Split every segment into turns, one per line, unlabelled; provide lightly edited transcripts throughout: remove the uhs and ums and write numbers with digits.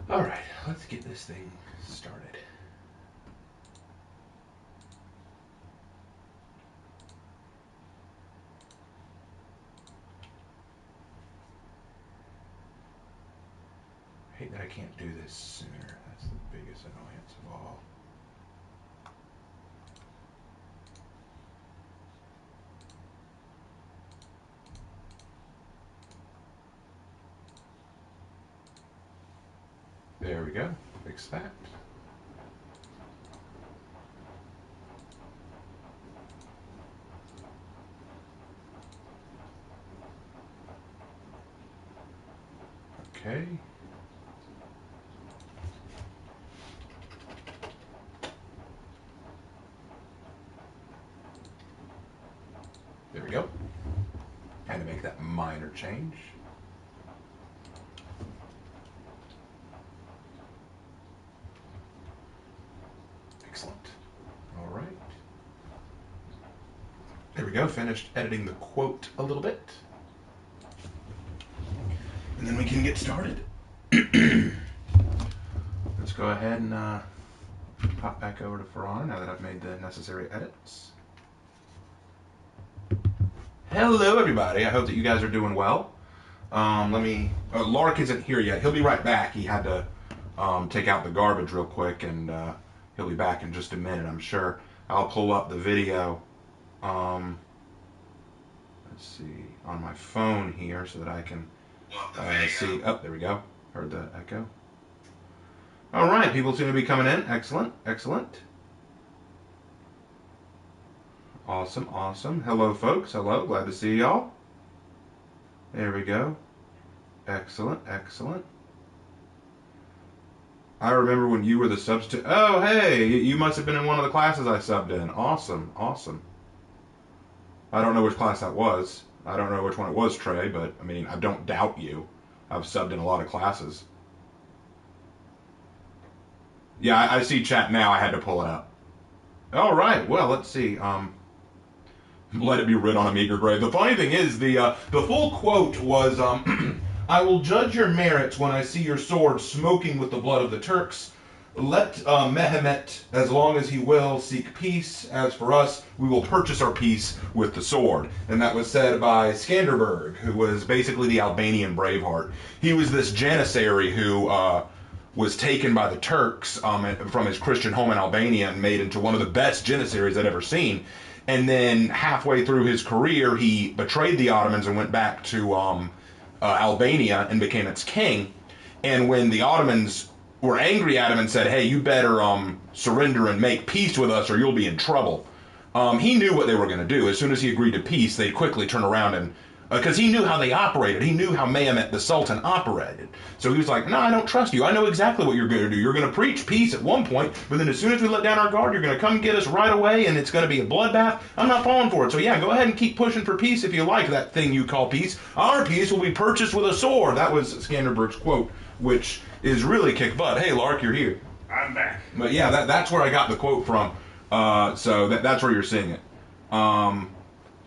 All right, let's get this thing started. I hate that I can't do this sooner. That's the biggest annoyance of all. There we go. Fix that. Okay. There we go. Had to make that minor change. Excellent. All right. There we go. Finished editing the quote a little bit. And then we can get started. Let's go ahead and pop back over to For Honor now that I've made the necessary edits. Hello, everybody. I hope that you guys are doing well. Lark isn't here yet. He'll be right back. He had to take out the garbage real quick, and he'll be back in just a minute, I'm sure. I'll pull up the video, let's see, on my phone here so that I can see. Oh, there we go. Heard the echo. All right, people seem to be coming in. Excellent, excellent. Awesome, awesome. Hello, folks. Hello, glad to see y'all. There we go. Excellent, excellent. I remember when you were the substitute. Oh, hey, you must have been in one of the classes I subbed in. Awesome, awesome. I don't know which class that was. I don't know which one it was, Trey, but, I mean, I don't doubt you. I've subbed in a lot of classes. Yeah, I see chat now. I had to pull it up. All right, well, let's see. Let it be writ on a meager grave. The funny thing is, the full quote was, I will judge your merits when I see your sword smoking with the blood of the Turks. Let Mehmet, as long as he will, seek peace. As for us, we will purchase our peace with the sword. And that was said by Skanderbeg, who was basically the Albanian Braveheart. He was this janissary who was taken by the Turks from his Christian home in Albania and made into one of the best janissaries I'd ever seen. And then halfway through his career, he betrayed the Ottomans and went back to Albania and became its king. And when the Ottomans were angry at him and said, hey, you better surrender and make peace with us or you'll be in trouble, he knew what they were going to do. As soon as he agreed to peace, they'd quickly turn around and because he knew how they operated. He knew how Mehmet the Sultan operated. So he was like, no, I don't trust you. I know exactly what you're going to do. You're going to preach peace at one point, but then as soon as we let down our guard, you're going to come get us right away, and it's going to be a bloodbath. I'm not falling for it. So yeah, go ahead and keep pushing for peace if you like that thing you call peace. Our peace will be purchased with a sword. That was Skanderbeg's quote, which is really kick butt. Hey, Lark, you're here.
I'm back.
But yeah, that's where I got the quote from. So that's where you're seeing it.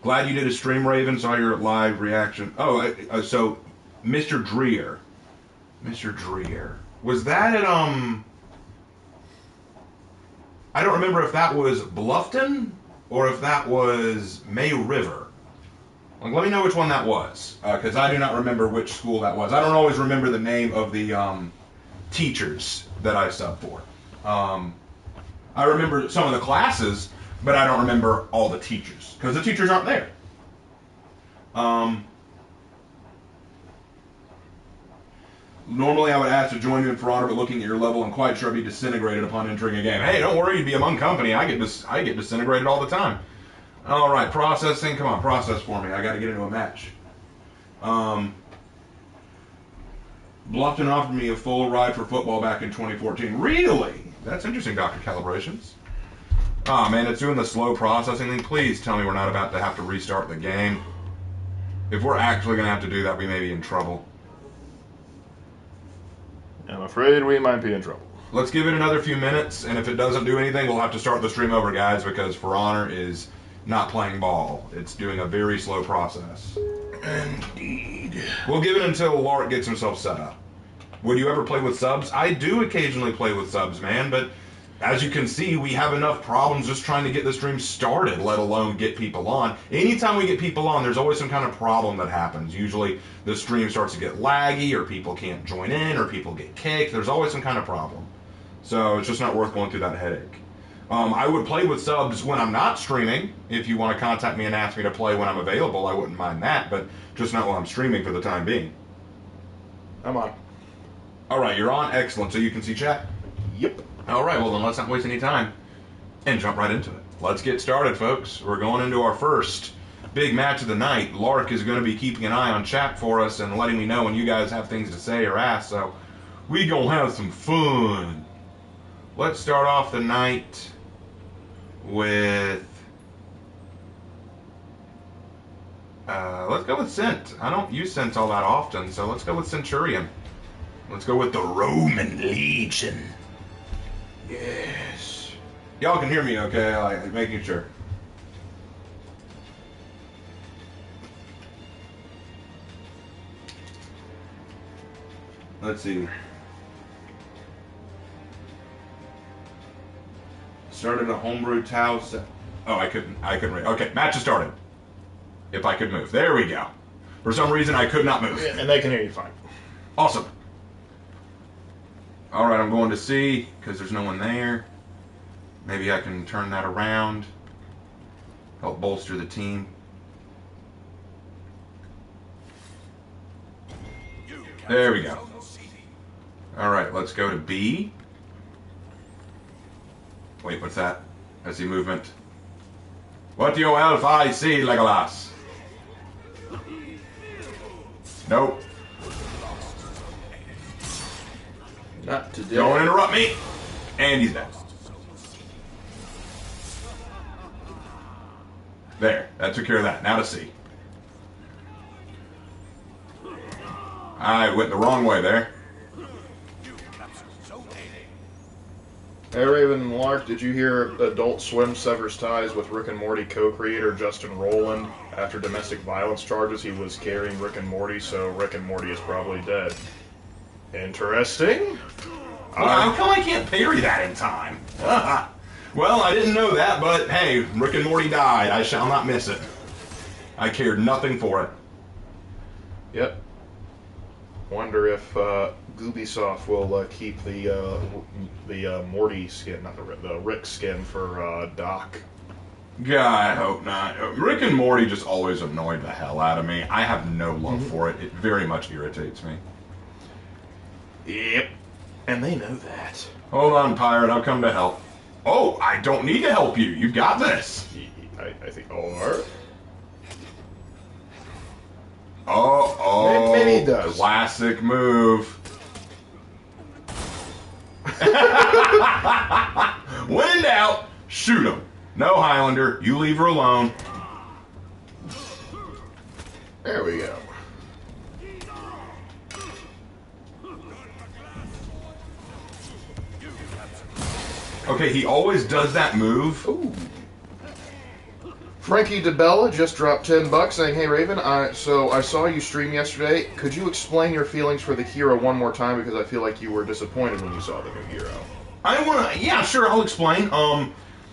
Glad you did a stream, Raven. Saw your live reaction. Oh, so Mr. Dreer. Mr. Dreer. Was that at, I don't remember if that was Bluffton or if that was May River. Like, let me know which one that was, because I do not remember which school that was. I don't always remember the name of the teachers that I subbed for. I remember some of the classes, but I don't remember all the teachers, because the teachers aren't there. Normally I would ask to join you in For Honor, but looking at your level, I'm quite sure I'd be disintegrated upon entering a game. Hey, don't worry, you'd be among company. I get disintegrated all the time. All right, processing. Come on, process for me. I got to get into a match. Bluffton offered me a full ride for football back in 2014. Really? That's interesting, Dr. Calibrations. Oh man, it's doing the slow processing thing. Please tell me we're not about to have to restart the game. If we're actually going to have to do that, we may be in trouble.
I'm afraid we might be in trouble.
Let's give it another few minutes, and if it doesn't do anything, we'll have to start the stream over, guys, because For Honor is not playing ball. It's doing a very slow process.
Indeed.
We'll give it until Lark gets himself set up. Would you ever play with subs? I do occasionally play with subs, man, but as you can see, we have enough problems just trying to get the stream started, let alone get people on. Anytime we get people on, there's always some kind of problem that happens. Usually the stream starts to get laggy, or people can't join in, or people get kicked. There's always some kind of problem. So it's just not worth going through that headache. I would play with subs when I'm not streaming. If you want to contact me and ask me to play when I'm available, I wouldn't mind that, but just not while I'm streaming for the time being.
I'm on.
All right, you're on. Excellent. So you can see chat?
Yep.
All right, well then let's not waste any time and jump right into it. Let's get started, folks. We're going into our first big match of the night. Lark is going to be keeping an eye on chat for us and letting me know when you guys have things to say or ask, so we gonna have some fun. Let's start off the night with... let's go with Cent. I don't use Cent all that often, so let's go with Centurion. Let's go with the Roman Legion. Yes. Y'all can hear me okay? Like, making sure. Let's see. Started a homebrew towel set. Oh, I couldn't read. Okay, match has started. If I could move. There we go. For some reason, I could not move.
Yeah, and they can hear you fine.
Awesome. All right, I'm going to C because there's no one there. Maybe I can turn that around. Help bolster the team. There we go. All right, let's go to B. Wait, what's that? I see movement. What do you elf I see, Legolas? Nope.
Not today.
Don't interrupt me. And he's dead. There, that took care of that. Now to C. I went the wrong way there.
Hey, Raven and Lark, did you hear Adult Swim severs ties with Rick and Morty co-creator Justin Rowland? After domestic violence charges, he was carrying Rick and Morty, so Rick and Morty is probably dead. Interesting.
Well, how come I can't parry that in time? Well, I didn't know that, but hey, Rick and Morty died. I shall not miss it. I cared nothing for it.
Yep. Wonder if Ubisoft will keep the Morty skin, not the Rick skin for Doc.
God, I hope not. Rick and Morty just always annoyed the hell out of me. I have no love for it. It very much irritates me.
Yep. And they know that.
Hold on, pirate. I'll come to help. Oh, I don't need to help you. You've got this.
I think. Or.
Oh.
Maybe he does.
Classic move. When in doubt, shoot him. No, Highlander. You leave her alone.
There we go.
Okay, he always does that move.
Ooh. Frankie DeBella just dropped $10 saying, "Hey Raven, so I saw you stream yesterday. Could you explain your feelings for the hero one more time, because I feel like you were disappointed when you saw the new hero."
Yeah, sure, I'll explain. I'm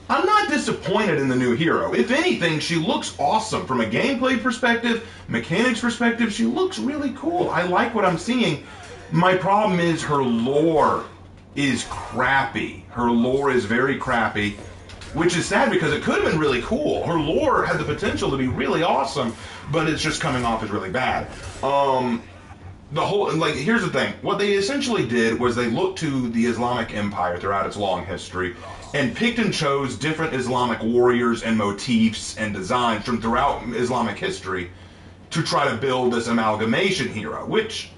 not disappointed in the new hero. If anything, she looks awesome. From a gameplay perspective, mechanics perspective, she looks really cool. I like what I'm seeing. My problem is her lore is crappy. Her lore is very crappy, which is sad because it could have been really cool. Her lore had the potential to be really awesome, but it's just coming off as really bad. Here's the thing. What they essentially did was they looked to the Islamic Empire throughout its long history and picked and chose different Islamic warriors and motifs and designs from throughout Islamic history to try to build this amalgamation hero, which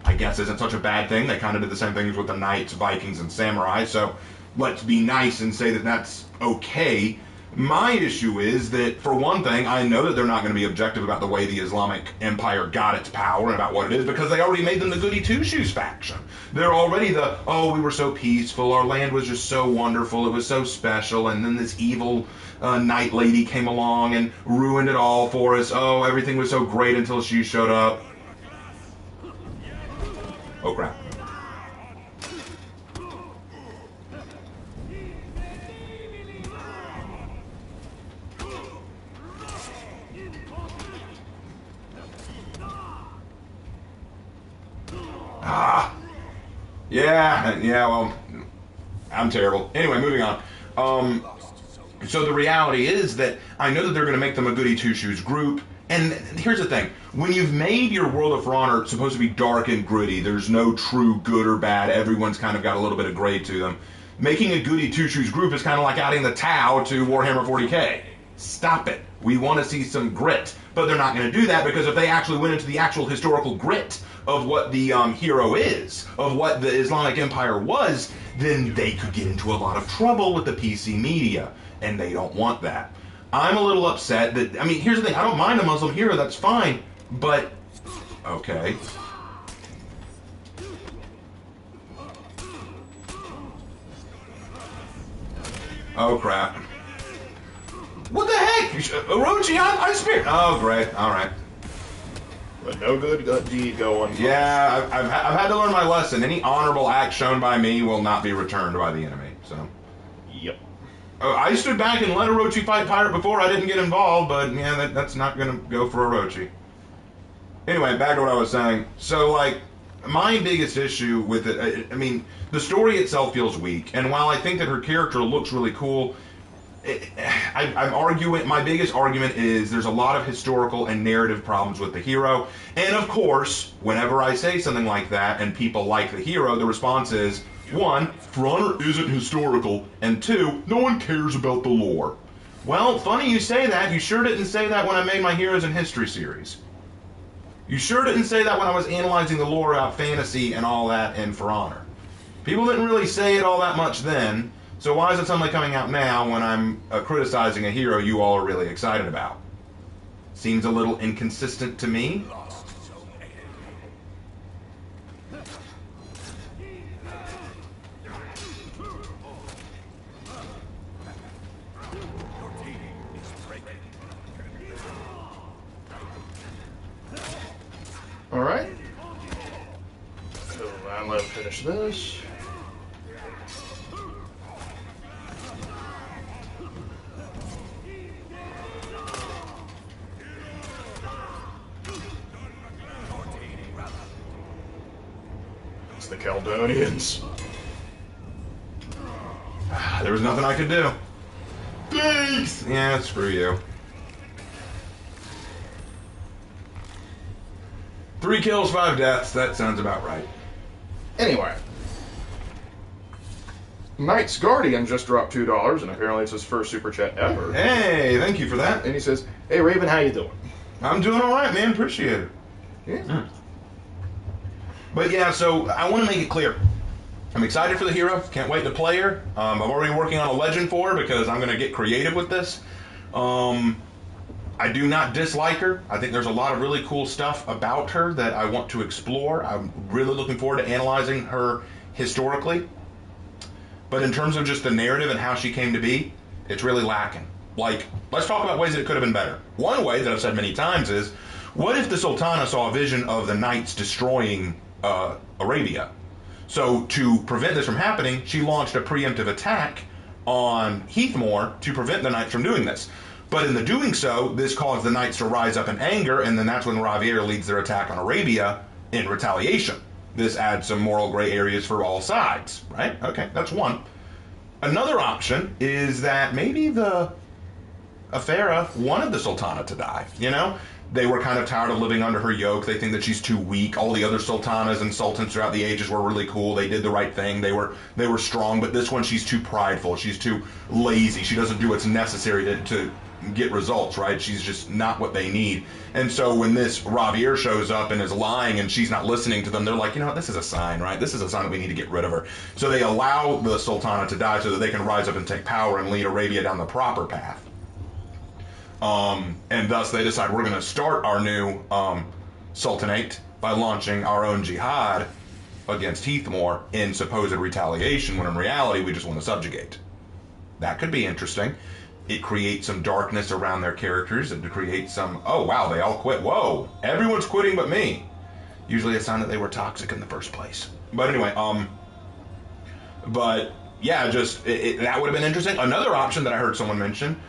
I guess isn't such a bad thing. They kind of did the same things with the knights, Vikings, and samurai, so let's be nice and say that that's okay. My issue is that, for one thing, I know that they're not going to be objective about the way the Islamic Empire got its power and about what it is, because they already made them the goody two-shoes faction. They're already the, oh, we were so peaceful, our land was just so wonderful, it was so special, and then this evil night lady came along and ruined it all for us. Oh, everything was so great until she showed up. Oh, crap. Yeah, well, I'm terrible. Anyway, moving on. So the reality is that I know that they're going to make them a goody two-shoes group, and here's the thing. When you've made your World of For Honor supposed to be dark and gritty, there's no true good or bad, everyone's kind of got a little bit of gray to them, making a goody two-shoes group is kind of like adding the Tau to Warhammer 40k. Stop it. We want to see some grit. But they're not going to do that, because if they actually went into the actual historical grit of what the hero is, of what the Islamic Empire was, then they could get into a lot of trouble with the PC media, and they don't want that. I'm a little upset that, I mean, here's the thing, I don't mind a Muslim hero, that's fine, but, okay. Oh, crap. What the heck? Orochi, I spear. Oh, great. All right.
But no good deed go unpunished.
Yeah, I've had to learn my lesson. Any honorable act shown by me will not be returned by the enemy. So.
Yep.
I stood back and let Orochi fight Pirate before. I didn't get involved, but yeah, that's not going to go for Orochi. Anyway, back to what I was saying. So, like, my biggest issue with it, I mean, the story itself feels weak. And while I think that her character looks really cool, I'm arguing, my biggest argument is there's a lot of historical and narrative problems with the hero. And of course, whenever I say something like that and people like the hero, the response is, one, For Honor isn't historical, and two, no one cares about the lore. Well, funny you say that. You sure didn't say that when I made my Heroes in History series. You sure didn't say that when I was analyzing the lore about fantasy and all that in For Honor. People didn't really say it all that much then. So why is it suddenly coming out now when I'm criticizing a hero you all are really excited about? Seems a little inconsistent to me.
All right. So now let's finish this. The Caledonians.
There was nothing I could do. Thanks! Yeah, screw you. 3 kills, 5 deaths. That sounds about right.
Anyway. Knight's Guardian just dropped $2, and apparently it's his first super chat ever.
Hey, thank you for that.
And he says, "Hey Raven, how you doing?"
I'm doing alright, man. Appreciate it.
Yeah.
But yeah, so I want to make it clear. I'm excited for the hero. Can't wait to play her. I'm already working on a legend for her because I'm going to get creative with this. I do not dislike her. I think there's a lot of really cool stuff about her that I want to explore. I'm really looking forward to analyzing her historically. But in terms of just the narrative and how she came to be, it's really lacking. Like, let's talk about ways that it could have been better. One way that I've said many times is, what if the Sultana saw a vision of the knights destroying Arabia? So to prevent this from happening, she launched a preemptive attack on Heathmoor to prevent the knights from doing this. But in the doing so, this caused the knights to rise up in anger, and then that's when Ravier leads their attack on Arabia in retaliation. This adds some moral gray areas for all sides, right? Okay, that's one. Another option is that maybe the Afera wanted the Sultana to die, you know? They were kind of tired of living under her yoke. They think that she's too weak. All the other sultanas and sultans throughout the ages were really cool. They did the right thing. They were strong. But this one, she's too prideful. She's too lazy. She doesn't do what's necessary to get results, right? She's just not what they need. And so when this Ravir shows up and is lying and she's not listening to them, they're like, you know what, this is a sign, right? This is a sign that we need to get rid of her. So they allow the Sultana to die so that they can rise up and take power and lead Arabia down the proper path. And thus they decide we're going to start our new sultanate by launching our own jihad against Heathmore in supposed retaliation, when in reality we just want to subjugate. That could be interesting. It creates some darkness around their characters, and to create some, oh wow, they all quit. Whoa, everyone's quitting but me. Usually a sign that they were toxic in the first place. But anyway, but yeah, just that would have been interesting. Another option that I heard someone mention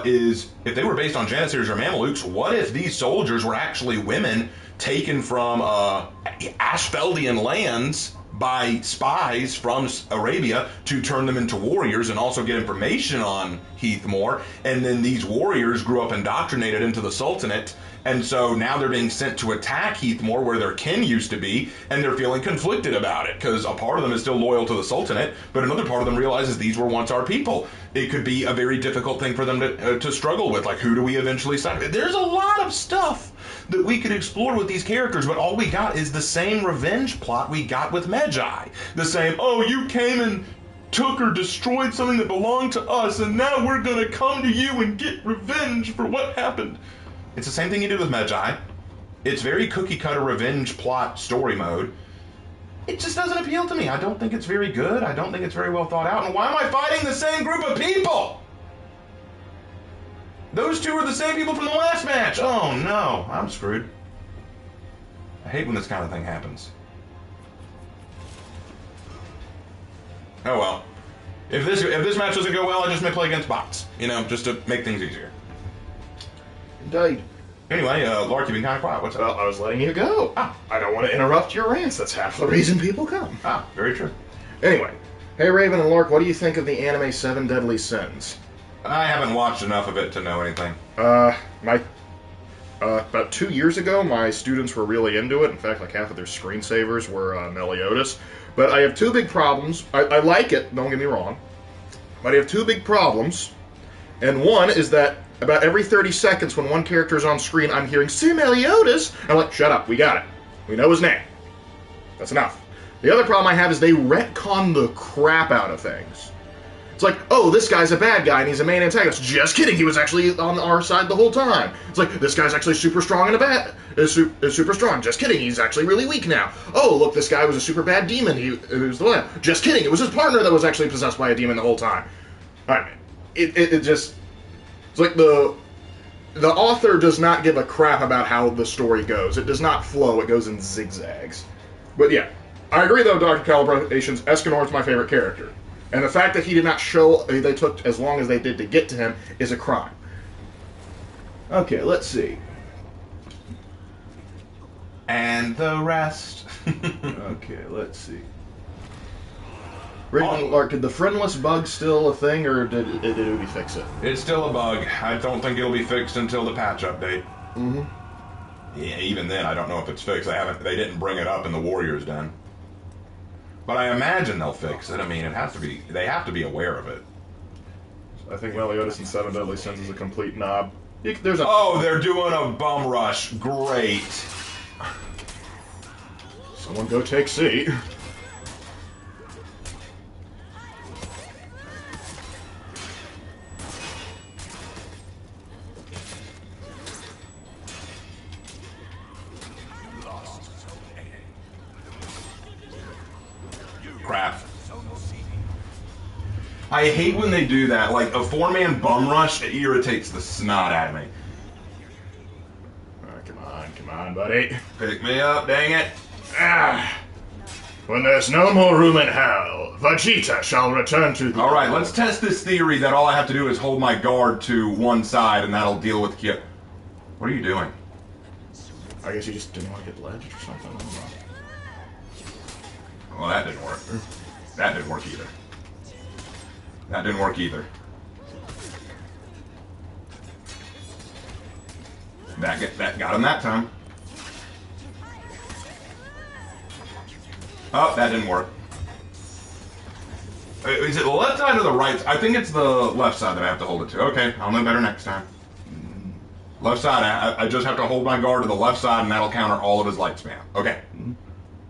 is if they were based on Janissaries or Mamelukes, what if these soldiers were actually women taken from Ashfeldian lands by spies from Arabia to turn them into warriors and also get information on Heathmore, and then these warriors grew up indoctrinated into the Sultanate, and so now they're being sent to attack Heathmore where their kin used to be, and they're feeling conflicted about it, because a part of them is still loyal to the Sultanate, but another part of them realizes these were once our people. It could be a very difficult thing for them to struggle with, like who do we eventually side? There's a lot of stuff that we could explore with these characters, but all we got is the same revenge plot we got with Medjai. The same, oh, you came and took or destroyed something that belonged to us, and now we're going to come to you and get revenge for what happened. It's the same thing you did with Medjai. It's very cookie-cutter revenge plot story mode. It just doesn't appeal to me. I don't think it's very good. I don't think it's very well thought out. And why am I fighting the same group of people? Those two are the same people from the last match. Oh no, I'm screwed. I hate when this kind of thing happens. Oh well. If this match doesn't go well, I just may play against bots. You know, just to make things easier.
Indeed.
Anyway, Lark, you've been kind of quiet. What's up?
Well, I was letting you go. I don't want to interrupt your rants. That's half the reason people come.
Very true.
Anyway, hey Raven and Lark, what do you think of the anime 7 Deadly Sins?
I haven't watched enough of it to know anything.
About 2 years ago, my students were really into it. In fact, like half of their screensavers were Meliodas. But I have two big problems. I like it, don't get me wrong. But I have two big problems. And one is that about every 30 seconds when one character is on screen, I'm hearing, "See Meliodas?" I'm like, shut up, we got it. We know his name. That's enough. The other problem I have is they retcon the crap out of things. It's like, oh, this guy's a bad guy and he's a main antagonist. Just kidding, he was actually on our side the whole time. It's like, this guy's actually super strong and is super strong. Just kidding, he's actually really weak now. Oh, look, this guy was a super bad demon. He was the one. Just kidding, it was his partner that was actually possessed by a demon the whole time. Alright, it just... It's like the author does not give a crap about how the story goes. It does not flow, it goes in zigzags. But yeah, I agree though, Dr. Calibrations, Escanor's my favorite character. And the fact that he did not show, they took as long as they did to get to him, is a crime. Okay, let's see.
And the rest.
Okay, let's see. Rick, Lark, did the friendless bug still a thing, or did Ubi fix it?
It's still a bug. I don't think it'll be fixed until the patch update.
Mm-hmm.
Yeah, even then, I don't know if it's fixed. They didn't bring it up in the Warriors Den. But I imagine they'll fix it. I mean, it has to be. They have to be aware of it.
I think Meliodas in 7 Deadly Sins is a complete knob.
Oh, they're doing a bum rush. Great.
Someone go take C.
Crap. I hate when they do that. Like, a 4-man bum rush, it irritates the snot out of me.
Come on, buddy.
Pick me up, dang it.
When there's no more room in hell, Vegeta shall return to the...
Alright, let's test this theory that all I have to do is hold my guard to one side and that'll deal with Kyo. What are you doing?
I guess you just didn't want to get ledged or something. I don't know.
Well, that didn't work. That didn't work either. That didn't work either. That got him that time. Oh, that didn't work. Is it the left side or the right? I think it's the left side that I have to hold it to. Okay, I'll know better next time. Left side, I just have to hold my guard to the left side, and that'll counter all of his light spam. Okay.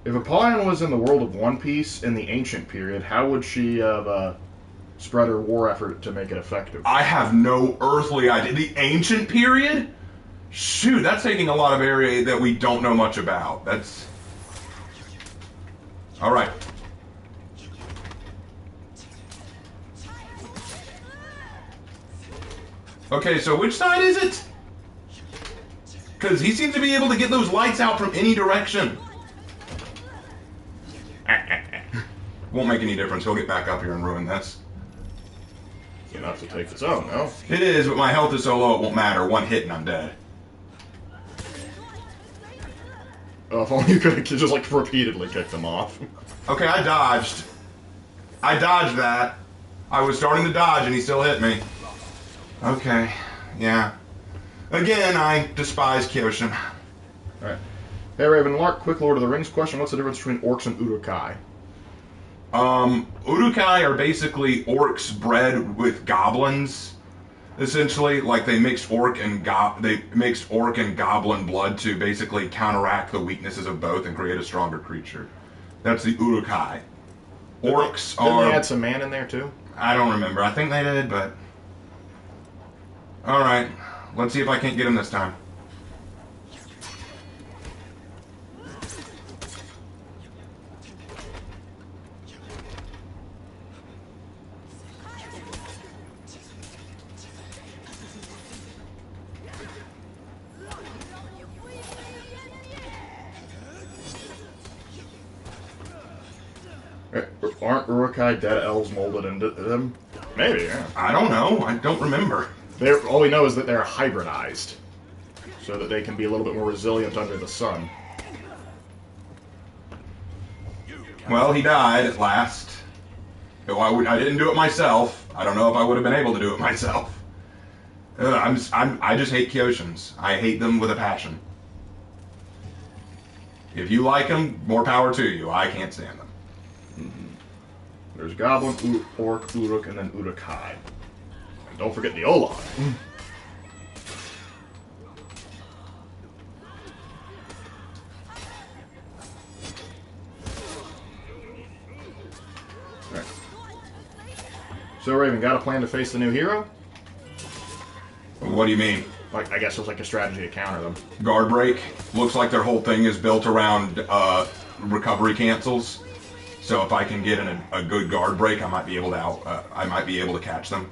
If Apollyon was in the world of One Piece in the ancient period, how would she have spread her war effort to make it effective?
I have no earthly idea. The ancient period? Shoot, that's taking a lot of area that we don't know much about. That's... Alright. Okay, so which side is it? Because he seems to be able to get those lights out from any direction. Won't make any difference. He'll get back up here and ruin this.
Enough to take the zone, no?
It is, but my health is so low it won't matter. One hit and I'm dead.
Oh, if only you could have just, like, repeatedly kicked them off.
Okay, I dodged. I dodged that. I was starting to dodge and he still hit me. Okay, yeah. Again, I despise Kyoshin.
Alright. Hey, Raven Lark, quick Lord of the Rings question. What's the difference between orcs and Urukai?
Urukai are basically orcs bred with goblins. Essentially, like they mixed orc and goblin blood to basically counteract the weaknesses of both and create a stronger creature. That's the Urukai. Orcs are...
Didn't they add some man in there, too?
I don't remember. I think they did, but... Alright. Let's see if I can't get him this time.
Aren't Urukai dead elves molded into them? Maybe, yeah.
I don't know. I don't remember.
All we know is that they're hybridized, so that they can be a little bit more resilient under the sun.
Well, he died at last. I didn't do it myself. I don't know if I would have been able to do it myself. I just hate Kyoshins. I hate them with a passion. If you like them, more power to you. I can't stand them.
There's Goblin, Orc, Uruk, and then Urukai. And don't forget the Olaf. Right. So, Raven, got a plan to face the new hero?
What do you mean?
Like, I guess there's like a strategy to counter them.
Guard break. Looks like their whole thing is built around recovery cancels. So if I can get in a good guard break, I might be able to catch them.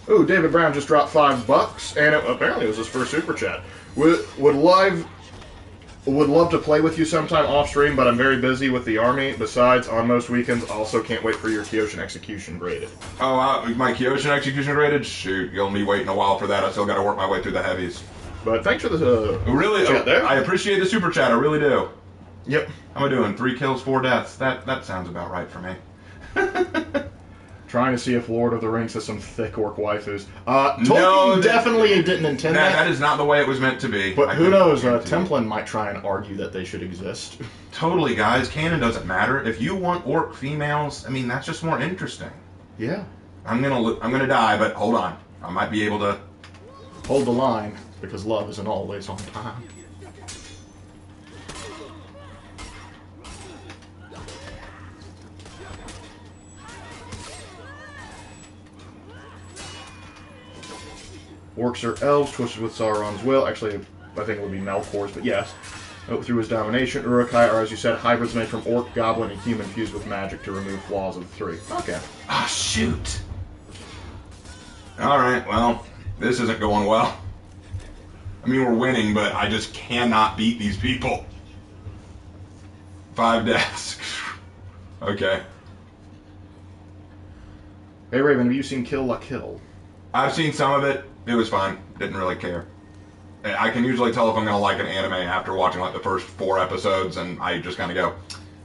Ooh, David Brown just dropped $5, and apparently it was his first super chat. Would love to play with you sometime off stream, but I'm very busy with the army. Besides, on most weekends, also can't wait for your Kyoshin execution graded.
Oh, my Kyoshin execution graded? Shoot, you'll be waiting a while for that. I still got to work my way through the heavies.
But thanks for the
really
chat there.
I appreciate the super chat. I really do.
Yep.
How am I doing? 3 kills, 4 deaths. That sounds about right for me.
Trying to see if Lord of the Rings has some thick orc waifus. Tolkien definitely didn't intend that.
That is not the way it was meant to be.
But who knows? Templin might try and argue that they should exist.
Totally, guys. Canon doesn't matter. If you want orc females, I mean, that's just more interesting.
Yeah.
I'm gonna die, but hold on. I might be able to
hold the line because love isn't always on time. Orcs are elves, twisted with Sauron's will. Actually, I think it would be Melkor's, but yes. Through his domination, Urukai are, as you said, hybrids made from orc, goblin, and human fused with magic to remove flaws of the three. Okay.
Ah, shoot. Alright, well, this isn't going well. I mean, we're winning, but I just cannot beat these people. 5 deaths. Okay.
Hey, Raven, have you seen Kill La Kill?
I've seen some of it. It was fine. Didn't really care. I can usually tell if I'm going to like an anime after watching like the first 4 episodes, and I just kind of go,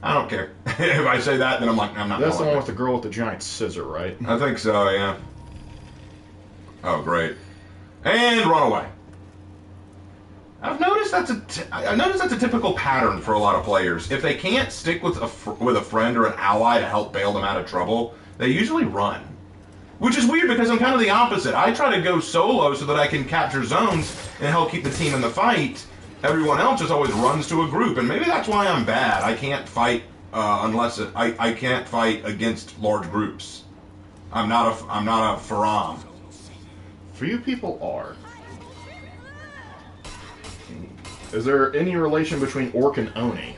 I don't care. If I say that, then I'm like, I'm not.
That's the one with the girl with the giant scissor, right?
I think so, yeah. Oh, great. And run away. I've noticed that's a typical pattern for a lot of players. If they can't stick with a friend or an ally to help bail them out of trouble, they usually run. Which is weird because I'm kind of the opposite. I try to go solo so that I can capture zones and help keep the team in the fight. Everyone else just always runs to a group, and maybe that's why I'm bad. I can't fight I can't fight against large groups. I'm not a Faram.
Few people are. Is there any relation between Orc and Oni?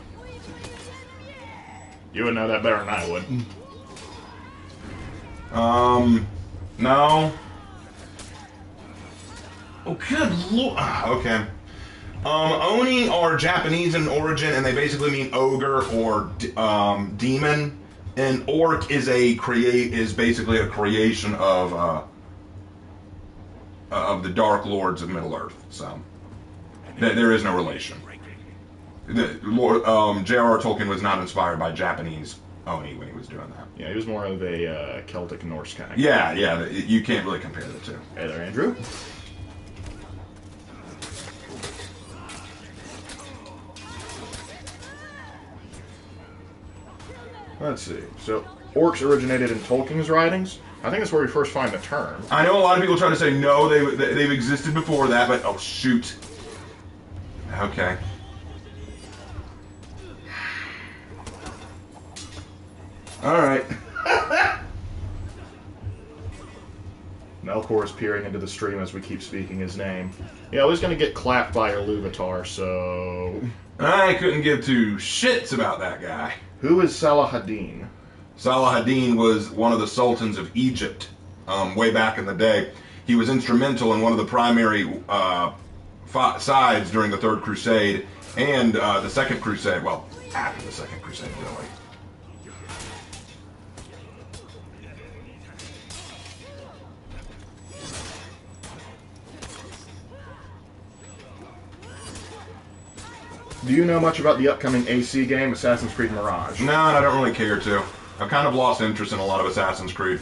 You would know that better than I would.
No. Oh, good lord. Okay. Oni are Japanese in origin, and they basically mean ogre or demon. And orc is basically a creation of the Dark Lords of Middle Earth. So there is no relation. J.R.R. Tolkien was not inspired by Japanese Oni when he was doing that.
Yeah, he was more of a Celtic Norse kind of guy.
Yeah, you can't really compare the two.
Hey there, Andrew. Let's see. So, orcs originated in Tolkien's writings? I think that's where we first find the term.
I know a lot of people try to say no, they've existed before that, but oh shoot. Okay. All right.
Melkor is peering into the stream as we keep speaking his name. Yeah, he's going to get clapped by Iluvatar, so...
I couldn't give two shits about that guy.
Who is Saladin?
Saladin was one of the sultans of Egypt way back in the day. He was instrumental in one of the primary sides during the Third Crusade and the Second Crusade. Well, after the Second Crusade, really.
Do you know much about the upcoming AC game, Assassin's Creed Mirage?
No, and I don't really care to. I've kind of lost interest in a lot of Assassin's Creed.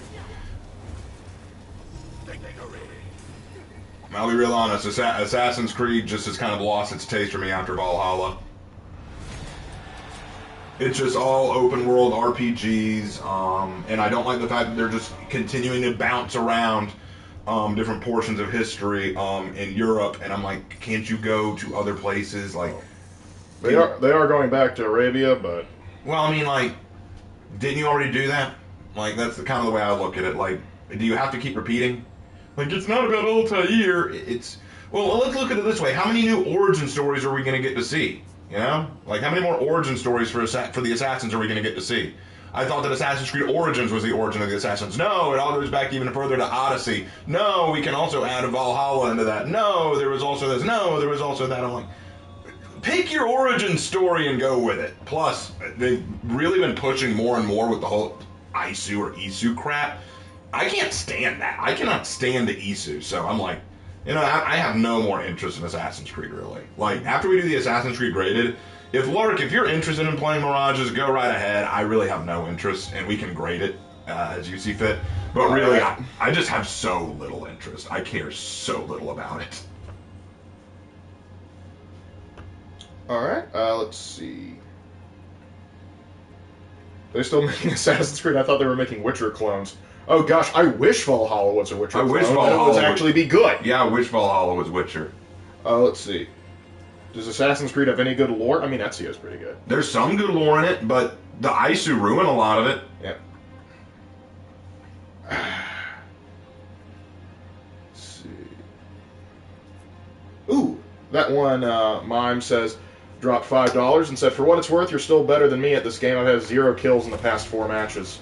I'll be real honest, Assassin's Creed just has kind of lost its taste for me after Valhalla. It's just all open world RPGs, and I don't like the fact that they're just continuing to bounce around different portions of history in Europe, and I'm like, can't you go to other places? Like,
They are going back to Arabia, but...
Well, I mean, like, didn't you already do that? Like, that's kind of the way I look at it. Like, do you have to keep repeating? Like, it's not about Altair, it's... Well, let's look at it this way. How many new origin stories are we going to get to see? You know? Like, how many more origin stories for the Assassins are we going to get to see? I thought that Assassin's Creed Origins was the origin of the Assassins. No, it all goes back even further to Odyssey. No, we can also add a Valhalla into that. No, there was also this. No, there was also that. I'm like... Pick your origin story and go with it. Plus, they've really been pushing more and more with the whole Isu or Isu crap. I can't stand that. I cannot stand the Isu. So I'm like, you know, I have no more interest in Assassin's Creed, really. Like, after we do the Assassin's Creed graded, if you're interested in playing Mirages, go right ahead. I really have no interest, and we can grade it as you see fit. But really, I just have so little interest. I care so little about it.
Alright, let's see. They're still making Assassin's Creed. I thought they were making Witcher clones. Oh gosh, I wish Valhalla was a Witcher clone.
I wish Valhalla
would actually be good.
Yeah, I wish Valhalla was Witcher.
Let's see. Does Assassin's Creed have any good lore? I mean, Ezio's pretty good.
There's some good lore in it, but the Isu ruin a lot of it.
Yep. Let's see. Ooh, that one, Mime says, dropped $5 and said, for what it's worth, you're still better than me at this game. I've had 0 kills in the past 4 matches.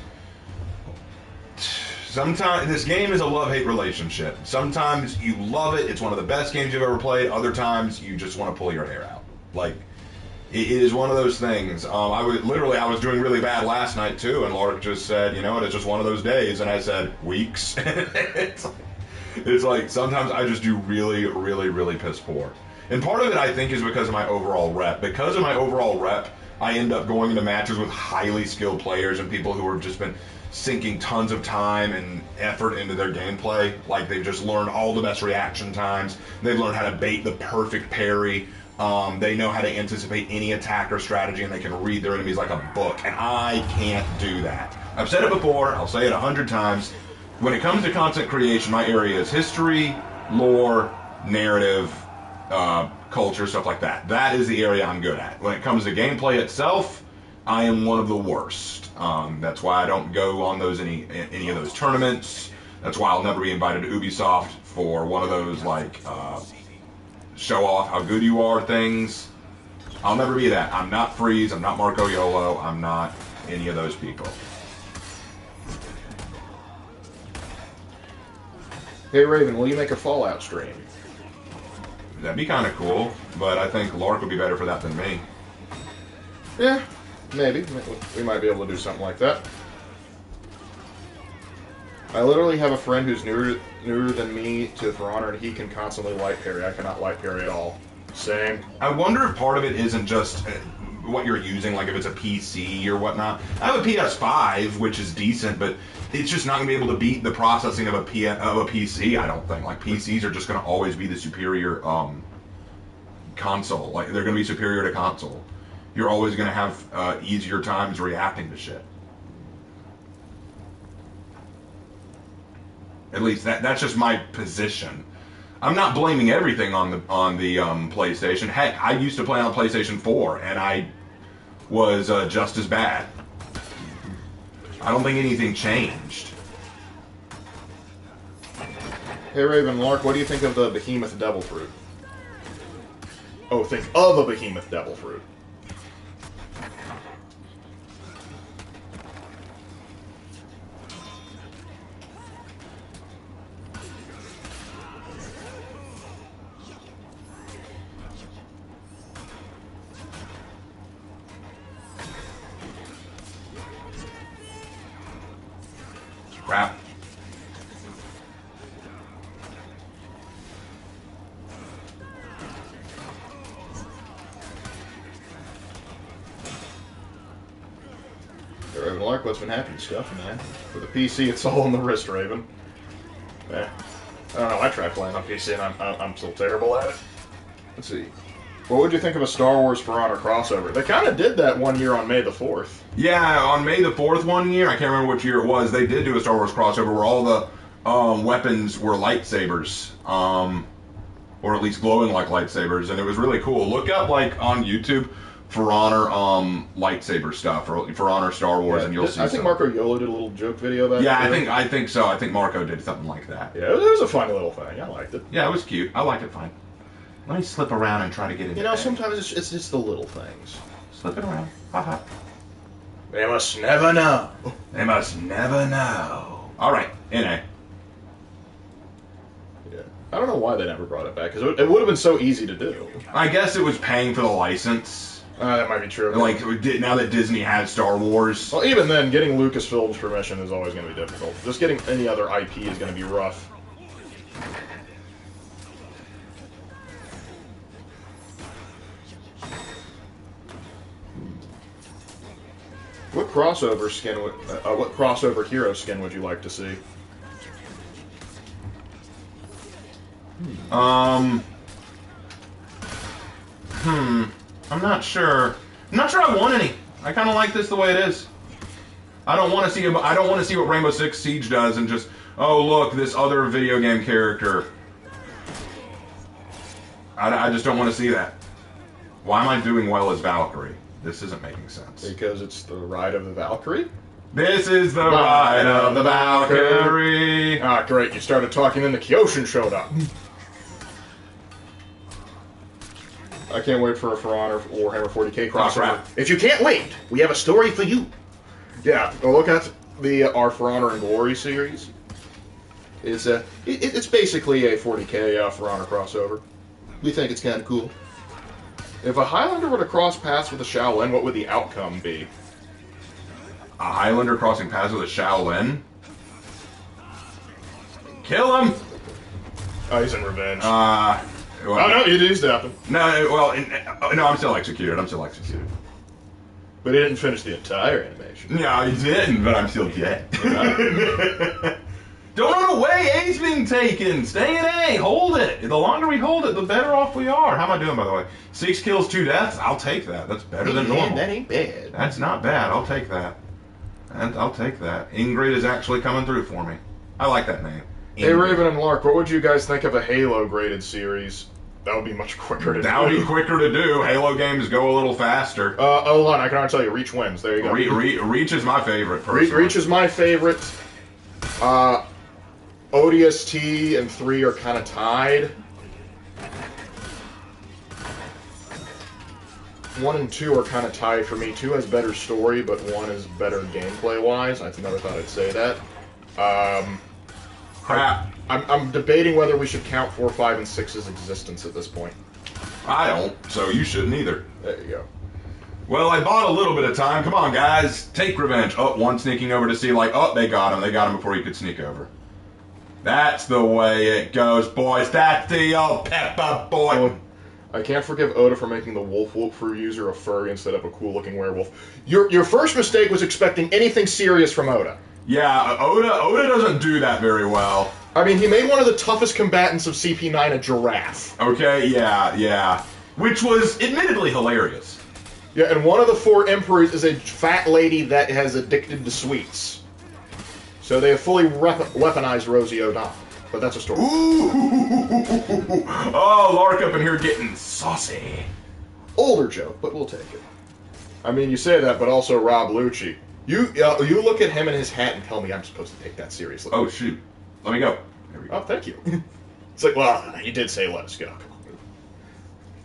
Sometimes this game is a love-hate relationship. Sometimes you love it, it's one of the best games you've ever played. Other times you just want to pull your hair out. Like, it is one of those things. I was doing really bad last night too, and Lark just said, you know what, it's just one of those days, and I said, weeks. it's like sometimes I just do really, really, really piss poor. And part of it, I think, is because of my overall rep. Because of my overall rep, I end up going into matches with highly skilled players and people who have just been... sinking tons of time and effort into their gameplay. Like, they've just learned all the best reaction times. They've learned how to bait the perfect parry. They know how to anticipate any attack or strategy, and they can read their enemies like a book. And I can't do that. I've said it before. I'll say it 100 times. When it comes to content creation, my area is history, lore, narrative, culture, stuff like that. That is the area I'm good at. When it comes to gameplay itself, I am one of the worst. That's why I don't go on any of those tournaments. That's why I'll never be invited to Ubisoft for one of those, like, show off how good you are things. I'll never be that. I'm not Freeze. I'm not Marco Yolo. I'm not any of those people.
Hey Raven, will you make a Fallout stream?
That'd be kind of cool, but I think Lark would be better for that than me.
Yeah, maybe. We might be able to do something like that. I literally have a friend who's newer than me to For Honor, and he can constantly light parry. I cannot light parry at all. Same.
I wonder if part of it isn't just what you're using, like if it's a PC or whatnot. I have a PS5, which is decent, but it's just not going to be able to beat the processing of a PC, I don't think. Like, PCs are just going to always be the superior console. Like, they're going to be superior to console. You're always going to have easier times reacting to shit. At least that's just my position. I'm not blaming everything on the PlayStation. Heck, I used to play on PlayStation 4, and I was just as bad. I don't think anything changed.
Hey Raven, Lark, what do you think of the Behemoth Devil Fruit? Oh, think of a Behemoth Devil Fruit.
Crap.
Hey Raven, Lark, what's been happening? Stuff, man. For the PC, it's all on the wrist, Raven. Yeah. I don't know, I tried playing on PC and I'm still terrible at it. Let's see. What would you think of a Star Wars For Honor crossover? They kind of did that one year on May the 4th.
Yeah, on May the 4th one year, I can't remember which year it was, they did do a Star Wars crossover where all the weapons were lightsabers, or at least glowing like lightsabers, and it was really cool. Look up, like, on YouTube, For Honor lightsaber stuff, or For Honor Star Wars, and you'll see.
I think Marco Yolo did a little joke video about it.
Yeah, I think so. I think Marco did something like that.
Yeah, it was a funny little thing. I liked it.
Yeah, it was cute. I liked it fine. Let me slip around and try to get in.
You know, sometimes it's just the little things.
Slip it around. Haha.
They must never know.
They must never know. All right, NA.
Yeah. I don't know why they never brought it back, because it would have been so easy to do.
I guess it was paying for the license.
That might be true.
Like, now that Disney has Star Wars.
Well, even then, getting Lucasfilm's permission is always going to be difficult. Just getting any other IP is going to be rough. What crossover skin would, what crossover hero skin would you like to see?
I'm not sure. I'm not sure I want any. I kind of like this the way it is. I don't want to see. I don't want to see what Rainbow Six Siege does and just, oh look, this other video game character. I just don't want to see that. Why am I doing well as Valkyrie? This isn't making sense.
Because it's the ride of the Valkyrie?
This is the ride of the Valkyrie.
Ah, great. You started talking and the Kyoshin showed up. I can't wait for a For Honor Warhammer 40k crossover. If you can't wait, we have a story for you. Yeah, go look at our For Honor and Glory series. It's basically a 40k For Honor crossover. We think it's kind of cool. If a Highlander were to cross paths with a Shaolin, what would the outcome be?
A Highlander crossing paths with a Shaolin? Kill him!
Oh, he's in revenge.
Well,
oh, no, it is happening.
No, well, no, I'm still executed. But
But he didn't finish the entire animation.
No, he didn't, but I'm still dead. Don't run away, A's being taken. Stay in A, hold it. The longer we hold it, the better off we are. How am I doing, by the way? 6 kills, 2 deaths? I'll take that. That's better than normal.
That ain't bad.
That's not bad. I'll take that. I'll take that. Ingrid is actually coming through for me. I like that name.
Hey, Raven and Lark, what would you guys think of a Halo graded series? That would be much quicker to do.
That would be quicker to do. Halo games go a little faster.
Hold on, I can already tell you, Reach wins. There you go.
Reach is my favorite, personally.
Reach is my favorite. ODST and 3 are kind of tied. 1 and 2 are kind of tied for me. 2 has better story, but 1 is better gameplay-wise. I never thought I'd say that.
Crap.
I'm debating whether we should count 4, 5, and 6's existence at this point.
I don't, so you shouldn't either.
There you go.
Well, I bought a little bit of time. Come on, guys. Take revenge. Oh, one sneaking over to see, like, oh, they got him. They got him before he could sneak over. That's the way it goes, boys. That's the old Peppa boy.
I can't forgive Oda for making the Wolf user a furry instead of a cool-looking werewolf. Your first mistake was expecting anything serious from Oda.
Yeah, Oda doesn't do that very well.
I mean, he made one of the toughest combatants of CP9 a giraffe.
Okay, yeah. Which was admittedly hilarious.
Yeah, and one of the 4 emperors is a fat lady that has addicted to sweets. So they have fully weaponized Rosie O'Donnell. But that's a story.
Ooh! Oh, Lark up in here getting saucy.
Older joke, but we'll take it. I mean, you say that, but also Rob Lucci. You look at him and his hat and tell me I'm supposed to take that seriously.
Oh, shoot. Let me go. There we go.
Oh, thank you. It's like, well, he did say let us go.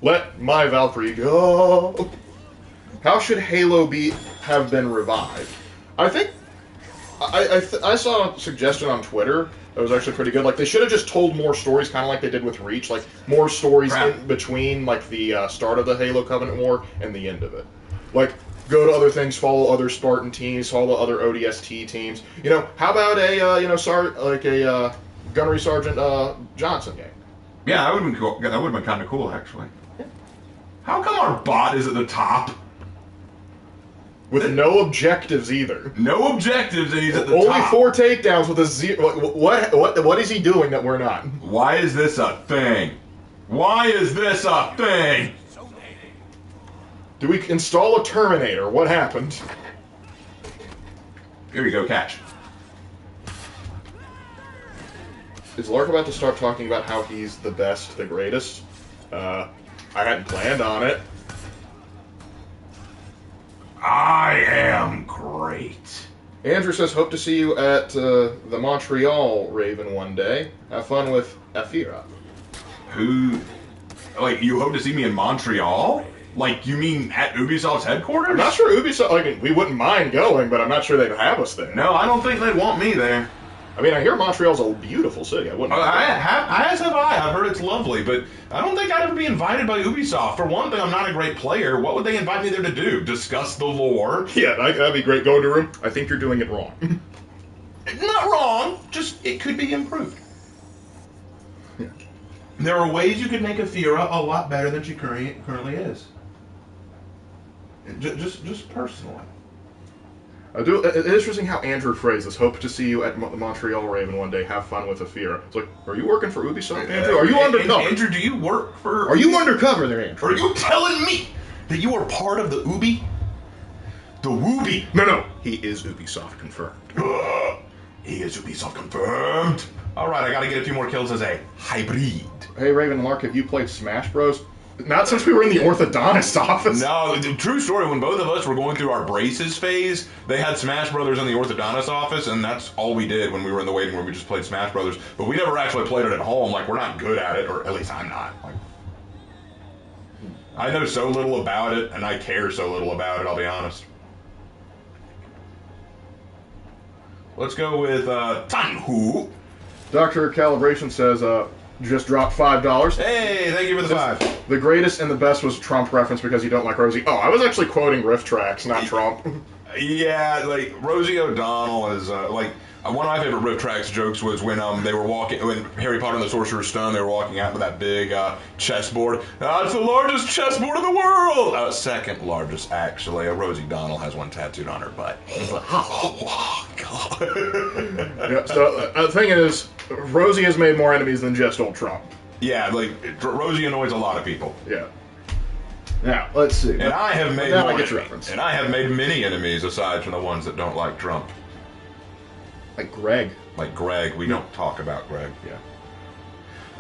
Let my Valkyrie go. How should Halo have been revived? I think I saw a suggestion on Twitter that was actually pretty good. Like, they should have just told more stories, kind of like they did with Reach. Like, more stories in between, like, the start of the Halo Covenant War and the end of it. Like, go to other things, follow other Spartan teams, follow other ODST teams. You know, how about a Gunnery Sergeant Johnson game?
Yeah, that would have been cool. That would have been kind of cool, actually. Yeah. How come our bot is at the top?
With no objectives either.
No objectives, and he's at the
Only
top.
4 takedowns with a 0. What is he doing that we're not?
Why is this a thing? Why is this a thing?
Do we install a Terminator? What happened?
Here you go, catch.
Is Lark about to start talking about how he's the best, the greatest? I hadn't planned on it.
I am great.
Andrew says, hope to see you at the Montreal Raven one day. Have fun with Afira.
Who? Like, you hope to see me in Montreal? Like, you mean at Ubisoft's headquarters?
I'm not sure Ubisoft, like, we wouldn't mind going, but I'm not sure they'd have us there.
No, I don't think they'd want me there.
I mean, I hear Montreal's a beautiful city. I wouldn't.
As have I. I've heard it's lovely, but I don't think I'd ever be invited by Ubisoft. For one thing, I'm not a great player. What would they invite me there to do? Discuss the lore?
Yeah, that'd be great. Go to a room. I think you're doing it wrong.
Not wrong. Just it could be improved. Yeah. There are ways you could make Afira a lot better than she currently is. Just personally.
It's interesting how Andrew phrased this. Hope to see you at the Montreal Raven one day. Have fun with Afira. It's like, are you working for Ubisoft, Andrew? Are you undercover?
Andrew, do you work for...
Are you undercover there, Andrew?
Are you telling me that you are part of the Ubi? The Wooby?
No. He is Ubisoft confirmed.
He is Ubisoft confirmed. Alright, I gotta get a few more kills as a hybrid.
Hey, Raven and Lark, have you played Smash Bros? Not since we were in the orthodontist office.
No, true story. When both of us were going through our braces phase, they had Smash Brothers in the orthodontist office, and that's all we did when we were in the waiting room. We just played Smash Brothers. But we never actually played it at home. Like, we're not good at it, or at least I'm not. Like, I know so little about it, and I care so little about it, I'll be honest. Let's go with Tanhu.
Dr. Calibration says, just dropped $5.
Hey, thank you for the 5.
The greatest and the best was Trump reference because you don't like Rosie. Oh, I was actually quoting riff tracks, not Trump.
Yeah, like Rosie O'Donnell is like one of my favorite Riff Tracks jokes was when they were walking when Harry Potter and the Sorcerer's Stone, they were walking out with that big chessboard. It's the largest chessboard in the world. Second largest actually. Rosie O'Donnell has one tattooed on her butt. Oh God.
Yeah, so the thing is, Rosie has made more enemies than just old Trump.
Yeah, like Rosie annoys a lot of people.
Yeah. Now let's see.
And I have made
now
more
I get your
enemies.
reference.
And I have made many enemies aside from the ones that don't like Trump.
Like Greg.
Like Greg. We don't talk about Greg. Yeah.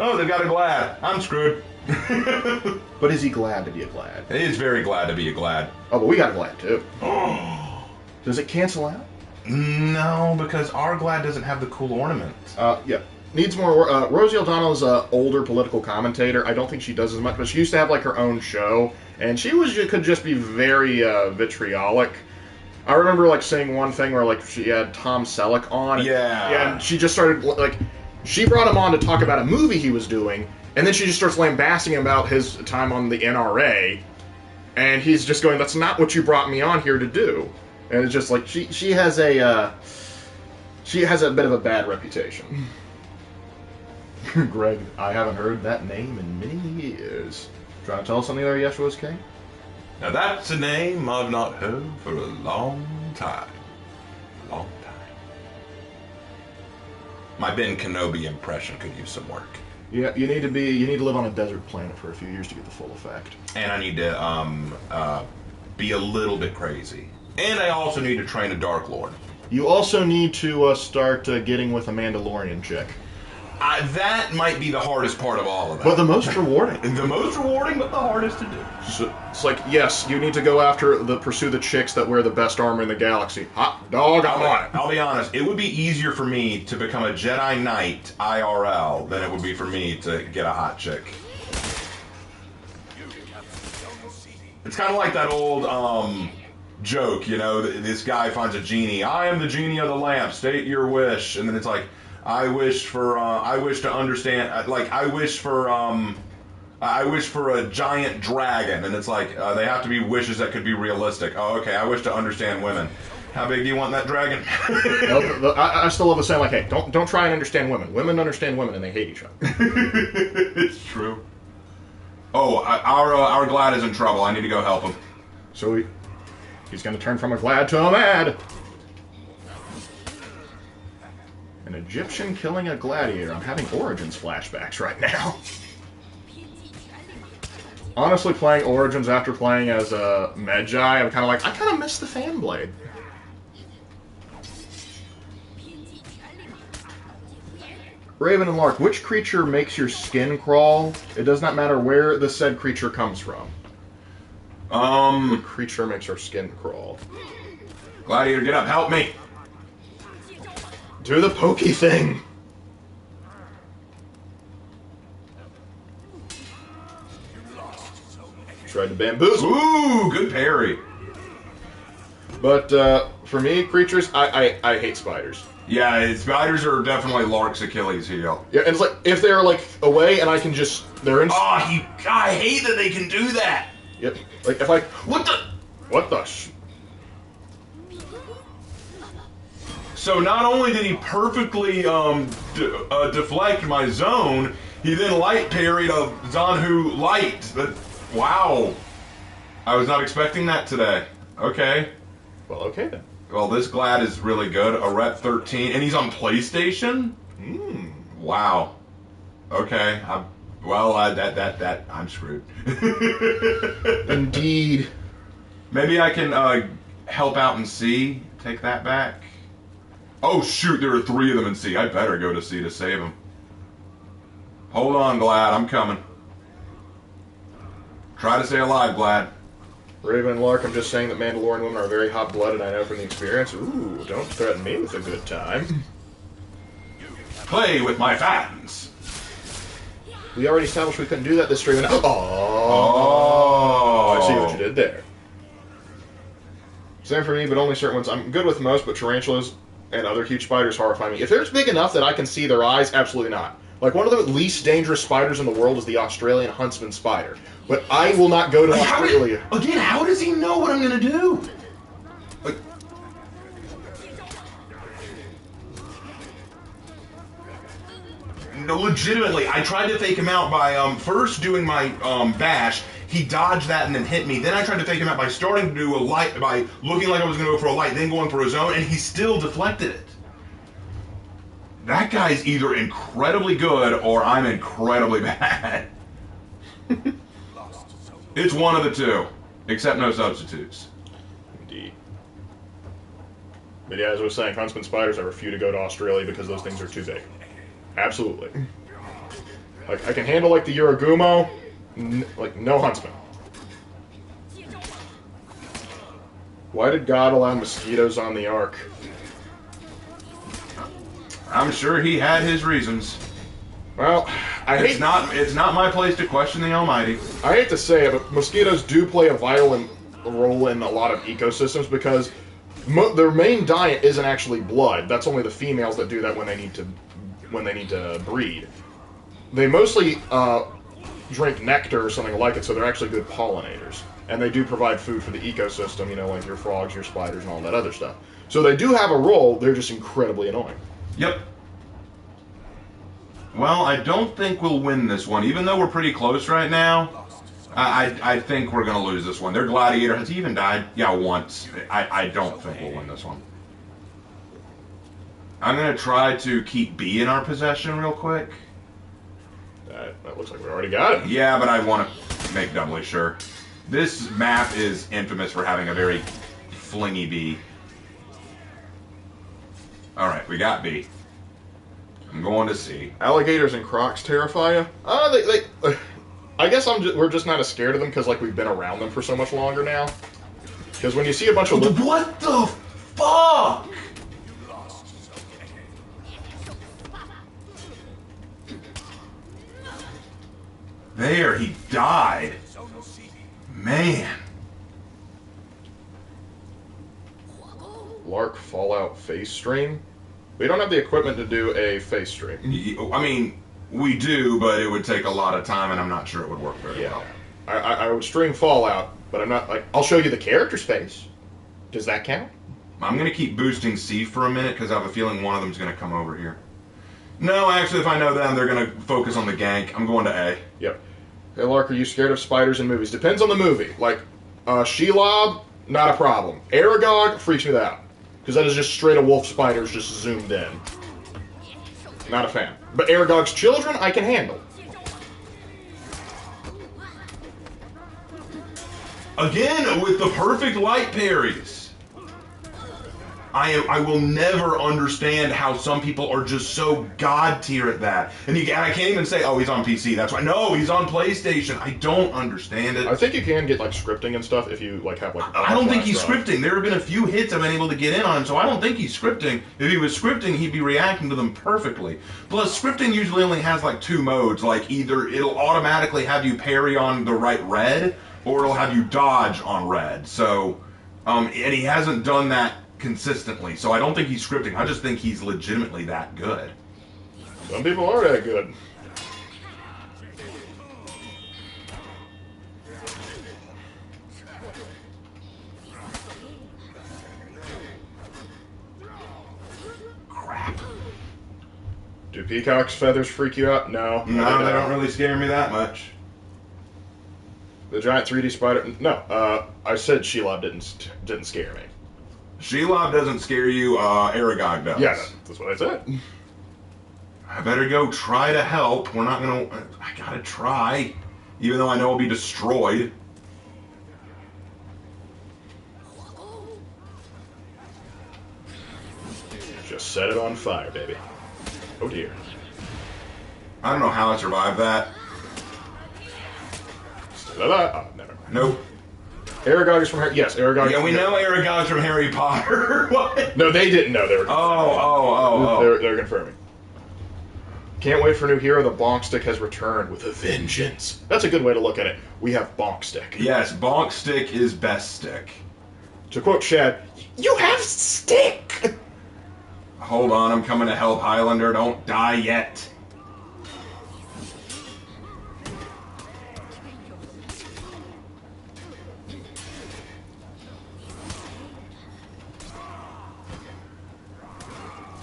Oh, they've got a Glad. I'm screwed.
But is he glad to be a Glad?
He is very glad to be a Glad.
Oh, but we got a Glad too. Does it cancel out?
No, because our Glad doesn't have the cool ornaments.
Yeah. Needs more. Rosie O'Donnell is an older political commentator. I don't think she does as much, but she used to have like her own show, and she could just be very vitriolic. I remember like saying one thing where like she had Tom Selleck on.
Yeah.
And she just started like she brought him on to talk about a movie he was doing, and then she just starts lambasting him about his time on the NRA, and he's just going, "That's not what you brought me on here to do." And it's just like she has a bit of a bad reputation. Greg, I haven't heard that name in many years. Trying to tell us something there, Yeshua's King?
Now that's a name I've not heard for a long time. Long time. My Ben Kenobi impression could use some work.
Yeah, you need to live on a desert planet for a few years to get the full effect.
And I need to be a little bit crazy. And I also need to train a Dark Lord.
You also need to start getting with a Mandalorian chick.
That might be the hardest part of all of that.
But the most rewarding.
The most rewarding, but the hardest to do.
So, it's like, yes, you need to go pursue the chicks that wear the best armor in the galaxy. Hot dog, I'm on it.
I'll be honest, it would be easier for me to become a Jedi Knight IRL than it would be for me to get a hot chick. It's kind of like that old joke, you know, this guy finds a genie. I am the genie of the lamp, state your wish. And then it's like, I wish for a giant dragon, and it's like they have to be wishes that could be realistic. Oh, okay. I wish to understand women. How big do you want that dragon?
I still love the saying, like, hey, don't try and understand women. Women understand women, and they hate each other.
It's true. Oh, our Glad is in trouble. I need to go help him.
So he's going to turn from a Glad to a Mad. An Egyptian killing a gladiator. I'm having Origins flashbacks right now. Honestly, playing Origins after playing as a Medjai, I'm kind of like, I kind of miss the fan blade. Raven and Lark, which creature makes your skin crawl? It does not matter where the said creature comes from. The creature makes our skin crawl.
Gladiator, get up, help me.
Do the pokey thing! Tried to bamboozle.
Ooh, good parry.
But for me, creatures, I hate spiders.
Yeah, spiders are definitely Lark's Achilles heel.
Yeah, and it's like, if they're like away and I can just, they're in...
Oh, I hate that they can do that.
Yep. Like, if I... What the
So not only did he perfectly deflect my zone, he then light parried a Zanhu light. Wow. I was not expecting that today. Okay.
Well, okay then.
Well, this Glad is really good. A Rep 13, and he's on PlayStation? Wow. Okay. I'm screwed.
Indeed.
Maybe I can help out in C. Take that back. Oh, shoot, there are 3 of them in C. I better go to C to save them. Hold on, Glad. I'm coming. Try to stay alive, Glad.
Raven and Lark, I'm just saying that Mandalorian women are very hot-blooded, I know from the experience. Ooh, don't threaten me with a good time.
Play with my fans.
We already established we couldn't do that this stream. Oh, I see what you did there. Same for me, but only certain ones. I'm good with most, but tarantulas and other huge spiders horrify me. If they're big enough that I can see their eyes, absolutely not. Like, one of the least dangerous spiders in the world is the Australian huntsman spider. But I will not go to Australia.
How does he know what I'm going to do? no, legitimately, I tried to fake him out by first doing my bash. He dodged that and then hit me. Then I tried to fake him out by starting to do a light, by looking like I was going to go for a light, then going for his own, and he still deflected it. That guy's either incredibly good or I'm incredibly bad. It's one of the two, except no substitutes.
Indeed. But yeah, as I was saying, Huntsman spiders, I refuse to go to Australia because those things are too big. Absolutely. Like, I can handle, like, the Yuragumo, like, no Huntsman. Why did God allow mosquitoes on the Ark?
I'm sure he had his reasons.
Well,
It's not my place to question the Almighty.
I hate to say it, but mosquitoes do play a vital role in a lot of ecosystems because their main diet isn't actually blood. That's only the females that do that when they need to breed. They mostly drink nectar or something like it, so they're actually good pollinators. And they do provide food for the ecosystem, you know, like your frogs, your spiders, and all that other stuff. So they do have a role, they're just incredibly annoying.
Yep. Well, I don't think we'll win this one, even though we're pretty close right now. I think we're going to lose this one. Their gladiator, has he even died? Yeah, once. I don't think we'll win this one. I'm going to try to keep B in our possession real quick.
That looks like we already got it.
Yeah, but I want to make doubly sure. This map is infamous for having a very flingy B. Alright, we got B. I'm going to C.
Alligators and crocs terrify you? I guess we're just not as scared of them because, like, we've been around them for so much longer now. Because when you see a bunch of...
What the fuck? There, he died. Man.
Lark Fallout face stream? We don't have the equipment to do a face stream.
I mean, we do, but it would take a lot of time, and I'm not sure it would work very well.
I would stream Fallout, but I'm not, like, I'll show you the character's face. Does that count?
I'm going to keep boosting C for a minute, because I have a feeling one of them's going to come over here. No, actually, if I know them, they're going to focus on the gank. I'm going to A.
Yep. Hey, Lark, are you scared of spiders in movies? Depends on the movie. Like, Shelob, not a problem. Aragog freaks me out. Because that is just straight a wolf spiders just zoomed in. Not a fan. But Aragog's children, I can handle.
Again, with the perfect light parries. I will never understand how some people are just so god tier at that. And I can't even say, oh, he's on PC. That's why. No, he's on PlayStation. I don't understand it.
I think you can get, like, scripting and stuff if you, like, have, like...
I don't think he's scripting. There have been a few hits I've been able to get in on, so I don't think he's scripting. If he was scripting, he'd be reacting to them perfectly. Plus, scripting usually only has, like, two modes. Like, either it'll automatically have you parry on the right red, or it'll have you dodge on red. So, and he hasn't done that consistently, so I don't think he's scripting. I just think he's legitimately that good.
Some people are that good.
Crap.
Do peacock's feathers freak you out? No.
No, they don't really scare me that much.
The giant 3D spider... No, I said Shelob didn't scare me.
Shelob doesn't scare you, Aragog does.
Yeah, that's what I said.
I better go try to help. We're not gonna... I gotta try. Even though I know I'll be destroyed.
Just set it on fire, baby. Oh dear.
I don't know how I survived that.
Oh, never mind.
Nope.
Aragog is from Harry... Yes, Aragog...
Yeah, we know Aragog's from Harry Potter. What?
No, they didn't know they were
Oh.
They're confirming. Can't wait for a new hero. The Bonk Stick has returned with a vengeance. That's a good way to look at it. We have Bonk Stick.
Yes, Bonk Stick is best stick.
To quote Shad, you have stick!
Hold on, I'm coming to help, Highlander. Don't die yet.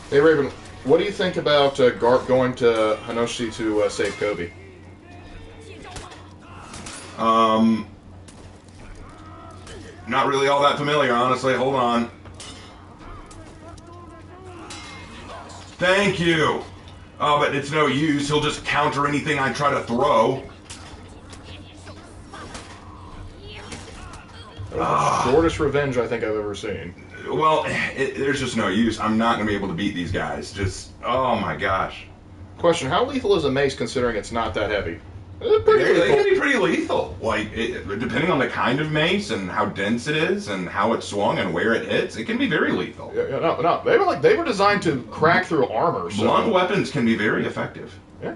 Hey, Raven, What do you think about Garp going to Hinoshi to save Kobe?
Not really all that familiar, honestly. Hold on. Thank you. Oh, but it's no use. He'll just counter anything I try to throw.
That was the shortest revenge I think I've ever seen.
Well, there's just no use. I'm not going to be able to beat these guys. Just, oh my gosh.
Question, how lethal is a mace considering it's not that heavy?
They can be pretty lethal. Like, depending on the kind of mace and how dense it is and how it's swung and where it hits, it can be very lethal.
Yeah, no. They were designed to crack through armor. So.
Blunt weapons can be very effective.
Yeah.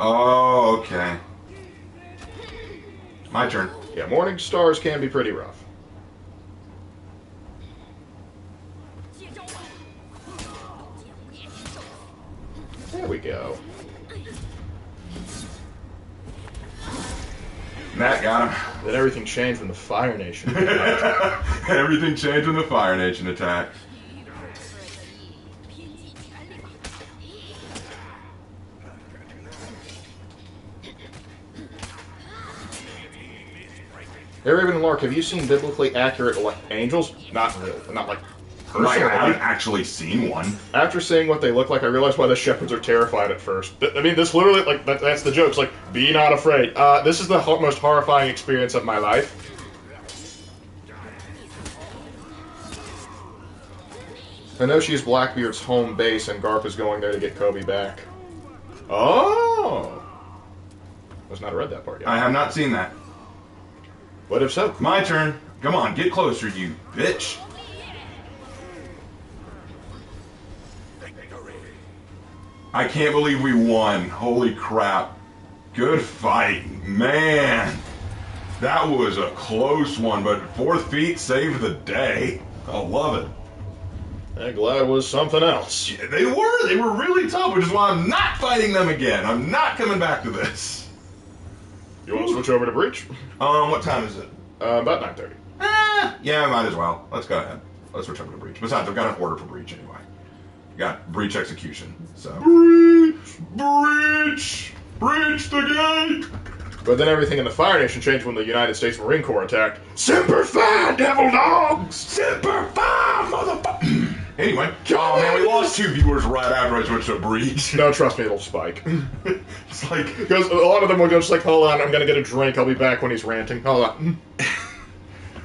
Oh, okay. My turn.
Yeah, morning stars can be pretty rough. There we go.
Matt got him.
Then everything changed when the Fire Nation.
Everything changed when the Fire Nation attacked.
Hey, Raven and Lark, have you seen biblically accurate angels? Not really. Not like personally.
Like, I haven't actually seen one.
After seeing what they look like, I realized why the shepherds are terrified at first. I mean, this literally, like, that's the joke. It's like, be not afraid. This is the most horrifying experience of my life. Hinoshi is Blackbeard's home base, and Garp is going there to get Kobe back. Oh! I was not read that part yet.
I have not seen that.
But if so...
My turn. Come on, get closer, you bitch. I can't believe we won. Holy crap. Good fight. Man. That was a close one, but 4th feet saved the day. I love it.
That glide was something else.
Yeah, they were really tough, which is why I'm not fighting them again. I'm not coming back to this.
You want to switch over to Breach?
What time is it?
About 9:30.
Yeah, might as well. Let's go ahead. Let's switch over to Breach. Besides, I've got an order for Breach anyway. Got Breach execution, so. Breach the gate!
But then everything in the Fire Nation changed when the United States Marine Corps attacked. Semper Fi, devil dogs!
Semper Fi, motherfucker! Anyway, oh man, we lost 2 viewers right after I switched to Breach.
No, trust me, it'll spike.
It's like...
Because a lot of them will go just like, hold on, I'm gonna get a drink, I'll be back when he's ranting. Hold on.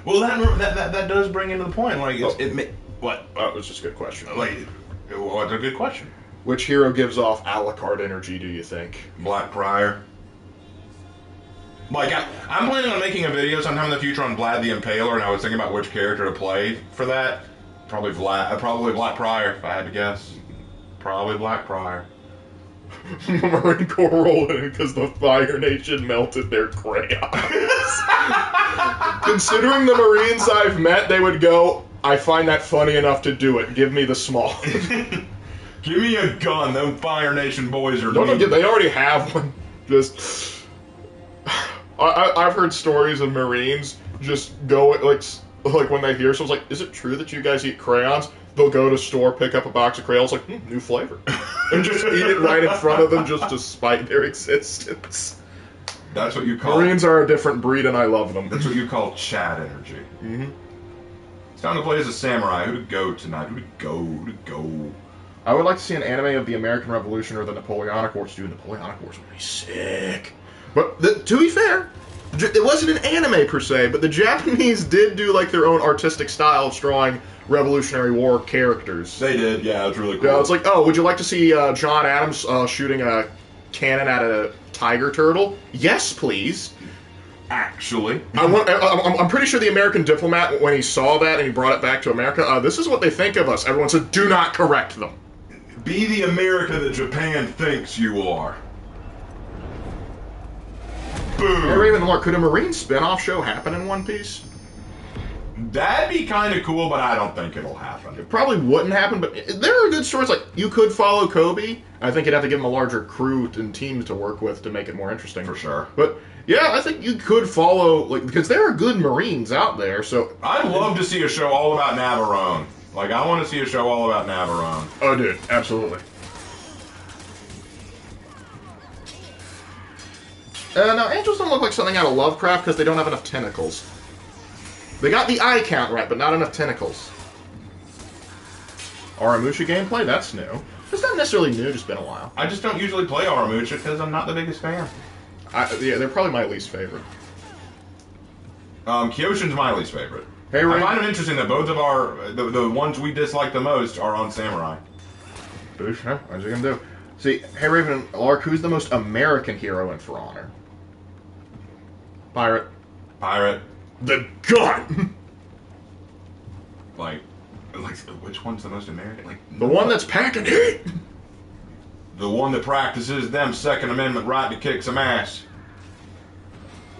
Well, that does bring into the point, like, what?
That was just a good question.
Like, what's a good question?
Which hero gives off a la carte energy, do you think?
Black Prior. Like, I'm planning on making a video sometime in the future on Vlad the Impaler, and I was thinking about which character to play for that. Probably Black Prior, if I had to guess. Probably Black Prior.
Marine Corps rolled in because the Fire Nation melted their crayons. Considering the Marines I've met, they would go, I find that funny enough to do it. Give me the small.
Give me a gun. Them Fire Nation boys are...
Don't forget, they already have one. Just... I've heard stories of Marines just go, like when they hear someone's like, is it true that you guys eat crayons? They'll go to store, pick up a box of crayons, like, new flavor. And just eat it right in front of them just to spite their existence.
That's what you call...
Marines are a different breed and I love them.
That's what you call Chad energy. Mm-hmm. It's time to play as a samurai. Who to go tonight? Who to go?
I would like to see an anime of the American Revolution or the Napoleonic Wars. Dude, Napoleonic Wars would be sick. But to be fair, it wasn't an anime per se, but the Japanese did do like their own artistic style of drawing Revolutionary War characters.
They did, yeah, it's really cool.
Yeah, it's like, oh, would you like to see John Adams shooting a cannon at a tiger turtle? Yes, please.
Actually.
I'm pretty sure the American diplomat, when he saw that and he brought it back to America, this is what they think of us. Everyone said, do not correct them.
Be the America that Japan thinks you are. Boom.
Hey, Raven, look, could a Marine spin-off show happen in One Piece?
That'd be kind of cool, but I don't think it'll happen.
It probably wouldn't happen, but there are good stories. Like, you could follow Kobe. I think you'd have to give him a larger crew and team to work with to make it more interesting.
For sure.
But, yeah, I think you could follow, like, because there are good Marines out there, so...
I'd love to see a show all about Navarone. Like, I want to see a show all about Navarone.
Oh, dude, absolutely. Now, angels don't look like something out of Lovecraft because they don't have enough tentacles. They got the eye count right, but not enough tentacles. Aramusha gameplay? That's new. It's not necessarily new, just been a while.
I just don't usually play Aramusha because I'm not the biggest fan.
Yeah, they're probably my least favorite.
Kyoshin's my least favorite.
Hey, Ray.
I find it interesting that both of our, the ones we dislike the most are on Samurai.
Boosh, huh? What you gonna do? See, hey Raven and Lark, who's the most American hero in For Honor? Pirate.
Pirate.
The gun!
Like, which one's the most American? Like,
The one that's packing heat!
the one that practices them Second Amendment right to kick some ass.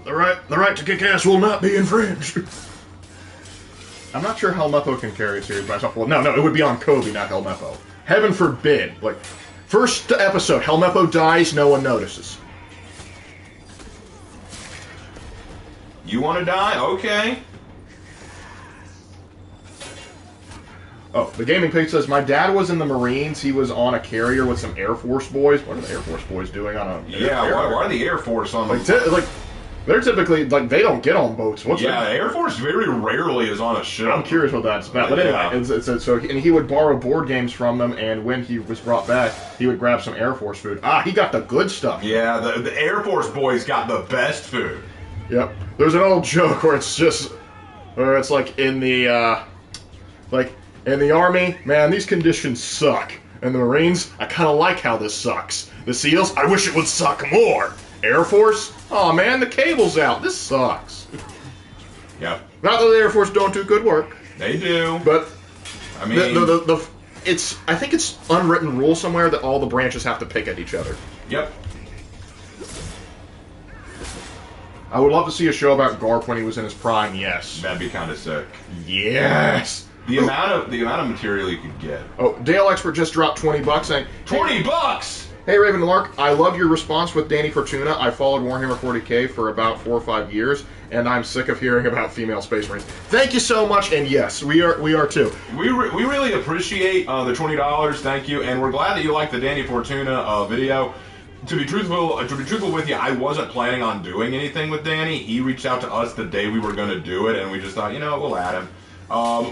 The right to kick ass will not be infringed. I'm not sure Helmeppo can carry a series by himself. Well, no, it would be on Kobe, not Helmeppo. Heaven forbid. Like, first episode, Helmeppo dies, no one notices.
You want to die? Okay.
Oh, the gaming page says, my dad was in the Marines. He was on a carrier with some Air Force boys. What are the Air Force boys doing on a...
Yeah, why the Air Force on
like, they're typically, like, they don't get on boats.
The Air Force very rarely is on a ship.
I'm curious what that's about. But anyway, and he would borrow board games from them, and when he was brought back, he would grab some Air Force food. He got the good stuff.
Yeah, the Air Force boys got the best food.
Yep. There's an old joke where it's like in the Army, man, these conditions suck. And the Marines, I kind of like how this sucks. The SEALs, I wish it would suck more. Air Force, oh man, the cable's out. This sucks.
Yep.
Not that the Air Force don't do good work.
They do.
But
I mean,
I think it's unwritten rule somewhere that all the branches have to pick at each other.
Yep.
I would love to see a show about Garp when he was in his prime. Yes.
That'd be kind of sick.
Yes.
The amount of material you could get.
Oh, Dale Expert just dropped $20 saying,
$20.
Hey Raven and Lark, I love your response with Danny Fortuna. I followed Warhammer 40k for about 4 or 5 years, and I'm sick of hearing about female Space Marines. Thank you so much, and yes, we are too.
We really appreciate the $20. Thank you, and we're glad that you liked the Danny Fortuna video. To be truthful with you, I wasn't planning on doing anything with Danny. He reached out to us the day we were going to do it, and we just thought, we'll add him.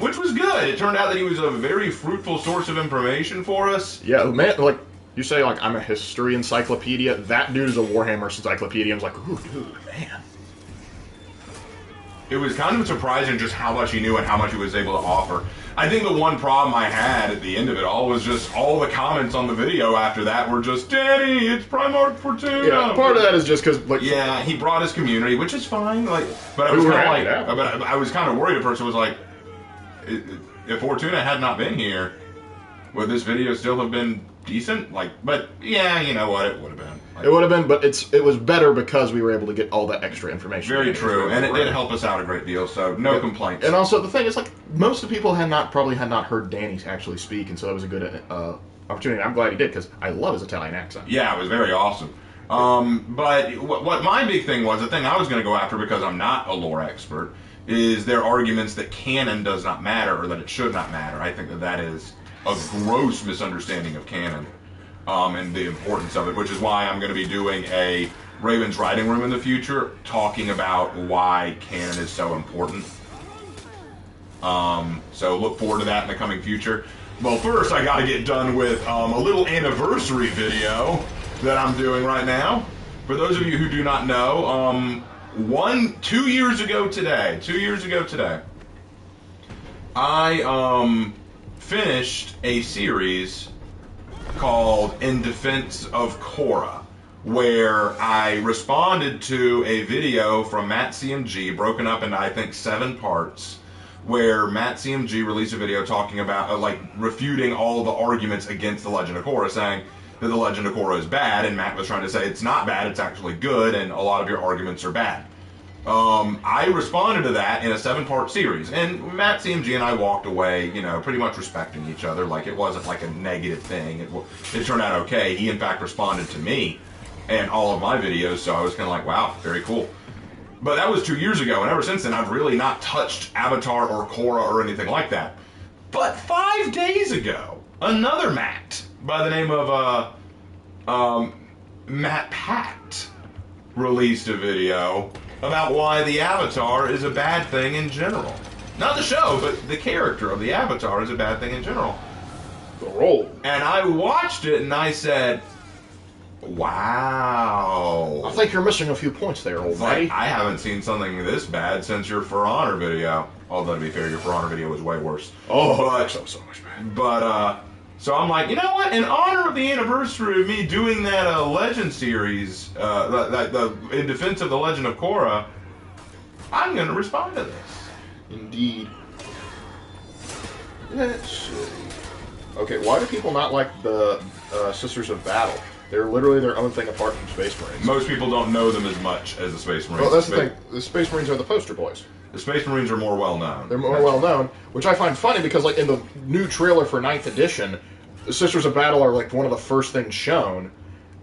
Which was good. It turned out that he was a very fruitful source of information for us.
Yeah, man, like, you say, like, I'm a history encyclopedia. That dude is a Warhammer encyclopedia. I was like, ooh, dude, man.
It was kind of surprising just how much he knew and how much he was able to offer. I think the one problem I had at the end of it all was just all the comments on the video after that were just, Danny, it's Primarch Fortuna.
Yeah, part of that is just because, like...
Yeah, he brought his community, which is fine, like... But I was kind of like... But I was kind of worried at first. It was like, if Fortuna had not been here, would this video still have been decent? Like, but yeah, you know what? It would have been. Like,
it would have been, but it was better because we were able to get all that extra information.
Very true, and it did help us out a great deal, so no complaints.
And also, the thing is, like, most of the people probably had not heard Danny actually speak, and so that was a good opportunity. I'm glad he did, because I love his Italian accent.
Yeah, it was very awesome. But what my big thing was, the thing I was going to go after, because I'm not a lore expert, is their arguments that canon does not matter, or that it should not matter. I think that is a gross misunderstanding of canon. And the importance of it, which is why I'm going to be doing a Raven's Writing Room in the future, talking about why canon is so important. So look forward to that in the coming future. Well, first I got to get done with a little anniversary video that I'm doing right now. For those of you who do not know, 2 years ago today, I finished a series called In Defense of Korra, where I responded to a video from Matt CMG, broken up into, I think, 7 parts, where Matt CMG released a video talking about, refuting all of the arguments against The Legend of Korra, saying that The Legend of Korra is bad, and Matt was trying to say it's not bad, it's actually good, and a lot of your arguments are bad. I responded to that in a 7-part series, and Matt CMG and I walked away, pretty much respecting each other. Like, it wasn't like a negative thing. It turned out okay. He, in fact, responded to me and all of my videos, so I was kind of like, wow, very cool. But that was 2 years ago, and ever since then, I've really not touched Avatar or Korra or anything like that. But 5 days ago, another Matt by the name of Matt Pat released a video about why the Avatar is a bad thing in general. Not the show, but the character of the Avatar is a bad thing in general.
The role.
And I watched it and I said, wow.
I think you're missing a few points there, old buddy.
I haven't seen something this bad since your For Honor video. Although, to be fair, your For Honor video was way worse.
Oh, but, so much bad.
But, so I'm like, you know what? In honor of the anniversary of me doing that Legend series, in defense of the Legend of Korra, I'm going to respond to this.
Indeed. Let's see. Okay, why do people not like the Sisters of Battle? They're literally their own thing apart from Space Marines.
Most people don't know them as much as the Space Marines.
Well, that's the thing. The Space Marines are the poster boys.
The Space Marines are more well-known.
They're more well-known, which I find funny because, like, in the new trailer for 9th edition, the Sisters of Battle are, like, one of the first things shown,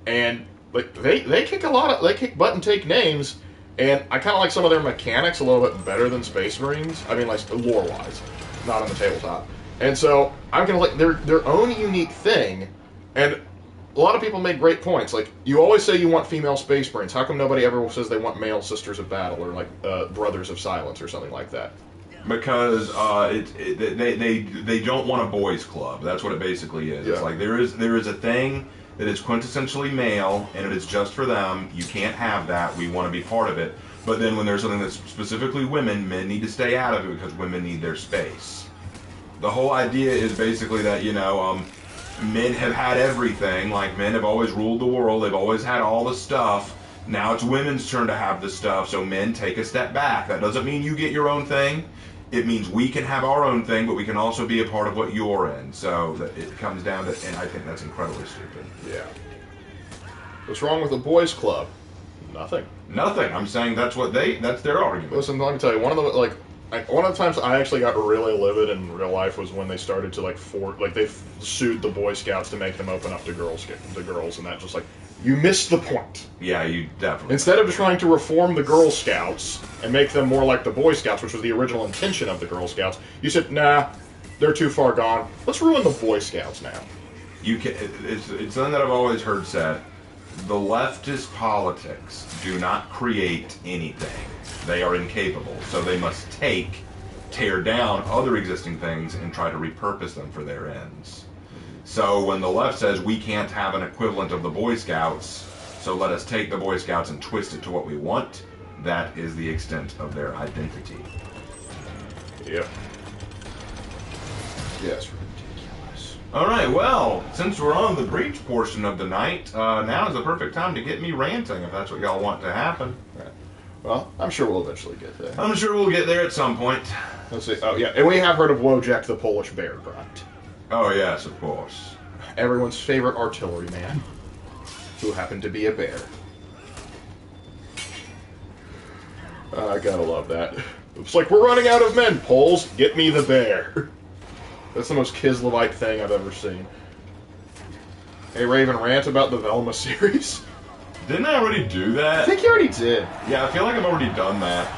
and, like, they kick they kick butt and take names, and I kind of like some of their mechanics a little bit better than Space Marines. I mean, like, lore-wise, not on the tabletop. And so, I'm gonna like their own unique thing, and a lot of people make great points. Like, you always say you want female Space Marines. How come nobody ever says they want male Sisters of Battle, or, like, Brothers of Silence, or something like that?
Because they don't want a boys' club. That's what it basically is.
Yeah.
It's like there is a thing that is quintessentially male, and it is just for them. You can't have that. We want to be part of it. But then when there's something that's specifically women, men need to stay out of it because women need their space. The whole idea is basically that, men have had everything. Like, men have always ruled the world. They've always had all the stuff. Now it's women's turn to have the stuff, so men take a step back. That doesn't mean you get your own thing. It means we can have our own thing, but we can also be a part of what you're in. So it comes down to, and I think that's incredibly stupid.
Yeah. What's wrong with a boys' club? Nothing.
Nothing. I'm saying that's their argument.
Listen, let me tell you, one of the times I actually got really livid in real life was when they started to they sued the Boy Scouts to make them open up to girls, and that just like, you missed the point.
Yeah, you definitely.
Instead of trying to reform the Girl Scouts and make them more like the Boy Scouts, which was the original intention of the Girl Scouts, you said, nah, they're too far gone. Let's ruin the Boy Scouts now.
It's something that I've always heard said. The leftist politics do not create anything. They are incapable, so they must tear down other existing things and try to repurpose them for their ends. So when the left says we can't have an equivalent of the Boy Scouts, so let us take the Boy Scouts and twist it to what we want, that is the extent of their identity.
Yep. Yes, ridiculous.
Alright, well, since we're on the breach portion of the night, now is the perfect time to get me ranting, if that's what y'all want to happen.
Right. Well, I'm sure we'll eventually get there.
I'm sure we'll get there at some point.
Let's see. Oh, yeah. And we have heard of Wojak the Polish bear, right?
Oh, yes, of course.
Everyone's favorite artilleryman, who happened to be a bear. I gotta love that. It's like, we're running out of men. Poles, get me the bear. That's the most Kislevite thing I've ever seen. Hey, Raven, rant about the Velma series.
Didn't I already do that?
I think you already did.
Yeah, I feel like I've already done that.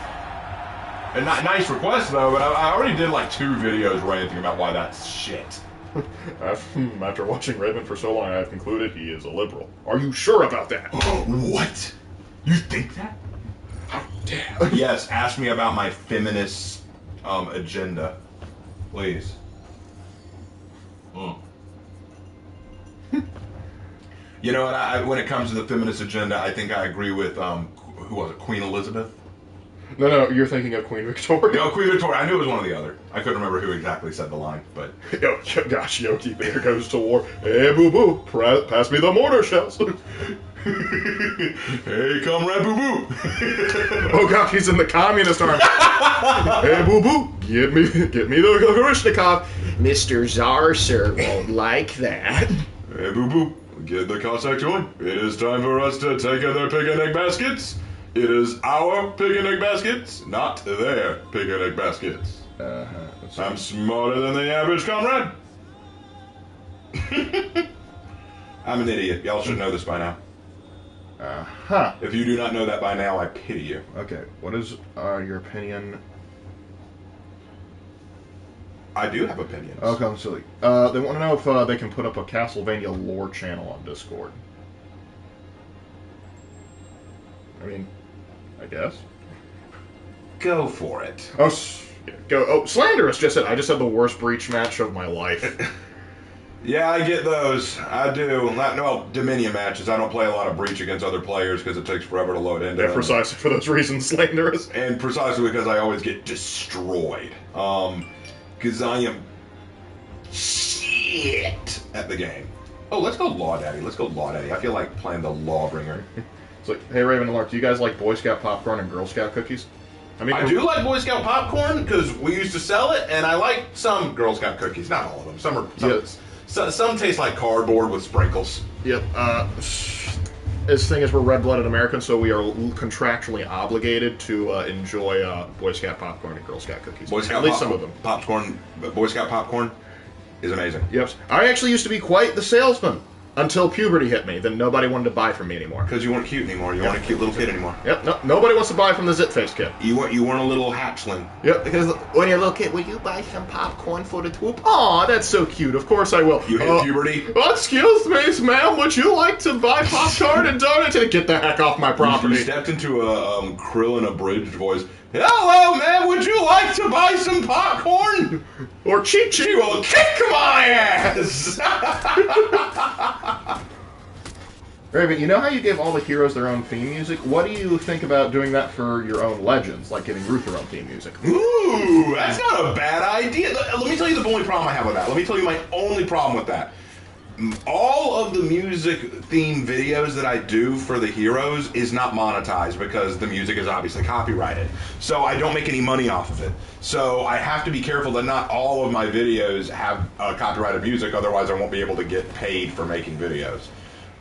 And nice request, though, but I already did like 2 videos ranting about why that's shit.
After watching Raven for so long, I've concluded he is a liberal. Are you sure about that?
What? You think that?
How dare.
Yes, ask me about my feminist agenda. Please. You know what? When it comes to the feminist agenda, I think I agree with who was it? Queen Elizabeth.
No, you're thinking of Queen Victoria.
No, Queen Victoria. I knew it was one or the other. I couldn't remember who exactly said the line, but
gosh, Yogi Bear goes to war. Hey, boo boo, pass me the mortar shells.
Hey, comrade, boo boo.
Oh gosh, he's in the communist army. Hey, boo boo, get me the Grishnikov. Mr. Tsar, sir, won't like that.
Hey, boo boo, get the Cossack joint. It is time for us to take in their pig and egg baskets. It is our picnic baskets, not their picnic baskets. I'm smarter than the average comrade. I'm an idiot. Y'all should know this by now. If you do not know that by now, I pity you.
Okay, what is your opinion?
I do have opinions.
Okay, I'm silly. They want to know if they can put up a Castlevania lore channel on Discord. I mean, I guess.
Go for it.
Oh, go. Oh, Slanderous just said, I just had the worst breach match of my life.
Yeah, I get those. I do. No, Dominion matches. I don't play a lot of Breach against other players because it takes forever to load into them.
Precisely for those reasons, Slanderous.
And precisely because I always get destroyed. Because I am shit at the game. Oh, let's go Law Daddy. Let's go Law Daddy. I feel like playing the Lawbringer.
It's like, hey, Raven and Lark, do you guys like Boy Scout popcorn and Girl Scout cookies?
I do like Boy Scout popcorn because we used to sell it, and I like some Girl Scout cookies. Not all of them. Some taste like cardboard with sprinkles.
Yep. This thing is, we're red-blooded Americans, so we are contractually obligated to enjoy Boy Scout popcorn and Girl Scout cookies. At least some of them.
Boy Scout popcorn is amazing.
Yep. I actually used to be quite the salesman until puberty hit me. Then nobody wanted to buy from me anymore.
Because you weren't cute anymore. You weren't a cute little kid anymore.
Yep. No, nobody wants to buy from the Zit-Face kid.
You weren't a little hatchling.
Yep. Because when you're a little kid, will you buy some popcorn for the troop? Aw, that's so cute. Of course I will.
You hit puberty?
Excuse me, ma'am. Would you like to buy popcorn and donuts? And get the heck off my property.
You stepped into a Krillin abridged voice. Hello, man. Would you like to buy some popcorn?
Or Chi-Chi
will kick my ass.
Raven, you know how you give all the heroes their own theme music? What do you think about doing that for your own legends, like giving Ruth her own theme music?
Ooh, that's not a bad idea. Let me tell you the only problem I have with that. Let me tell you my only problem with that. All of the music theme videos that I do for the heroes is not monetized because the music is obviously copyrighted. So I don't make any money off of it. So I have to be careful that not all of my videos have copyrighted music, otherwise I won't be able to get paid for making videos.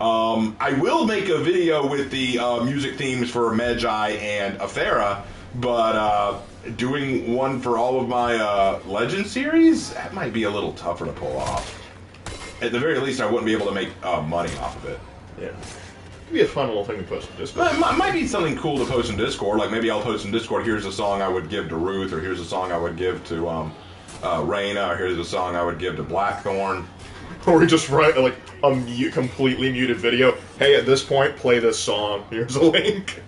I will make a video with the music themes for Magi and Athera, but doing one for all of my Legend series, that might be a little tougher to pull off. At the very least, I wouldn't be able to make money off of it.
Yeah. It'd be a fun little thing to post in Discord.
It might be something cool to post in Discord, like maybe I'll post in Discord, here's a song I would give to Ruth, or here's a song I would give to Reyna, or here's a song I would give to Blackthorn.
Or we just write like a completely muted video. Hey, at this point, play this song. Here's a link.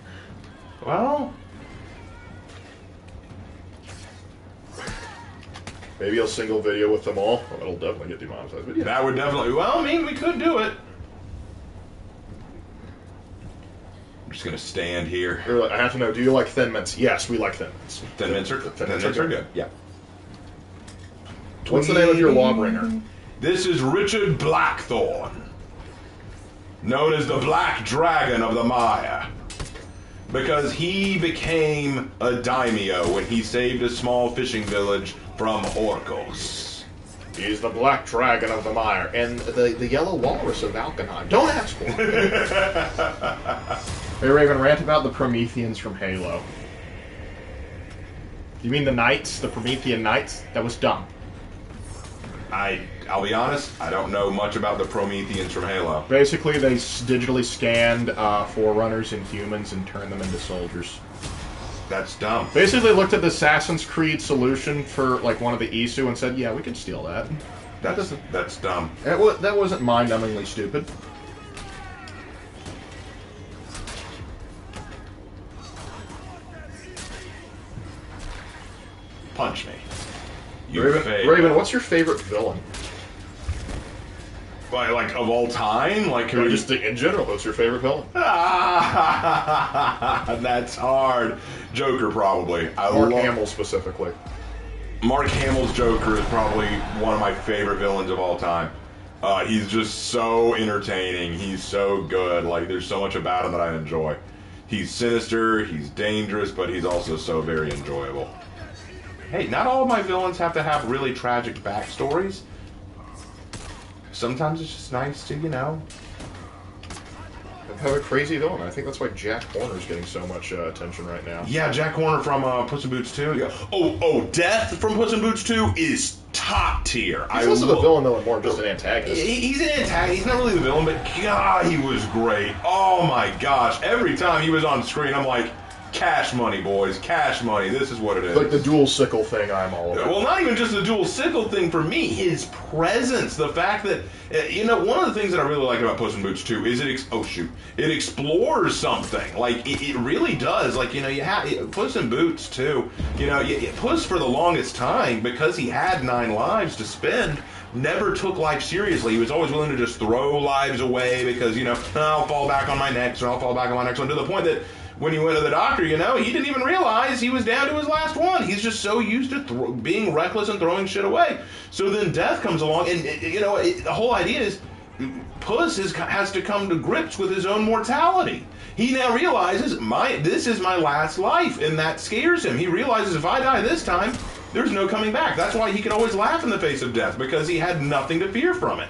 Well,
maybe a single video with them all. Well, that'll definitely get demonetized. But yeah.
That would definitely. Well, I mean, we could do it. I'm just gonna stand here.
I have to know. Do you like Thin Mints? Yes, we like Thin Mints.
Thin Mints are good. Yeah.
What's the name of your Lawbringer?
This is Richard Blackthorn, known as the Black Dragon of the Maya, because he became a daimyo when he saved a small fishing village from Orcos.
He's the Black Dragon of the Mire and the Yellow Walrus of Alkenheim. Don't ask for it. Hey, Raven, rant about the Prometheans from Halo. You mean the Knights? The Promethean Knights? That was dumb.
I'll be honest, I don't know much about the Prometheans from Halo.
Basically, they digitally scanned Forerunners and humans and turned them into soldiers.
That's dumb.
Basically, looked at the Assassin's Creed solution for like one of the Isu and said, "Yeah, we can steal that."
That's dumb.
That wasn't mind-numbingly stupid.
Punch me.
Raven, what's your favorite villain?
Like of all time? Like
or just in general, what's your favorite villain?
That's hard. Joker, probably.
Mark Hamill specifically.
Mark Hamill's Joker is probably one of my favorite villains of all time. He's just so entertaining. He's so good. Like, there's so much about him that I enjoy. He's sinister, he's dangerous, but he's also so very enjoyable. Hey, not all of my villains have to have really tragic backstories. Sometimes it's just nice to,
have a crazy villain. I think that's why Jack Horner's getting so much attention right now.
Yeah, Jack Horner from Puss in Boots 2. Yeah. Oh, Death from Puss in Boots 2 is top tier.
He's less of a villain, though, and more just an antagonist.
He's an antagonist. He's not really the villain, but God, he was great. Oh my gosh. Every time he was on screen, I'm like, cash money, boys. Cash money. This is what it is.
Like the dual sickle thing I'm all about.
Well, not even just the dual sickle thing for me. His presence. The fact that, one of the things that I really like about Puss in Boots 2 is it explores something. Like, it really does. Like, you have Puss in Boots 2, Puss for the longest time, because he had 9 lives to spend, never took life seriously. He was always willing to just throw lives away because, I'll fall back on my next, or I'll fall back on my next one, to the point that when he went to the doctor, he didn't even realize he was down to his last one. He's just so used to being reckless and throwing shit away. So then Death comes along, and, the whole idea is Puss has to come to grips with his own mortality. He now realizes, this is my last life, and that scares him. He realizes, if I die this time, there's no coming back. That's why he can always laugh in the face of death, because he had nothing to fear from it.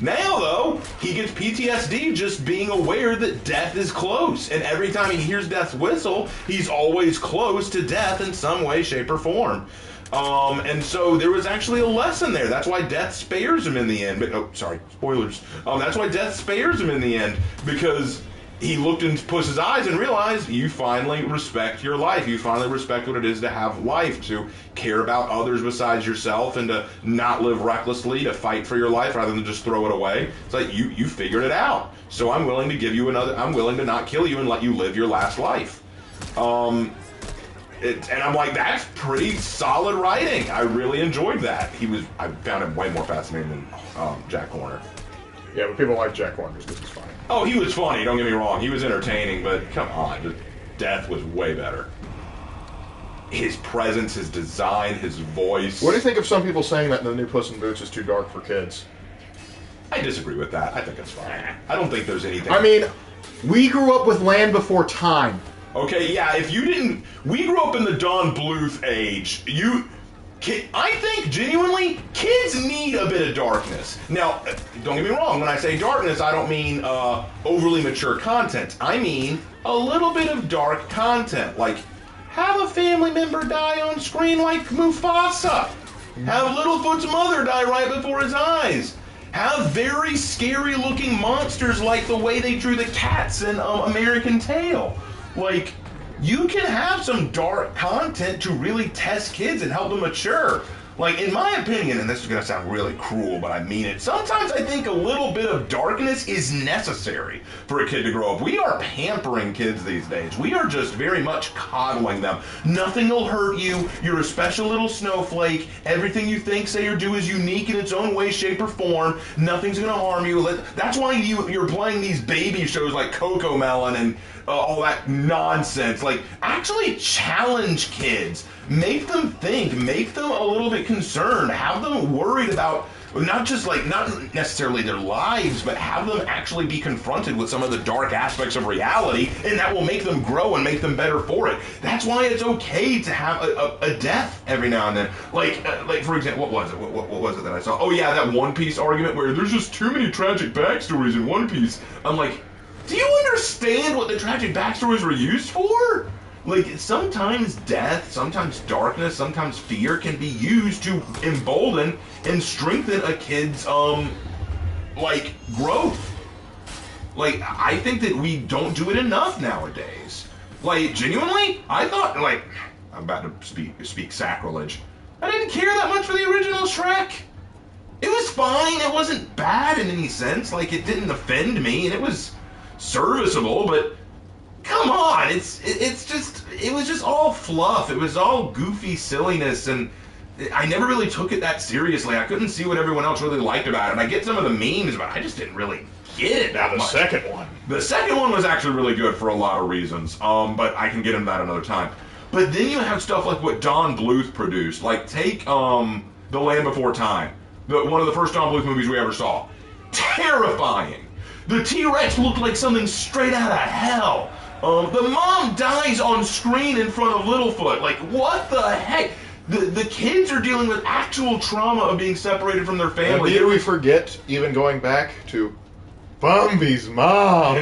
Now, though, he gets PTSD just being aware that death is close. And every time he hears death's whistle, he's always close to death in some way, shape, or form. And so there was actually a lesson there. That's why death spares him in the end. But, sorry, spoilers. That's why death spares him in the end, because he looked into Puss's eyes and realized, you finally respect your life. You finally respect what it is to have life, to care about others besides yourself, and to not live recklessly, to fight for your life rather than just throw it away. It's like, you figured it out. So I'm willing to give you I'm willing to not kill you and let you live your last life. And I'm like, that's pretty solid writing. I really enjoyed that. I found him way more fascinating than Jack Horner.
Yeah, but people like Jack Horner because he's funny.
Oh, he was funny, don't get me wrong. He was entertaining, but come on, Death was way better. His presence, his design, his voice.
What do you think of some people saying that the new Puss in Boots is too dark for kids?
I disagree with that. I think it's fine. I don't think there's anything...
I mean, we grew up with Land Before Time.
Okay, yeah, if you didn't... We grew up in the Don Bluth age. I think, genuinely, kids need a bit of darkness. Now, don't get me wrong, when I say darkness, I don't mean overly mature content. I mean a little bit of dark content, like have a family member die on screen like Mufasa. Have Littlefoot's mother die right before his eyes. Have very scary-looking monsters like the way they drew the cats in American Tail. Like... You can have some dark content to really test kids and help them mature. Like, in my opinion, and this is going to sound really cruel, but I mean it, sometimes I think a little bit of darkness is necessary for a kid to grow up. We are pampering kids these days. We are just very much coddling them. Nothing will hurt you. You're a special little snowflake. Everything you think, say, or do is unique in its own way, shape, or form. Nothing's going to harm you. That's why you're playing these baby shows like Coco Melon and all that nonsense. Like, actually challenge kids. Make them think. Make them a little bit concerned. Have them worried about not necessarily their lives, but have them actually be confronted with some of the dark aspects of reality, and that will make them grow and make them better for it. That's why it's okay to have a death every now and then. Like for example, what was it? What was it that I saw? Oh yeah, that One Piece argument where there's just too many tragic backstories in One Piece. I'm like, do you understand what the tragic backstories were used for? Like, sometimes death, sometimes darkness, sometimes fear can be used to embolden and strengthen a kid's, growth. Like, I think that we don't do it enough nowadays. Like, genuinely, I thought, like, I'm about to speak sacrilege. I didn't care that much for the original Shrek. It was fine. It wasn't bad in any sense. Like, it didn't offend me, and it was serviceable, but come on, it was just all fluff. It was all goofy silliness, and I never really took it that seriously. I couldn't see what everyone else really liked about it. And I get some of the memes, but I just didn't really get it that much. The second one was actually really good for a lot of reasons, but I can get into that another time. But then you have stuff like what Don Bluth produced. Like, take The Land Before Time, one of the first Don Bluth movies we ever saw. Terrifying. The T-Rex looked like something straight out of hell. The mom dies on screen in front of Littlefoot. Like, what the heck? The kids are dealing with actual trauma of being separated from their family.
And did we forget, even going back to Bambi's mom.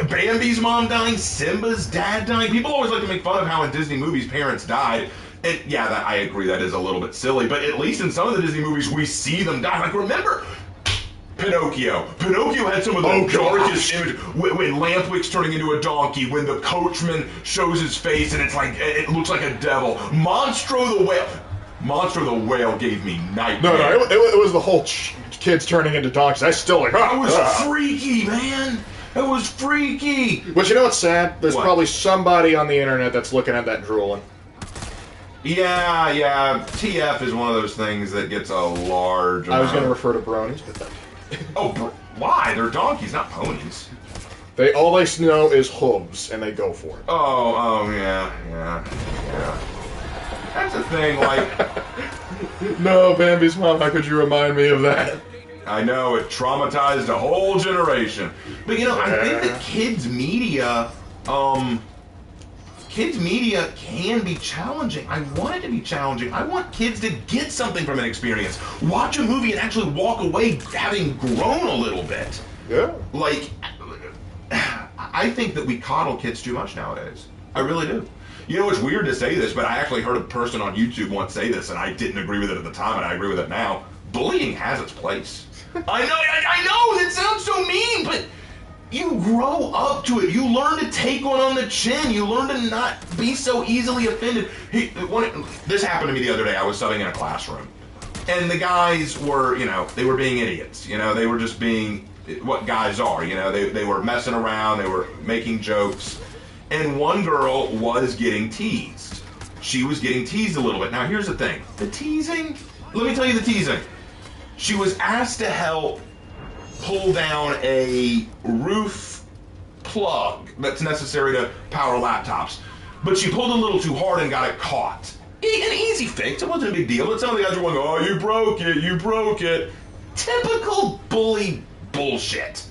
Bambi's mom dying, Simba's dad dying. People always like to make fun of how in Disney movies parents died. And yeah, I agree that is a little bit silly, but at least in some of the Disney movies we see them die. Like, remember Pinocchio? Pinocchio had some of the darkest images. When Lampwick's turning into a donkey, when the coachman shows his face and it's like, it looks like a devil. Monstro the Whale. Monstro the Whale gave me nightmares.
No, it was the whole kids turning into donkeys. I still like.
That was freaky, man. That was freaky.
But you know what's sad? There's
What?
probably somebody on the internet that's looking at that drooling.
Yeah. TF is one of those things that gets a large amount.
I was going to refer to bronies, but that.
Why? They're donkeys, not ponies.
All they know is hooves, and they go for it.
Oh, yeah. That's the thing, like...
No, Bambi's mom, how could you remind me of that?
I know, it traumatized a whole generation. But, I think that kids' media can be challenging. I want it to be challenging. I want kids to get something from an experience. Watch a movie and actually walk away having grown a little bit.
Yeah.
Like, I think that we coddle kids too much nowadays. I really do. It's weird to say this, but I actually heard a person on YouTube once say this, and I didn't agree with it at the time, and I agree with it now. Bullying has its place. I know, that sounds so mean, but you grow up to it. You learn to take one on the chin. You learn to not be so easily offended. This happened to me the other day. I was subbing in a classroom, and the guys were, they were being idiots. They were just being what guys are. They were messing around. They were making jokes. And one girl was getting teased. She was getting teased a little bit. Now, here's the thing. The teasing, let me tell you the teasing. She was asked to help pull down a roof plug that's necessary to power laptops. But she pulled a little too hard and got it caught. An easy fix. It wasn't a big deal. But some of the guys were going, oh, you broke it. Typical bully bullshit.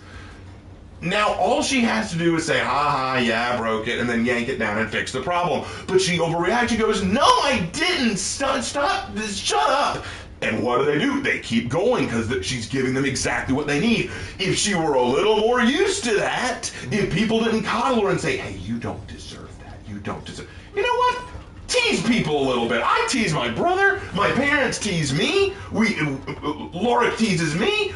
Now, all she has to do is say, yeah, I broke it, and then yank it down and fix the problem. But she overreacts. She goes, no, I didn't. Stop. Shut up. And what do? They keep going because she's giving them exactly what they need. If she were a little more used to that, if people didn't coddle her and say, hey, you don't deserve that. You don't deserve. You know what? Tease people a little bit. I tease my brother. My parents tease me. Laura teases me.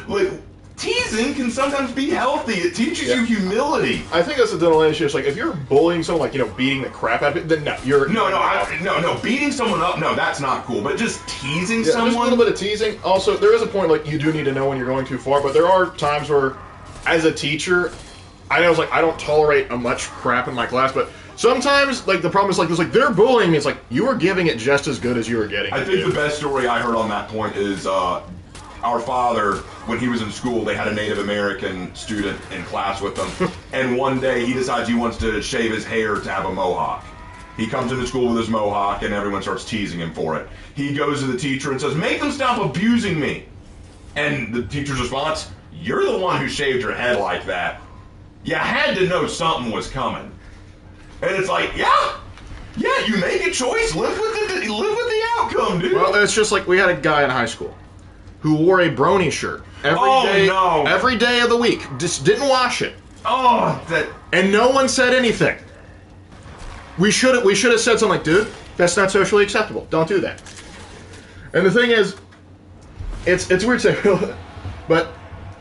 Teasing can sometimes be healthy. It teaches you humility.
I think that's a dental issue. It's like if you're bullying someone, beating the crap out of it, then no, you're
no, beating someone up, no, that's not cool. But just teasing someone,
just a little bit of teasing. Also, there is a point you do need to know when you're going too far. But there are times where, as a teacher, I don't tolerate much crap in my class, but. Sometimes, the problem is, they're bullying me. It's like, you were giving it just as good as you were getting.
I think the best story I heard on that point is our father, when he was in school, they had a Native American student in class with them. And one day, he decides he wants to shave his hair to have a mohawk. He comes into school with his mohawk, and everyone starts teasing him for it. He goes to the teacher and says, make them stop abusing me. And the teacher's response, you're the one who shaved your head like that. You had to know something was coming. And it's like, yeah, you make a choice. Live with the outcome, dude.
Well, it's just like we had a guy in high school who wore a brony shirt every day of the week. Just didn't wash it. And no one said anything. We should have said something like, dude, that's not socially acceptable. Don't do that. And the thing is, it's weird to say, but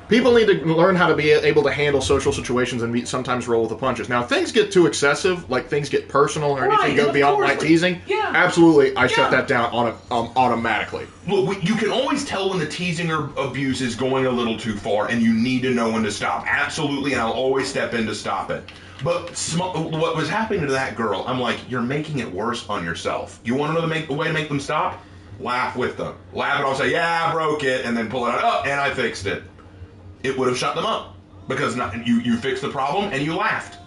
people need to learn how to be able to handle social situations and sometimes roll with the punches. Now, if things get too excessive, like things get personal or anything go beyond teasing, absolutely, I shut that down automatically.
Look, you can always tell when the teasing or abuse is going a little too far, and you need to know when to stop. Absolutely, and I'll always step in to stop it. But what was happening to that girl, I'm like, you're making it worse on yourself. You want to know the way to make them stop? Laugh with them. Laugh and I'll say, yeah, I broke it, and then pull it out, and I fixed it. It would have shut them up because you fixed the problem and you laughed.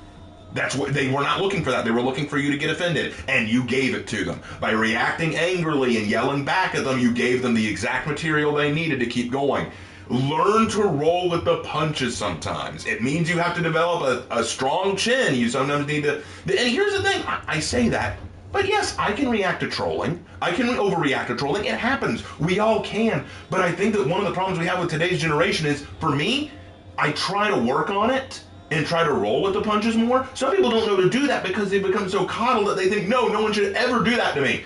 That's what they were not looking for. That they were looking for you to get offended, and you gave it to them by reacting angrily and yelling back at them. You gave them the exact material they needed to keep going. Learn to roll with the punches. Sometimes it means you have to develop a strong chin. You sometimes need to. And here's the thing: I say that. But yes, I can react to trolling. I can overreact to trolling. It happens. We all can. But I think that one of the problems we have with today's generation is, for me, I try to work on it and try to roll with the punches more. Some people don't know to do that because they become so coddled that they think, no one should ever do that to me.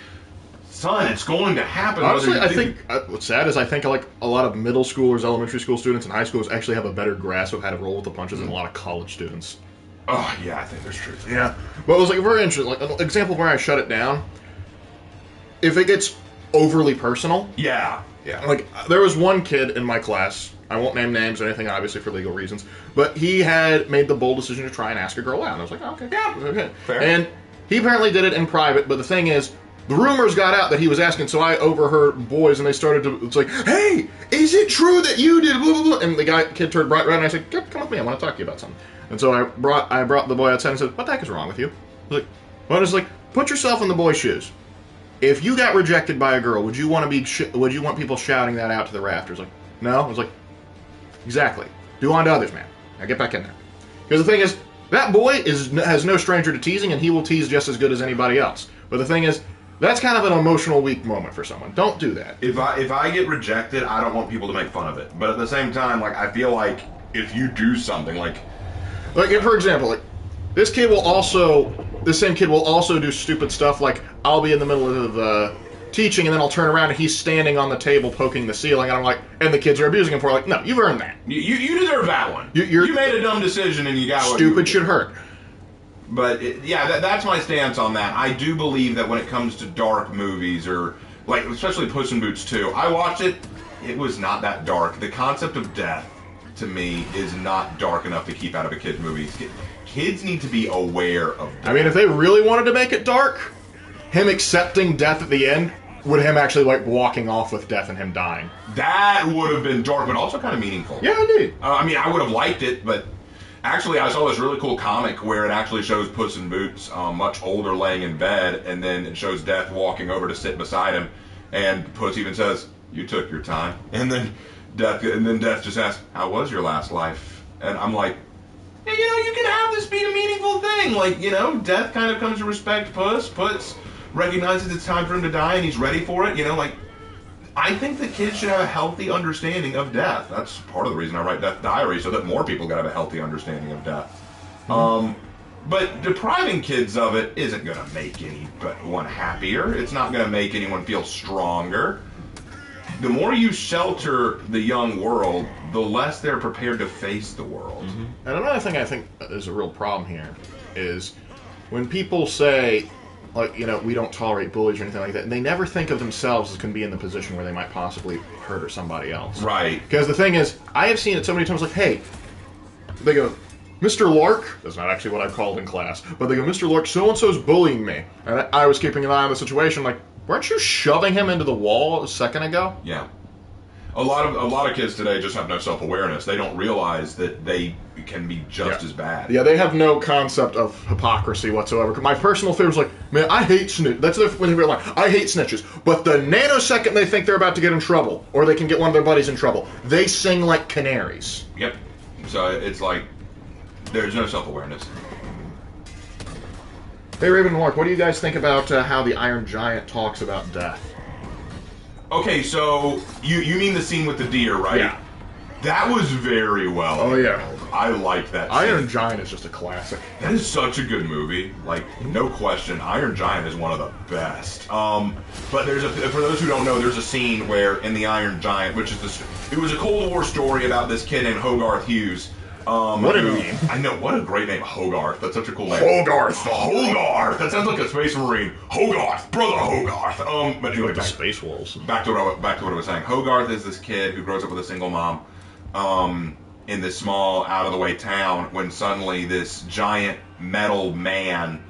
Son, it's going to happen.
Honestly, I think what's sad is I think like a lot of middle schoolers, elementary school students, and high schoolers actually have a better grasp of how to roll with the punches than a lot of college students.
Oh, yeah, I think there's truth.
Yeah. But it was like very interesting. Like an example where I shut it down, if it gets overly personal.
Yeah.
Like, there was one kid in my class, I won't name names or anything, obviously, for legal reasons, but he had made the bold decision to try and ask a girl out. And I was like, oh, okay.
Yeah.
Okay.
Fair.
And he apparently did it in private, but the thing is, the rumors got out that he was asking, so I overheard boys, and they started to, it's like, hey, is it true that you did blah, blah, blah? And the kid turned bright red, and I said, come with me, I want to talk to you about something. And so I brought the boy outside and said, what the heck is wrong with you? Like, well, it's like, put yourself in the boy's shoes. If you got rejected by a girl, would you want people shouting that out to the rafters? Like, no? I was like, exactly. Do unto others, man. Now get back in there. Because the thing is, that boy has no stranger to teasing, and he will tease just as good as anybody else. But the thing is, that's kind of an emotional weak moment for someone. Don't do that.
If I get rejected, I don't want people to make fun of it. But at the same time, like, I feel like if you do something like
if, for example, like, this same kid will also do stupid stuff like, I'll be in the middle of teaching, and then I'll turn around and he's standing on the table poking the ceiling, and I'm like, and the kids are abusing him for it. Like, no, you've earned that.
You deserve that one.
You
made a dumb decision and you got what
stupid should hurt.
But that's my stance on that. I do believe that when it comes to dark movies, or like especially Puss in Boots 2, I watched it. It was not that dark. The concept of death, to me, is not dark enough to keep out of a kid's movie. Kids need to be aware of death.
I mean, if they really wanted to make it dark, him accepting death at the end would him actually like walking off with death and him dying.
That would have been dark, but also kind of meaningful.
Yeah, indeed.
I mean, I would have liked it, but actually, I saw this really cool comic where it actually shows Puss in Boots much older laying in bed, and then it shows Death walking over to sit beside him, and Puss even says, "You took your time," and then Death just asks, "How was your last life?" And I'm like, hey, you can have this be a meaningful thing. Like, Death kind of comes to respect Puss. Puss recognizes it's time for him to die, and he's ready for it. I think that kids should have a healthy understanding of death. That's part of the reason I write Death Diary, so that more people can have a healthy understanding of death. Mm-hmm. But depriving kids of it isn't going to make anyone happier. It's not going to make anyone feel stronger. The more you shelter the young world, the less they're prepared to face the world.
Mm-hmm. And another thing I think is a real problem here is when people say, like, we don't tolerate bullies or anything like that, and they never think of themselves as can be in the position where they might possibly hurt somebody else.
Right.
Because the thing is, I have seen it so many times, like, hey, they go, Mr. Lark, that's not actually what I called in class, but they go, Mr. Lark, so-and-so's bullying me. And I was keeping an eye on the situation, like, weren't you shoving him into the wall a second ago?
Yeah. A lot of kids today just have no self-awareness. They don't realize that they can be just as bad.
Yeah, they have no concept of hypocrisy whatsoever. My personal favorite is like, man, I hate snitches. That's when they realize, I hate snitches. But the nanosecond they think they're about to get in trouble, or they can get one of their buddies in trouble, they sing like canaries.
Yep. So it's like, there's no self-awareness.
Hey, Raven and Lark, what do you guys think about how the Iron Giant talks about death?
Okay, so you mean the scene with the deer, right?
Yeah.
That was very well.
Oh, yeah.
I like that scene.
Iron Giant is just a classic.
That is such a good movie. Like, no question, Iron Giant is one of the best. But for those who don't know, there's a scene where in the Iron Giant, which is it was a Cold War story about this kid named Hogarth Hughes.
What a name.
I know, what a great name, Hogarth. That's such a cool name.
Hogarth.
That sounds like a space marine. Hogarth, brother Hogarth. But anyway,
the Space Wolves.
Back to what I was saying. Hogarth is this kid who grows up with a single mom, in this small, out-of-the-way town, when suddenly this giant metal man,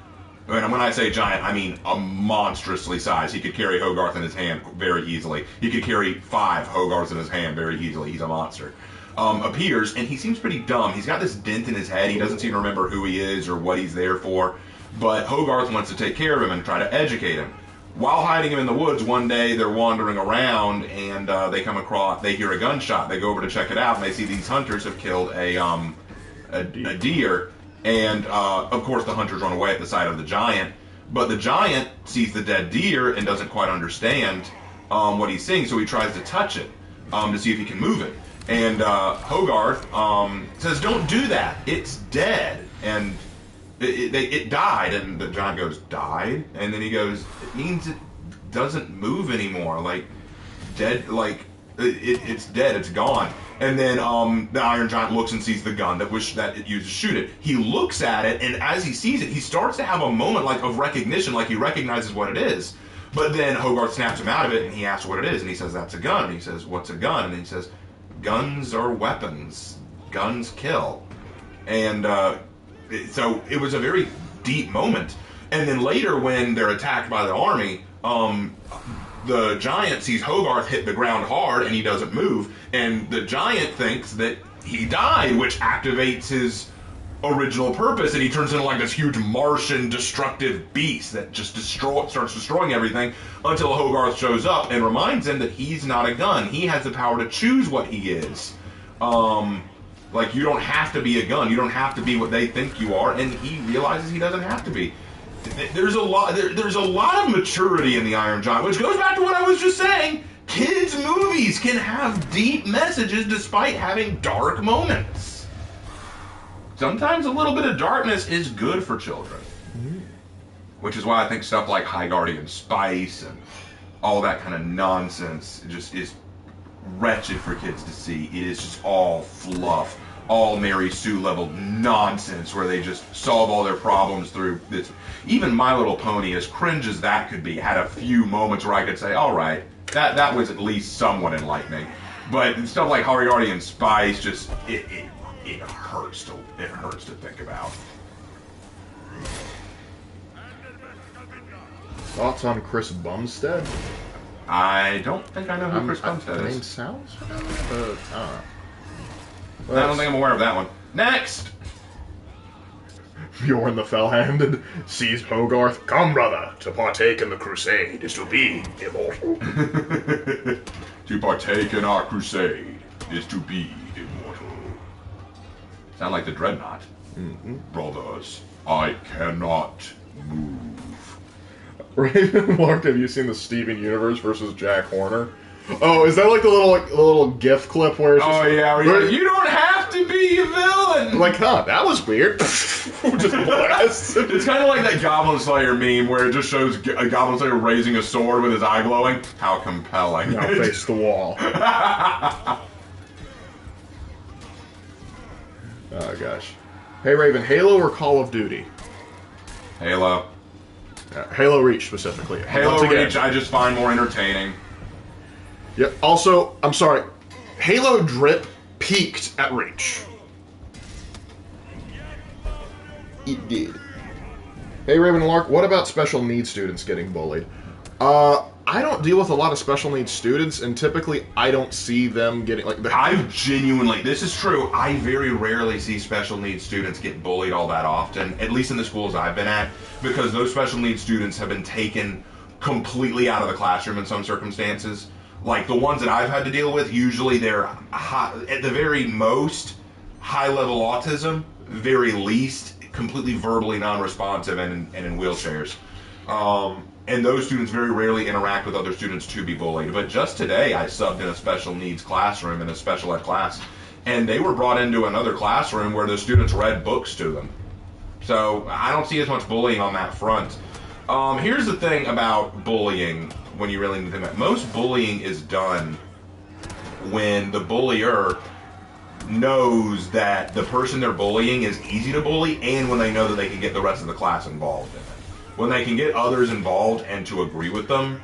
and when I say giant, I mean a monstrously sized. He could carry Hogarth in his hand very easily. He could carry 5 Hogarths in his hand very easily. He's a monster. Appears, and he seems pretty dumb. He's got this dent in his head. He doesn't seem to remember who he is or what he's there for. But Hogarth wants to take care of him and try to educate him. While hiding him in the woods, one day they're wandering around, and they hear a gunshot. They go over to check it out, and they see these hunters have killed a deer. And, of course, the hunters run away at the sight of the giant. But the giant sees the dead deer and doesn't quite understand what he's seeing, so he tries to touch it to see if he can move it. And Hogarth says, "Don't do that. It's dead." And it died. And the giant goes, "Died?" And then he goes, "It means it doesn't move anymore. Like dead. Like it's dead. It's gone." And then the Iron Giant looks and sees the gun that it used to shoot it. He looks at it, and as he sees it, he starts to have a moment like of recognition, like he recognizes what it is. But then Hogarth snaps him out of it, and he asks what it is, and he says, "That's a gun." And he says, "What's a gun?" And he says, "Guns are weapons. Guns kill." And so it was a very deep moment. And then later, when they're attacked by the army, the giant sees Hogarth hit the ground hard, and he doesn't move. And the giant thinks that he died, which activates his original purpose, and he turns into like this huge Martian destructive beast that just starts destroying everything until Hogarth shows up and reminds him that he's not a gun. He has the power to choose what he is. Like, you don't have to be a gun. You don't have to be what they think you are, and he realizes he doesn't have to be. There's a lot of maturity in the Iron Giant, which goes back to what I was just saying. Kids' movies can have deep messages despite having dark moments. Sometimes a little bit of darkness is good for children. Which is why I think stuff like High Guardian Spice and all that kind of nonsense just is wretched for kids to see. It is just all fluff, all Mary Sue level nonsense where they just solve all their problems through this. Even My Little Pony, as cringe as that could be, had a few moments where I could say, all right, that was at least somewhat enlightening. But stuff like High Guardian Spice, just it hurts to think about.
Thoughts on Chris Bumstead?
I don't think I know who Chris Bumstead
The
is.
name sounds familiar, but I don't know.
I don't think I'm aware of that one. Next!
Bjorn the Fell-Handed sees Hogarth. Come, brother, to partake in the crusade is to be immortal.
To partake in our crusade is to be immortal. Sound like the Dreadnought. Brothers, I cannot move.
Raven Lark, have you seen the Steven Universe versus Jack Horner? Oh, is that like the little GIF clip where it's just,
where he's like, you don't have to be a villain!
like, huh, that was weird. Just blast.
It's kind of like that Goblin Slayer meme where it just shows a Goblin Slayer raising a sword with his eye glowing. How compelling.
Now face the wall. Oh, gosh. Hey, Raven, Halo or Call of Duty?
Halo.
Halo Reach, specifically.
Halo Reach I just find more entertaining.
Yeah, also, I'm sorry, Halo Drip peaked at Reach. It did. Hey, Raven Lark, what about special needs students getting bullied? I don't deal with a lot of special needs students, and typically I don't see them getting, like...
This is true, I very rarely see special needs students get bullied all that often, at least in the schools I've been at, because those special needs students have been taken completely out of the classroom in some circumstances. Like, the ones that I've had to deal with, usually they're, at the very most, high-level autism, very least, completely verbally non-responsive and in wheelchairs. And those students very rarely interact with other students to be bullied. But just today, I subbed in a special needs classroom in a special ed class, and they were brought into another classroom where the students read books to them. So I don't see as much bullying on that front. Here's the thing about bullying, when you really think about it. Most bullying is done when the bullier knows that the person they're bullying is easy to bully, and when they know that they can get the rest of the class involved in it. When they can get others involved and to agree with them,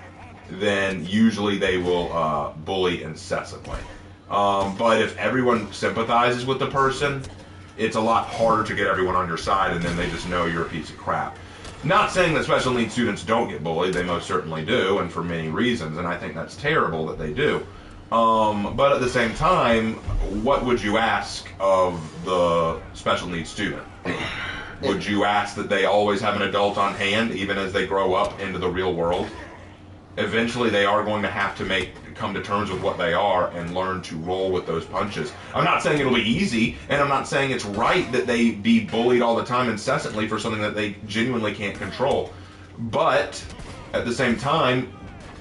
then usually they will bully incessantly. But if everyone sympathizes with the person, it's a lot harder to get everyone on your side, and then they just know you're a piece of crap. Not saying that special needs students don't get bullied, they most certainly do, and for many reasons, and I think that's terrible that they do. But at the same time, what would you ask of the special needs student? Would you ask that they always have an adult on hand, even as they grow up into the real world? Eventually, they are going to have to come to terms with what they are and learn to roll with those punches. I'm not saying it'll be easy, and I'm not saying it's right that they be bullied all the time incessantly for something that they genuinely can't control. But, at the same time,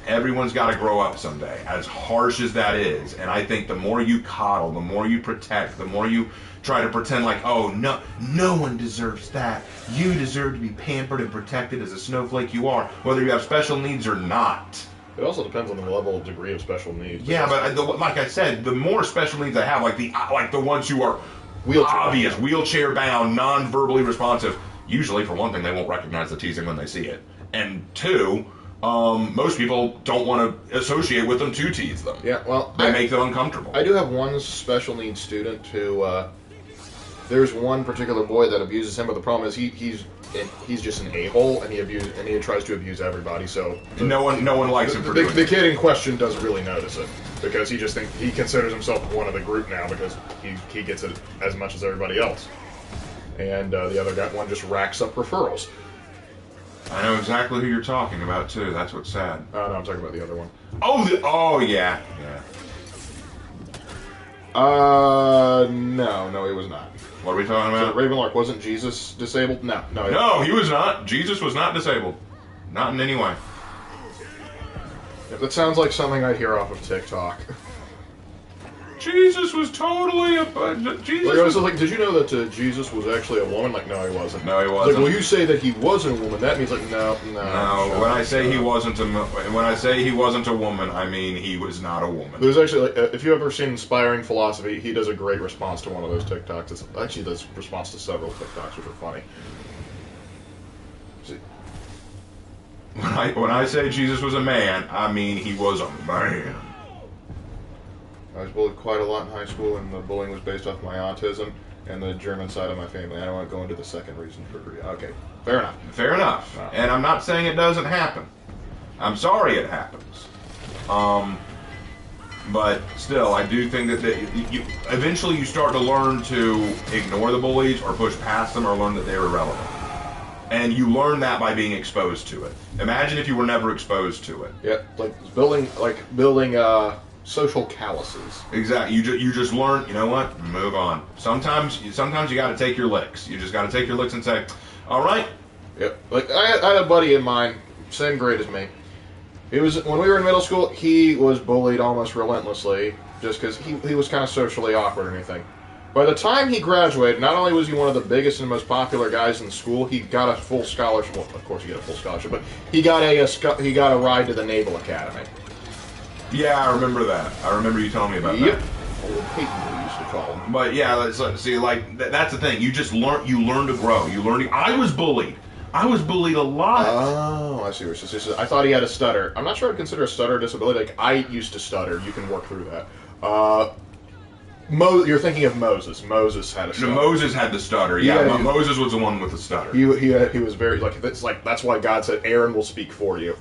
everyone's got to grow up someday, as harsh as that is. And I think the more you coddle, the more you protect, the more you try to pretend like, oh, no one deserves that. You deserve to be pampered and protected as a snowflake you are, whether you have special needs or not.
It also depends on the level of degree of special needs.
Yeah, but like I said, the more special needs I have, like the ones who are wheelchair bound, non-verbally responsive, usually, for one thing, they won't recognize the teasing when they see it. And two, most people don't want to associate with them to tease them.
Yeah, well,
They make them uncomfortable.
I do have one special needs student who, there's one particular boy that abuses him, but the problem is he's just an a-hole, and he tries to abuse everybody. So
no one likes him for doing
the kid in question doesn't really notice it because he considers himself one of the group now because he gets it as much as everybody else, and the other one just racks up referrals.
I know exactly who you're talking about too. That's what's sad.
No, I'm talking about the other one.
Oh yeah.
No, he was not.
What are we talking
So
about?
Ravenlark, wasn't Jesus disabled? No.
No, he was not. Jesus was not disabled. Not in any way.
That sounds like something I'd hear off of TikTok.
Jesus was totally
Did you know that Jesus was actually a woman? Like, no, he wasn't.
No, he wasn't.
Like, well, you say that he wasn't a woman. That means like, no.
No, when I say he wasn't a woman, I mean he was not a woman.
There's actually, if you've ever seen Inspiring Philosophy, he does a great response to one of those TikToks. It's actually does response to several TikToks, which are funny. See.
When I say Jesus was a man, I mean he was a man.
I was bullied quite a lot in high school, and the bullying was based off my autism and the German side of my family. I don't want to go into the second reason for grief. Okay, fair enough.
Fair enough.
No.
And I'm not saying it doesn't happen. I'm sorry it happens. But still, I do think that eventually you start to learn to ignore the bullies or push past them or learn that they're irrelevant. And you learn that by being exposed to it. Imagine if you were never exposed to it.
Yeah, building social calluses.
Exactly. You just learn. You know what? Move on. Sometimes you got to take your licks. You just got to take your licks and say, "All right."
Yep. Like I had a buddy of mine, same grade as me. It was when we were in middle school. He was bullied almost relentlessly, just because he was kind of socially awkward or anything. By the time he graduated, not only was he one of the biggest and most popular guys in school, he got a full scholarship. Well, of course, he got a full scholarship, but he got a ride to the Naval Academy.
Yeah, I remember that. I remember you telling me about
Yep.
that.
Old Peyton, we used to call him.
But yeah, see, like that's the thing. You just learn. You learn to grow. You learn. I was bullied. I was bullied a lot.
Oh, I see what you're saying. I thought he had a stutter. I'm not sure I'd consider a stutter a disability. Like, I used to stutter. You can work through that. You're thinking of Moses. Moses had a stutter.
Moses had the stutter. Yeah, Moses was the one with the stutter.
He was very that's why God said Aaron will speak for you.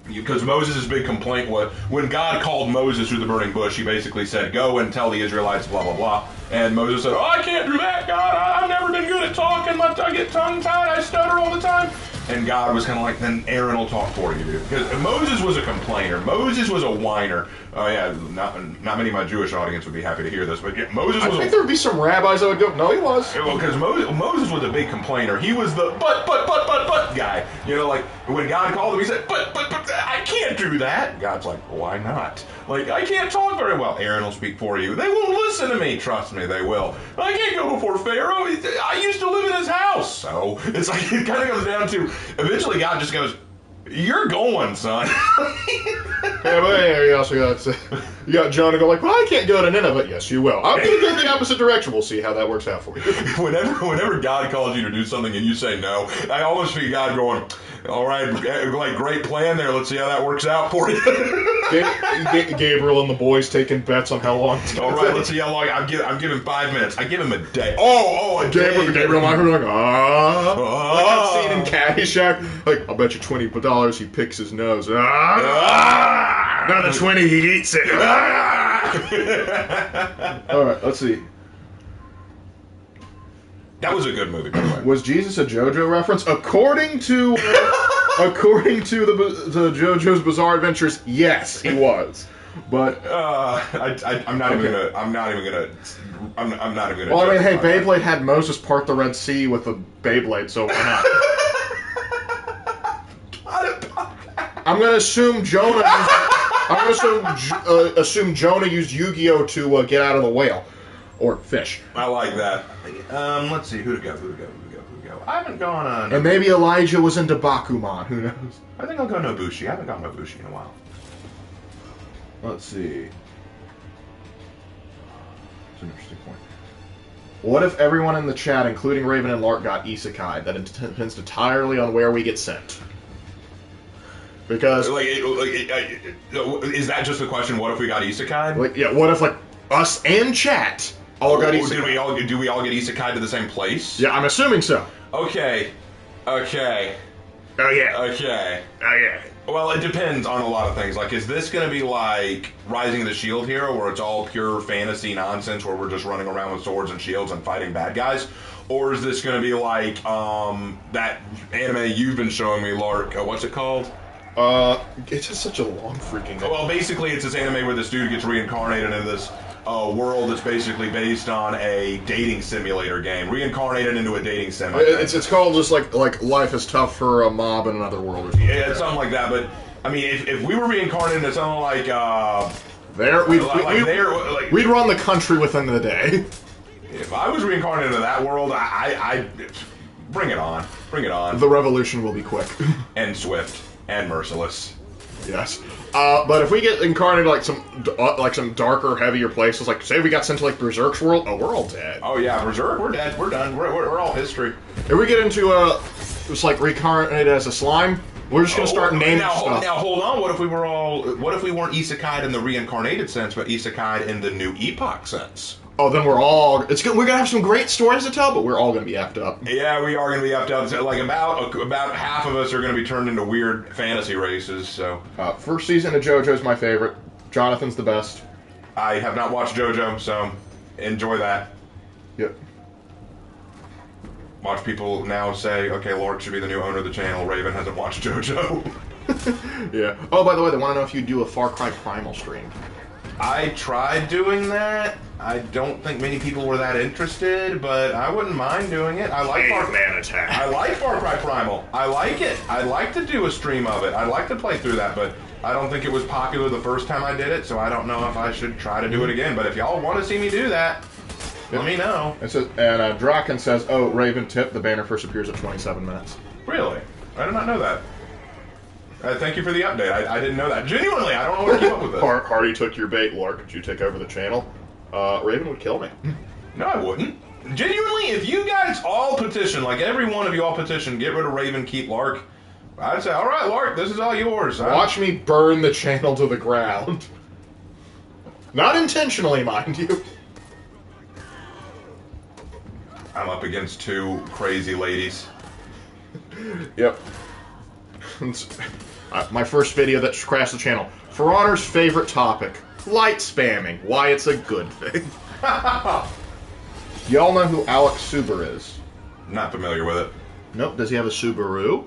Because Moses' big complaint was, when God called Moses through the burning bush, he basically said, "Go and tell the Israelites, blah, blah, blah." And Moses said, "Oh, I can't do that, God. I've never been good at talking. I get tongue-tied. I stutter all the time." And God was kind of like, then Aaron will talk for you, dude. Because Moses was a complainer. Moses was a whiner. Oh, yeah, not many of my Jewish audience would be happy to hear this, but yeah, Moses was
I think there would be some rabbis that would go, no, he was.
Well, because Moses was a big complainer. He was the but guy. You know, like, when God called him, he said, but, I can't do that. God's like, why not? Like, I can't talk very well. Aaron will speak for you. They won't listen to me. Trust me, they will. I can't go before Pharaoh. I used to live in his house. So, it's like, it kind of comes down to, eventually God just goes, "You're going, son."
Yeah, but anyway, you got Jonah go like, "Well, I can't go to Nineveh." Yes, you will. I'm going to go in the opposite direction. We'll see how that works out for you.
Whenever God calls you to do something and you say no, I almost feel God going, "All right, like, great plan there. Let's see how that works out for you."
Gabriel and the boys taking bets on how long.
All right, let's see how long. I'm giving 5 minutes. I give him a day. Oh, a day.
Gabriel and Michael are like, like that scene in Caddyshack. Like, I'll bet you $20 he picks his nose. Another 20 he eats it. All right, let's see.
That was a good movie, by the way.
Was Jesus a JoJo reference? According to the JoJo's Bizarre Adventures, yes, he was. But
I'm not even gonna.
Well, I mean, hey, Beyblade had Moses part the Red Sea with a Beyblade, so why not? I'm gonna assume Jonah. I'm gonna assume Jonah used Yu-Gi-Oh to get out of the whale or fish.
I like that. Let's see. Who to go? I haven't gone on.
And maybe Elijah was into Bakuman. Who knows?
I think I'll go Nobushi. I haven't gone Nobushi in a while.
Let's see. That's an interesting point. What if everyone in the chat, including Raven and Lark, got Isakai? That depends entirely on where we get sent. Because
is that just a question? What if we got Isakai?
What if us and chat all got Isakai?
Do we all get Isakai to the same place?
Yeah, I'm assuming so.
Okay.
Oh yeah.
Okay.
Oh yeah.
Well, it depends on a lot of things. Is this going to be like Rising of the Shield Hero, where it's all pure fantasy nonsense, where we're just running around with swords and shields and fighting bad guys? Or is this going to be like that anime you've been showing me, Lark? What's it called?
It's just such a long freaking name.
Well, basically, it's this anime where this dude gets reincarnated into this world that's basically based on a dating simulator game. Reincarnated into a dating sim.
It's called just like Life is Tough for a Mob in Another World or something.
Yeah, it's something like that. But I mean, if we were reincarnated into something like
we'd run the country within the day.
If I was reincarnated into that world, I bring it on. Bring it on.
The revolution will be quick
and swift and merciless.
Yes. But if we get incarnated some darker, heavier places, say we got sent to Berserk's world, we're all dead.
Oh yeah, Berserk, we're dead. We're done. We're all history.
If we get into just reincarnated as a slime, we're just gonna start naming stuff.
Now hold on. What if we weren't isekai'd in the reincarnated sense, but isekai'd in the new epoch sense?
Oh, then we're gonna have some great stories to tell, but we're all gonna be effed up.
Yeah, we are gonna be effed up. So, about half of us are gonna be turned into weird fantasy races. So,
first season of JoJo's my favorite. Jonathan's the best.
I have not watched JoJo, so enjoy that.
Yep.
Watch people now say, okay, Lark should be the new owner of the channel. Raven hasn't watched JoJo.
Yeah. Oh, by the way, they want to know if you do a Far Cry Primal stream.
I tried doing that. I don't think many people were that interested, but I wouldn't mind doing it. I like Far Cry Primal. I like it. I'd like to do a stream of it. I'd like to play through that, but I don't think it was popular the first time I did it, so I don't know if I should try to do it again. But if y'all want to see me do that, let me know.
And Draken says, "Oh, Raven tip. The banner first appears at 27 minutes."
Really? I did not know that. Thank you for the update. I didn't know that. Genuinely, I don't know where to keep up with this.
Hardy took your bait, Lark. Could you take over the channel? Raven would kill me.
No, I wouldn't. Genuinely, if you guys all petition, every one of you all petition, get rid of Raven, keep Lark, I'd say, all right, Lark, this is all yours.
Watch me burn the channel to the ground. Not intentionally, mind you.
I'm up against two crazy ladies.
Yep. My first video that crashed the channel. For Honor's favorite topic, light spamming. Why it's a good thing. Y'all know who Alex Suber is?
Not familiar with it.
Nope. Does he have a Subaru?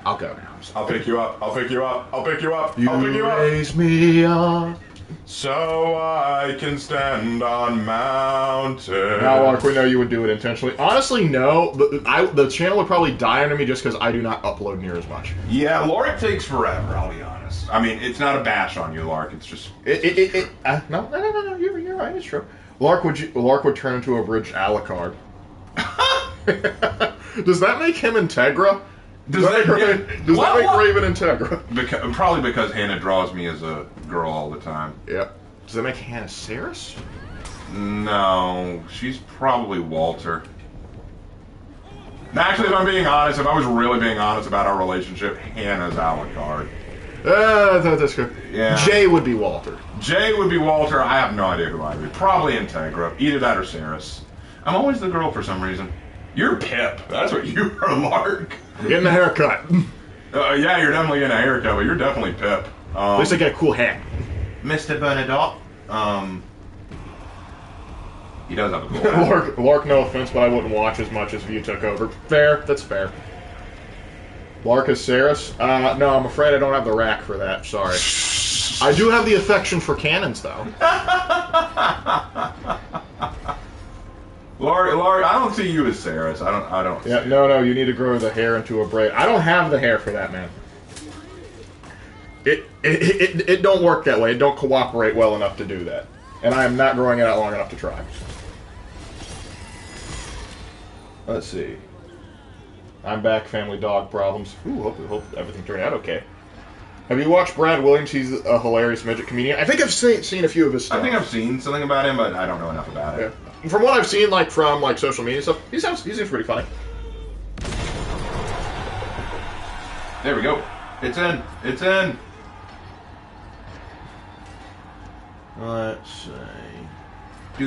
I'll go now.
I'll pick you up. I'll pick you up. I'll pick you up.
You
I'll pick you up.
Raise me up.
So I can stand on mountains.
Now, Lark, we know you would do it intentionally. Honestly, no. The channel would probably die under me just because I do not upload near as much.
Yeah, Lark takes forever, I'll be honest. I mean, it's not a bash on you, Lark. It's just...
No. You're right. It's true. Lark would turn into a bridge Alucard. Does that make him Integra? Does that make Raven Integra?
Probably because Hannah draws me as a girl all the time.
Yep. Does that make Hannah Saris?
No, she's probably Walter. Actually, if I'm being honest, if I was really being honest about our relationship, Hannah's Alucard.
That's good.
Yeah.
Jay would be Walter.
Jay would be Walter. I have no idea who I'd be. Probably Integra. Either that or Saris. I'm always the girl for some reason. You're Pip. That's what you are, Lark.
Getting a haircut.
Yeah, you're definitely getting a haircut, but you're definitely Pip.
At least I get a cool hat.
Mr. Bernadotte. He does have a cool hat.
Lark, no offense, but I wouldn't watch as much as if you took over. Fair. That's fair. Lark is Saris? No, I'm afraid I don't have the rack for that. Sorry. I do have the affection for cannons, though.
Lark, I don't see you as Saris. I don't.
Yeah, no, you need to grow the hair into a braid. I don't have the hair for that, man. It don't work that way. It don't cooperate well enough to do that. And I am not growing it out long enough to try. Let's see. I'm back, family dog problems. Ooh, hope everything turned out okay. Have you watched Brad Williams? He's a hilarious midget comedian. I think I've seen a few of his stuff.
I think I've seen something about him, but I don't know enough about it.
Yeah. From what I've seen, like from like social media stuff, he seems pretty funny.
There we go. It's in. It's in.
Let's see. Hey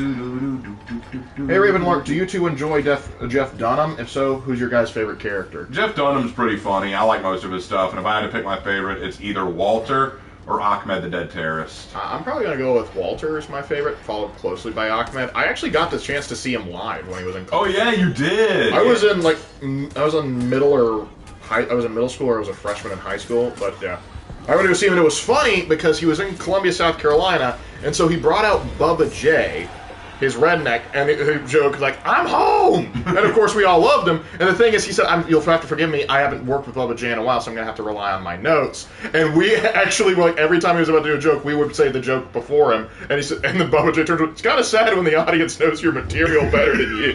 Ravenlark, do you two enjoy Jeff Dunham? If so, who's your guys' favorite character?
Jeff Dunham's pretty funny. I like most of his stuff, and if I had to pick my favorite, it's either Walter or Ahmed the Dead Terrorist.
I'm probably going to go with Walter as my favorite, followed closely by Ahmed. I actually got the chance to see him live when he was in college.
Oh yeah, you did!
I was in middle school or I was a freshman in high school, but yeah. I went to go see him, and it was funny because he was in Columbia, South Carolina, and so he brought out Bubba J, his redneck, and he joked like, "I'm home!" And of course we all loved him. And the thing is, he said, "You'll have to forgive me, I haven't worked with Bubba J in a while, so I'm going to have to rely on my notes." And we actually, like, every time he was about to do a joke, we would say the joke before him, and he said, and then Bubba J turned to him, "It's kind of sad when the audience knows your material better than you."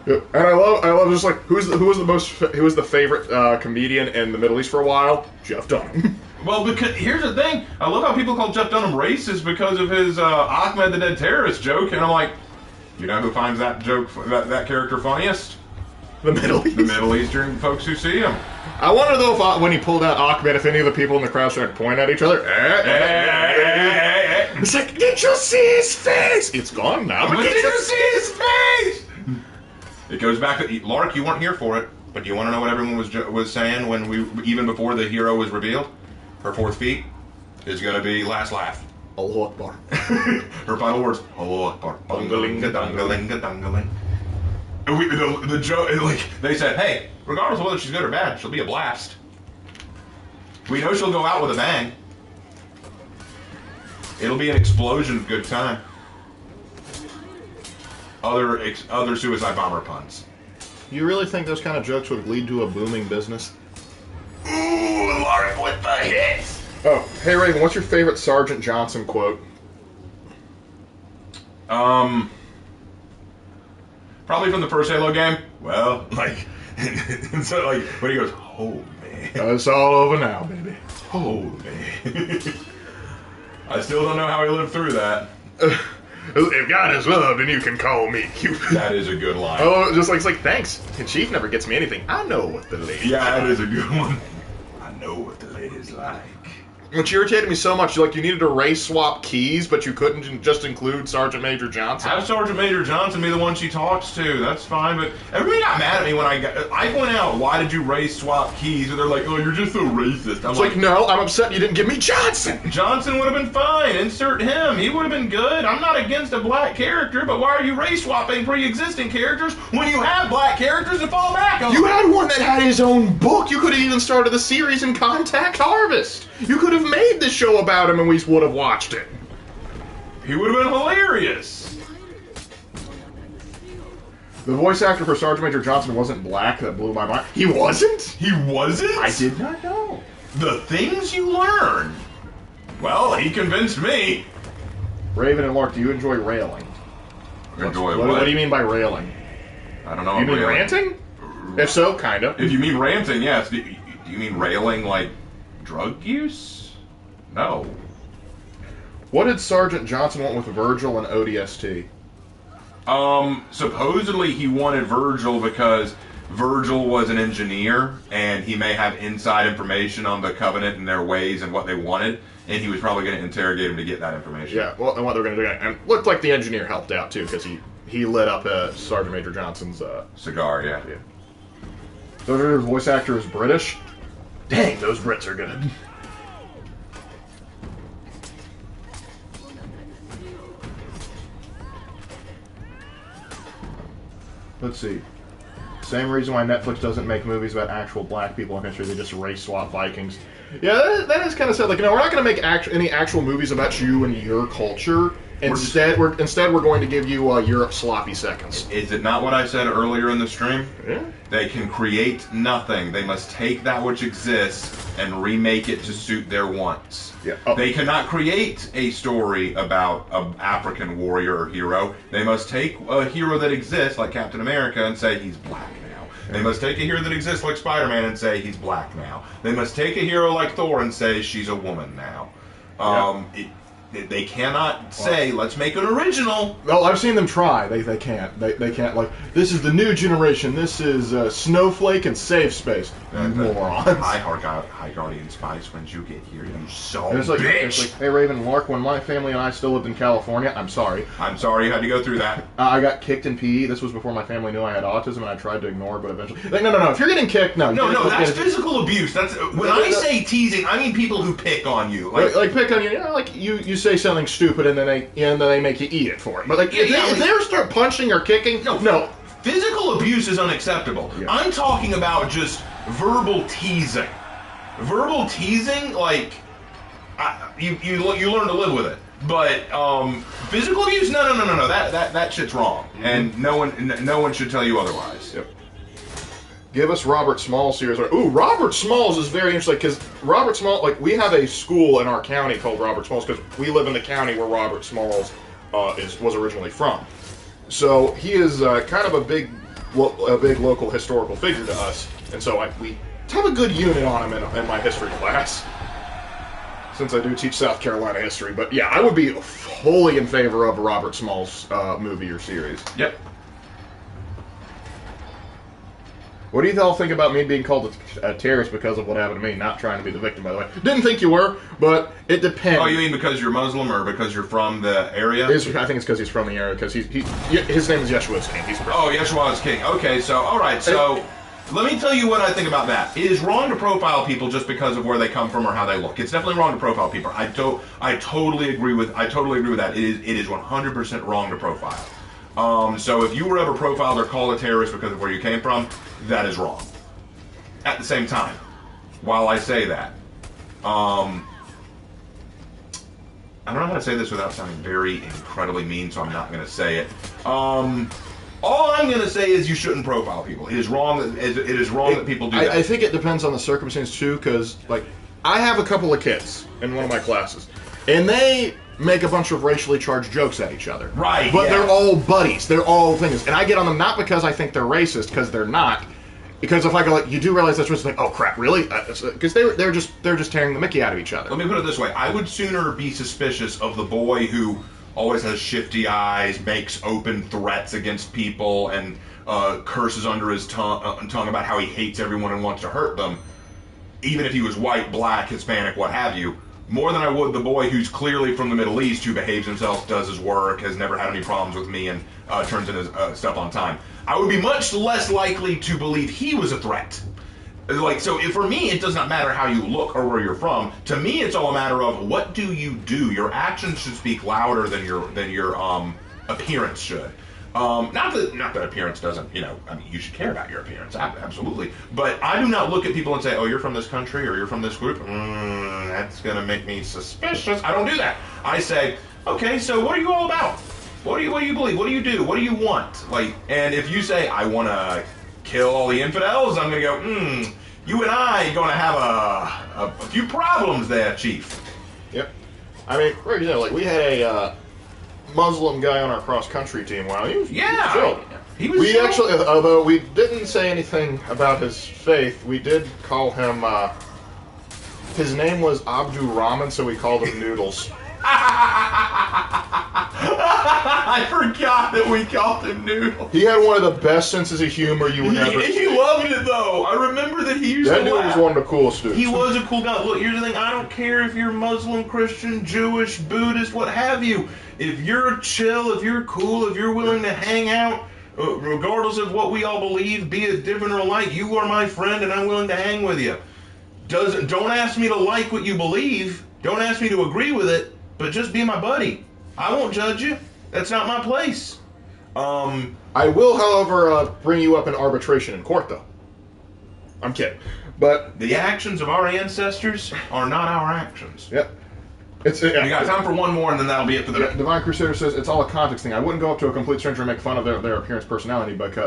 And I love just like who was the favorite comedian in the Middle East for a while? Jeff Dunham.
Well, because here's the thing, I love how people call Jeff Dunham racist because of his Ahmed the Dead Terrorist joke, and I'm like, you know who finds that joke, that character funniest?
The Middle East.
The Middle Eastern folks who see him.
I wonder though if when he pulled out Ahmed, if any of the people in the crowd started pointing at each other. It's like, did you see his face? It's gone now.
But did you see his face? It goes back to Lark. You weren't here for it, but do you want to know what everyone was saying when even before the hero was revealed? Her fourth feet is going to be last laugh.
Allahu Akbar.
Her final words. Allahu Akbar. Bungalinga dungalinga dungaling. The joke, like they said, hey, regardless of whether she's good or bad, she'll be a blast. We know she'll go out with a bang. It'll be an explosion of good time. Other suicide bomber puns.
You really think those kind of jokes would lead to a booming business?
Ooh, Lark with the hits!
Oh, hey Raven, what's your favorite Sergeant Johnson quote?
Probably from the first Halo game. Well, like, and so like when he goes, "Oh man,
it's all over now, baby."
Oh man. I still don't know how he lived through that.
If God is love, then you can call me Cupid.
That is a good line.
Oh, just like it's like, thanks. The Chief never gets me anything. I know what the ladies
Yeah,
like.
that is a good one. I know what the ladies like.
Which irritated me so much, like you needed to race swap keys, but you couldn't just include Sergeant Major Johnson.
Have Sergeant Major Johnson be the one she talks to. That's fine, but everybody got mad at me when I point out, why did you race swap keys? And they're like, oh, you're just so racist. I'm
It's like, no, I'm upset you didn't give me Johnson.
Johnson would have been fine. Insert him. He would have been good. I'm not against a black character, but why are you race swapping pre-existing characters when you have black characters to fall back on?
You had one that had his own book. You could have even started the series in Contact Harvest. You could have made this show about him and we would have watched it.
He would have been hilarious.
The voice actor for Sergeant Major Johnson wasn't black. That blew my mind. He wasn't?
He wasn't?
I did not know.
The things you learn. Well, he convinced me.
Raven and Lark, do you enjoy railing?
Enjoy
What do you mean by railing?
I don't know.
You mean ranting? If so, kind of.
If you mean ranting, yes. Do you mean railing like drug use? No.
What did Sergeant Johnson want with Virgil and ODST?
Supposedly he wanted Virgil because Virgil was an engineer and he may have inside information on the Covenant and their ways and what they wanted, and he was probably going to interrogate him to get that information.
Yeah, well, and what they're going to do, and it looked like the engineer helped out too because he lit up Sergeant Major Johnson's
cigar. Yeah.
The voice actor is British. Dang, those Brits are good. Let's see. Same reason why Netflix doesn't make movies about actual black people in history. They just race swap Vikings. Yeah, that is kind of sad. Like, we're not going to make any actual movies about you and your culture
Instead, we're going to give you Europe sloppy seconds.
Is it not what I said earlier in the stream?
Yeah.
They can create nothing. They must take that which exists and remake it to suit their wants.
Yeah. Oh.
They cannot create a story about an African warrior or hero. They must take a hero that exists, like Captain America, and say he's black now. They must take a hero that exists like Spider-Man and say he's black now. They must take a hero like Thor and say she's a woman now. They cannot say, let's make an original.
Well, I've seen them try. They can't. They can't, like, this is the new generation. This is Snowflake and Save Space. You morons.
Hi, Guardian Spice, when you get here, you
it's like, hey, Raven Lark, when my family and I still lived in California, I'm sorry
you had to go through that.
I got kicked in PE. This was before my family knew I had autism, and I tried to ignore it, but eventually... Like, no. If you're getting kicked, no.
No, that's physical abuse. That's when I say teasing, I mean people who pick on you.
Like pick on you. You know, like you say something stupid, and then they make you eat it for it. But like, if they start punching or kicking, no.
Physical abuse is unacceptable. Yeah. I'm talking about just verbal teasing. Verbal teasing, like, you learn to live with it. But physical abuse, no. That shit's wrong, and no one should tell you otherwise.
Yep. Give us Robert Smalls series. Ooh, Robert Smalls is very interesting because Robert Smalls, like, we have a school in our county called Robert Smalls because we live in the county where Robert Smalls was originally from. So he is kind of a big local historical figure to us, and so we have a good unit on him in my history class, since I do teach South Carolina history. But yeah, I would be wholly in favor of a Robert Smalls movie or series.
Yep.
What do you all think about me being called a terrorist because of what happened to me? Not trying to be the victim, by the way. Didn't think you were, but it depends.
Oh, you mean because you're Muslim or because you're from the area?
I think it's because he's from the area, because his name is Yeshua's King.
Yeshua's King. Okay, so, all right, so... Let me tell you what I think about that. It is wrong to profile people just because of where they come from or how they look. It's definitely wrong to profile people. I totally agree with that. It is 100% wrong to profile. So if you were ever profiled or called a terrorist because of where you came from, that is wrong. At the same time, while I say that, I don't know how to say this without sounding very incredibly mean, so I'm not going to say it. All I'm going to say is you shouldn't profile people. It is wrong that people do that.
I think it depends on the circumstance, too, because, like, I have a couple of kids in one of my classes, and they make a bunch of racially charged jokes at each other.
Right,
But
yeah.
they're all buddies. They're all things. And I get on them not because I think they're racist, because they're not. Because if I go, like, you do realize that's racist, like, oh, crap, really? Because they're just tearing the mickey out of each other.
Let me put it this way. I would sooner be suspicious of the boy who always has shifty eyes, makes open threats against people, and curses under his tongue about how he hates everyone and wants to hurt them, even if he was white, black, Hispanic, what have you, more than I would the boy who's clearly from the Middle East, who behaves himself, does his work, has never had any problems with me, and turns in his stuff on time. I would be much less likely to believe he was a threat. Like, so for me, it does not matter how you look or where you're from. To me, it's all a matter of what do you do. Your actions should speak louder than your appearance should. Not that appearance doesn't, I mean, you should care about your appearance, absolutely. But I do not look at people and say, oh, you're from this country or you're from this group. That's going to make me suspicious. I don't do that. I say, okay, so what are you all about? What do you believe? What do you do? What do you want? Like, and if you say, I want to kill all the infidels, I'm going to go, you and I are going to have a few problems there, Chief.
Yep. I mean, for example, like, we had a Muslim guy on our cross-country team. Wow, he was chill.
He was
we
chill.
Actually, although we didn't say anything about his faith, we did call him, his name was Abdul Rahman, so we called him Noodles.
I forgot that we called him Noodles.
He had one of the best senses of humor you would ever see.
He loved it, though. I remember that he used to laugh.
That dude was one of the coolest dudes.
He was a cool guy. Look, here's the thing. I don't care if you're Muslim, Christian, Jewish, Buddhist, what have you. If you're chill, if you're cool, if you're willing to hang out, regardless of what we all believe, be it different or alike, you are my friend and I'm willing to hang with you. Don't ask me to like what you believe. Don't ask me to agree with it. But just be my buddy. I won't judge you. That's not my place.
I will, however, bring you up in arbitration in court, though. I'm kidding. But
the actions of our ancestors are not our actions.
Yep.
You got time for one more, and then that'll be it for the day.
Divine Crusader says it's all a context thing. I wouldn't go up to a complete stranger and make fun of their appearance, personality, but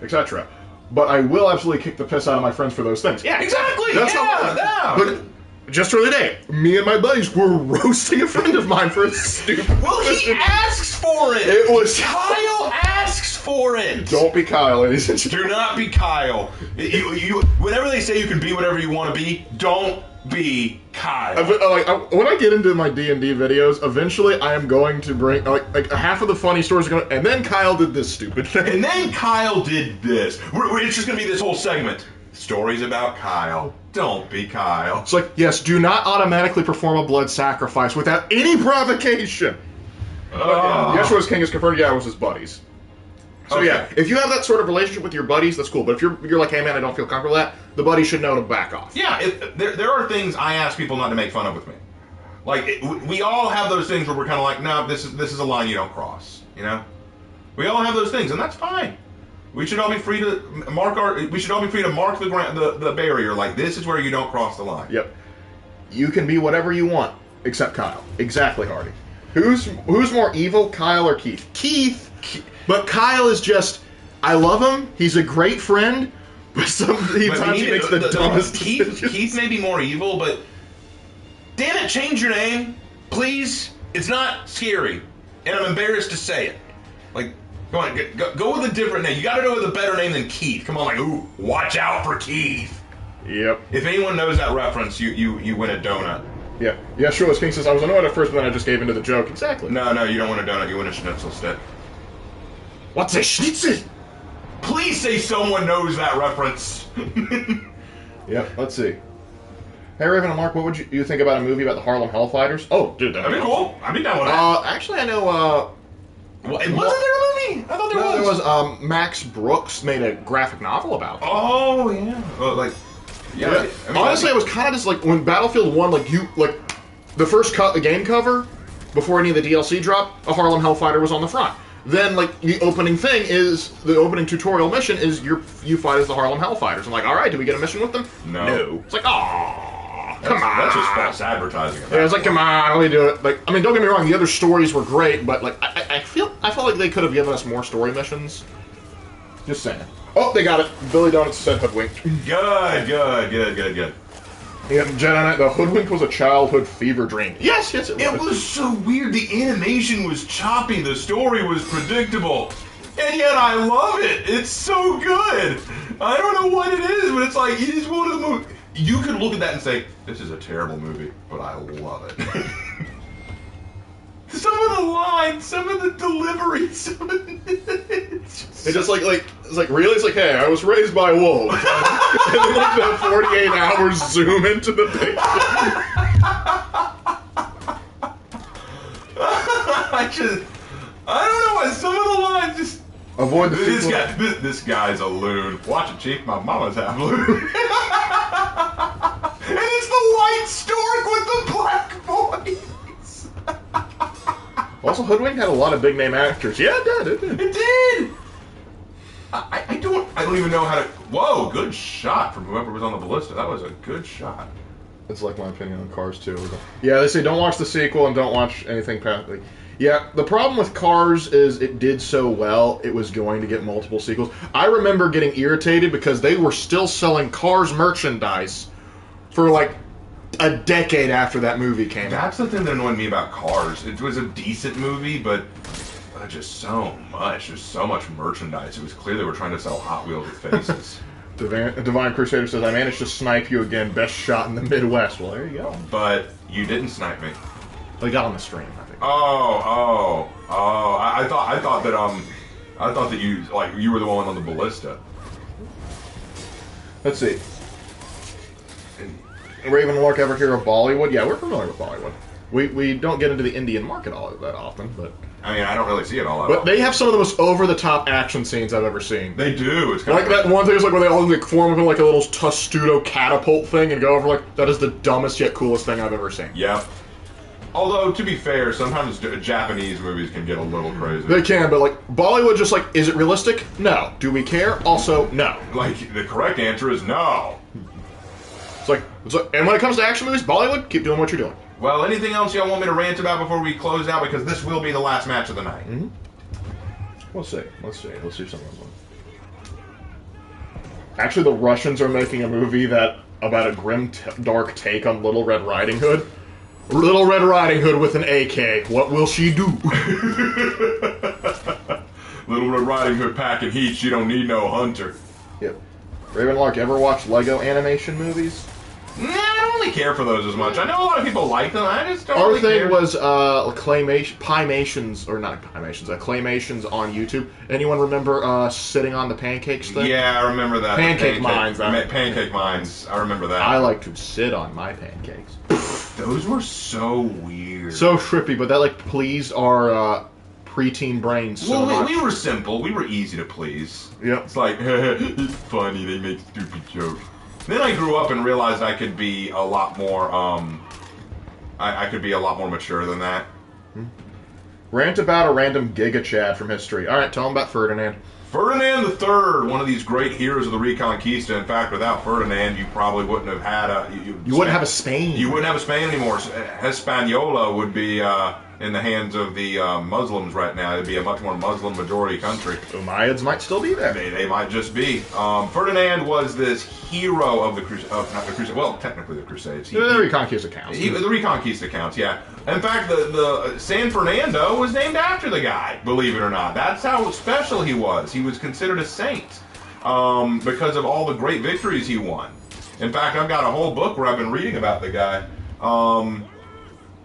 etc. But I will absolutely kick the piss out of my friends for those things.
Yeah, exactly.
That's But just for the day, me and my buddies were roasting a friend of mine for a stupid.
Well, he asks for it.
It was
Kyle asks for it.
Don't be Kyle, ladies and gentlemen.
Do not be Kyle. Whenever they say you can be whatever you want to be, don't be Kyle.
When I get into my D&D videos, eventually I am going to bring like half of the funny stories are going. And then Kyle did this stupid thing.
And then Kyle did this. It's just going to be this whole segment. Stories about Kyle. Don't be Kyle.
It's like, yes, do not automatically perform a blood sacrifice without any provocation. Yeshua's king is confirmed. Yeah, it was his buddies. So
Okay.
yeah, if you have that sort of relationship with your buddies, that's cool. But if you're like, hey man, I don't feel comfortable with that, the buddy should know to back off.
Yeah, there are things I ask people not to make fun of with me. Like, we all have those things where we're kind of like, no, this is a line you don't cross. You know, we all have those things, and that's fine. We should all be free to mark the barrier. Like, this is where you don't cross the line.
Yep. You can be whatever you want, except Kyle. Exactly, Hardy. Who's more evil, Kyle or Keith? Keith. But Kyle is just, I love him. He's a great friend. But sometimes he makes the dumbest decisions.
Keith may be more evil, but damn it, change your name, please. It's not scary, and I'm embarrassed to say it. Like, go on, go with a different name. You got to go with a better name than Keith. Come on, like, ooh, watch out for Keith.
Yep.
If anyone knows that reference, you win a donut.
Yeah. Yeah, sure. King says, I was annoyed at first, but then I just gave into the joke. Exactly.
No, you don't win a donut. You win a schnitzel stick.
What's a schnitzel?
Please say someone knows that reference.
Yep. Let's see. Hey, Raven and Mark, what would you think about a movie about the Harlem Hellfighters? Oh, dude,
That'd be cool. I'd be down with that.
Actually, I know,
Wasn't there a movie? I thought there was.
There was, Max Brooks made a graphic novel about it.
Oh, yeah. Well, yeah. I mean,
honestly, it was kind of just like when Battlefield 1, the first game cover, before any of the DLC dropped, a Harlem Hellfighter was on the front. Then, the opening tutorial mission is you fight as the Harlem Hellfighters. I'm like, alright, do we get a mission with them?
No.
It's like, aw, come on.
That's just false advertising.
Yeah, it's like, come on, let me do it. Like, I mean, don't get me wrong, the other stories were great, but, I felt like they could have given us more story missions. Just saying. Oh, they got it. Billy Donuts said hoodwinked.
Good.
Yeah, Jedi Knight, the hoodwink was a childhood fever dream. Yes, it was.
It was so weird. The animation was choppy. The story was predictable. And yet I love it. It's so good. I don't know what it is, but it's like, it is one of the movies. You could look at that and say, this is a terrible movie, but I love it. Some of the lines, some of the delivery,
it's just like really? It's like, hey, I was raised by wolves. And then the 48 hours zoom into the picture.
I don't know why some of the lines just...
Avoid the
this guy's a loon. Watch it, Chief, my mama's half loon. And it's the white stork with the black voice.
Also, Hoodwink had a lot of big name actors. Yeah, it did.
It did. I don't even know how to. Whoa, good shot from whoever was on the ballista. That was a good shot.
That's like my opinion on Cars 2. Yeah, they say don't watch the sequel and don't watch anything past. Yeah, the problem with Cars is it did so well, it was going to get multiple sequels. I remember getting irritated because they were still selling Cars merchandise for a decade after that movie came out.
That's the thing that annoyed me about Cars. It was a decent movie, but just so much. There's so much merchandise. It was clear they were trying to sell Hot Wheels with faces.
Divine Crusader says, I managed to snipe you again. Best shot in the Midwest. Well, there you go.
But you didn't snipe me.
They got on the stream, I think.
Oh. I thought that you were the one on the ballista.
Let's see. Raven and Lark ever hear of Bollywood? Yeah, we're familiar with Bollywood. We don't get into the Indian market all that often, but...
I mean, I don't really see it all that
But they have some of the most over-the-top action scenes I've ever seen.
They do. It's kind of
that one thing is where they all form up in a little testudo catapult thing and go over that is the dumbest yet coolest thing I've ever seen.
Yep. Although, to be fair, sometimes Japanese movies can get a little crazy.
They can, but Bollywood just is it realistic? No. Do we care? Also, no.
The correct answer is no.
It's like, and when it comes to action movies, Bollywood, keep doing what you're doing.
Well, anything else y'all want me to rant about before we close out? Because this will be the last match of the night.
Mm-hmm. We'll see. Let's see if someone's on. Actually, the Russians are making a movie about a grim, dark take on Little Red Riding Hood. Little Red Riding Hood with an AK. What will she do?
Little Red Riding Hood packing heat. She don't need no hunter.
Yep. Ravenlark, ever watch Lego animation movies?
Nah, I don't really care for those as much. I know a lot of people like them. I just don't
Our
really care.
thing was Claymations on YouTube. Anyone remember sitting on the pancakes thing?
Yeah, I remember that.
Pancake mines.
Pancake mines. I remember that.
I like to sit on my pancakes.
Those were so weird.
So trippy, but that pleased our preteen brains so much.
We were simple. We were easy to please.
Yep.
It's like, it's funny. They make stupid jokes. Then I grew up and realized I could be a lot more, I could be a lot more mature than that.
Rant about a random Giga Chad from history. Alright, tell them about Ferdinand.
Ferdinand III, one of these great heroes of the Reconquista. In fact, without Ferdinand, you probably wouldn't have had
You wouldn't have a Spain.
You wouldn't have a Spain anymore. Hispaniola would be in the hands of the Muslims right now. It'd be a much more Muslim majority country.
Umayyads might still be there.
They might just be. Ferdinand was this hero of the Crusade. Well, technically the Crusades.
The Reconquista counts.
The Reconquista counts, yeah. In fact, the San Fernando was named after the guy, believe it or not. That's how special he was. He was considered a saint because of all the great victories he won. In fact, I've got a whole book where I've been reading about the guy.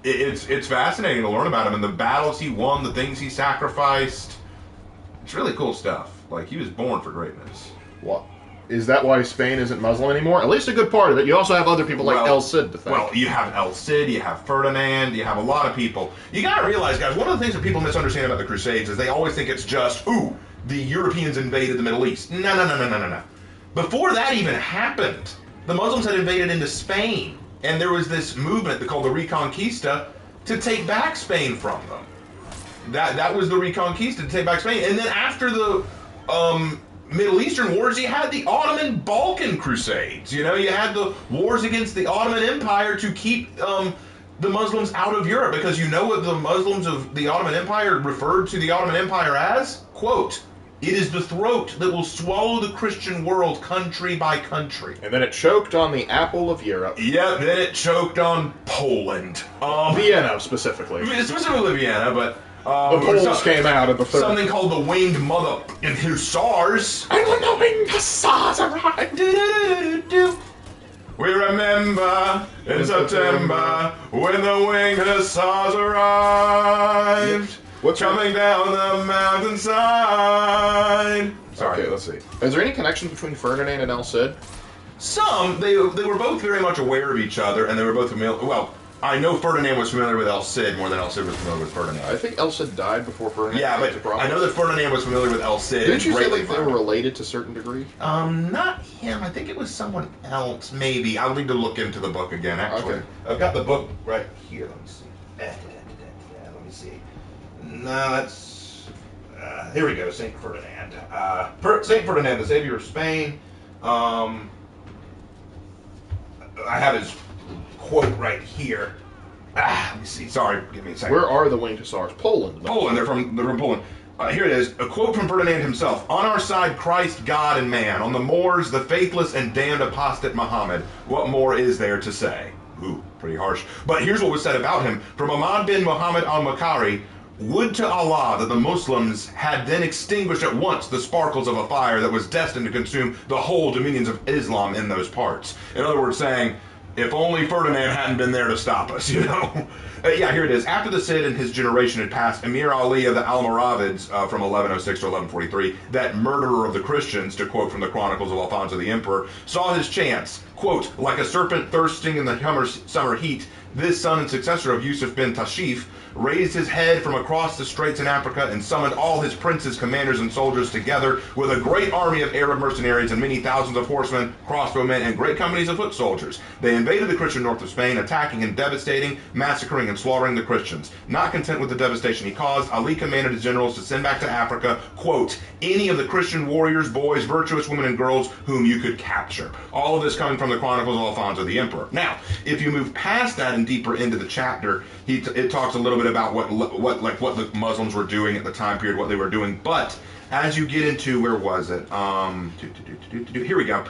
It's fascinating to learn about him and the battles he won, the things he sacrificed. It's really cool stuff. Like, he was born for greatness.
What? Is that why Spain isn't Muslim anymore? At least a good part of it. You also have other people like El Cid to thank.
Well, you have El Cid, you have Ferdinand, you have a lot of people. You gotta realize, guys, one of the things that people misunderstand about the Crusades is they always think it's just, ooh, the Europeans invaded the Middle East. No. Before that even happened, the Muslims had invaded into Spain. And there was this movement called the Reconquista to take back Spain from them. That was the Reconquista, to take back Spain. And then after the Middle Eastern wars, you had the Ottoman Balkan Crusades. You know, you had the wars against the Ottoman Empire to keep the Muslims out of Europe. Because you know what the Muslims of the Ottoman Empire referred to the Ottoman Empire as? Quote, "It is the throat that will swallow the Christian world country by country."
And then it choked on the apple of Europe.
Yeah, then it choked on Poland.
Vienna, specifically.
Specifically Vienna, but...
the Poles came out of the third.
Something called the Winged Mother in Hussars.
And when the Winged Hussars arrived.
We remember in September when the Winged Hussars arrived.
What's
coming down the mountainside? Sorry.
Okay, let's see. Is there any connection between Ferdinand and El Cid?
Some. They were both very much aware of each other, and they were both familiar. Well, I know Ferdinand was familiar with El Cid more than El Cid was familiar with Ferdinand.
I think El Cid died before Ferdinand.
Yeah, but I know that Ferdinand was familiar with El Cid.
Didn't you say like they were related to a certain degree?
Not him. I think it was someone else, maybe. I'll need to look into the book again, actually.
Okay.
I've got the book right here. Let me see. Let me see. No, that's... here we go, St. Ferdinand. St. Ferdinand, the savior of Spain. I have his quote right here. Let me see. Sorry, give me a second.
Where are the Winged Hussars? Poland.
Poland. They're from Poland. Here it is. A quote from Ferdinand himself. "On our side, Christ, God, and man. On the Moors, the faithless and damned apostate Muhammad. What more is there to say?" Ooh, pretty harsh. But here's what was said about him. From Ahmad bin Muhammad al-Makari, "Would to Allah that the Muslims had then extinguished at once the sparkles of a fire that was destined to consume the whole dominions of Islam in those parts." In other words, saying, if only Ferdinand hadn't been there to stop us, you know? Yeah, here it is. After the Cid and his generation had passed, Emir Ali of the Almoravids from 1106 to 1143, that murderer of the Christians, to quote from the Chronicles of Alfonso the Emperor, saw his chance, quote, "like a serpent thirsting in the summer heat, this son and successor of Yusuf bin Tashif raised his head from across the straits in Africa and summoned all his princes, commanders, and soldiers together with a great army of Arab mercenaries and many thousands of horsemen, crossbowmen, and great companies of foot soldiers. They invaded the Christian north of Spain, attacking and devastating, massacring and slaughtering the Christians. Not content with the devastation he caused, Ali commanded his generals to send back to Africa, quote, any of the Christian warriors, boys, virtuous women, and girls whom you could capture." All of this coming from from the Chronicles of Alfonso the Emperor. Now, if you move past that and deeper into the chapter, it talks a little bit about what the Muslims were doing at the time period, what they were doing. But as you get into, where was it? Here we go.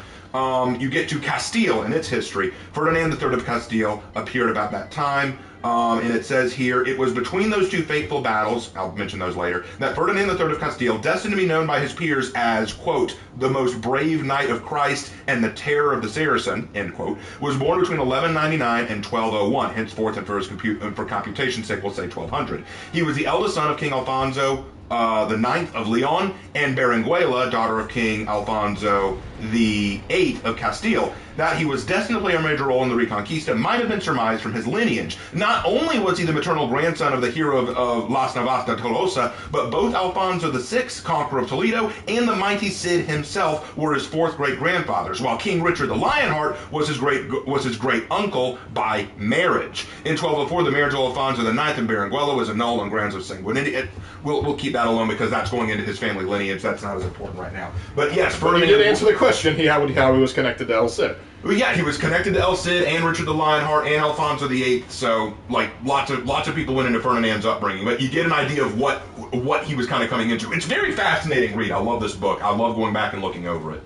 You get to Castile and its history. Ferdinand III of Castile appeared about that time. And it says here, it was between those two fateful battles, I'll mention those later, that Ferdinand III of Castile, destined to be known by his peers as, quote, the most brave knight of Christ and the terror of the Saracen, end quote, was born between 1199 and 1201, henceforth, and for computation's sake, we'll say 1200. He was the eldest son of King Alfonso the Ninth of Leon and Berenguela, daughter of King Alfonso the Eighth of Castile. That he was destined to play a major role in the Reconquista might have been surmised from his lineage. Not only was he the maternal grandson of the hero of Las Navas de Tolosa, but both Alfonso VI, conqueror of Toledo, and the mighty Cid himself were his fourth great-grandfathers, while King Richard the Lionheart was his great-uncle by marriage. In 1204, the marriage of Alfonso IX and Berenguela was annulled on grounds of sanguinity. We'll keep that alone because that's going into his family lineage. That's not as important right now. But yes,
Ferdinand did answer the question. How he was connected to El Cid.
Well, yeah, he was connected to El Cid and Richard the Lionheart and Alfonso VIII. So, like, lots of people went into Ferdinand's upbringing, but you get an idea of what he was kind of coming into. It's very fascinating read. I love this book. I love going back and looking over it.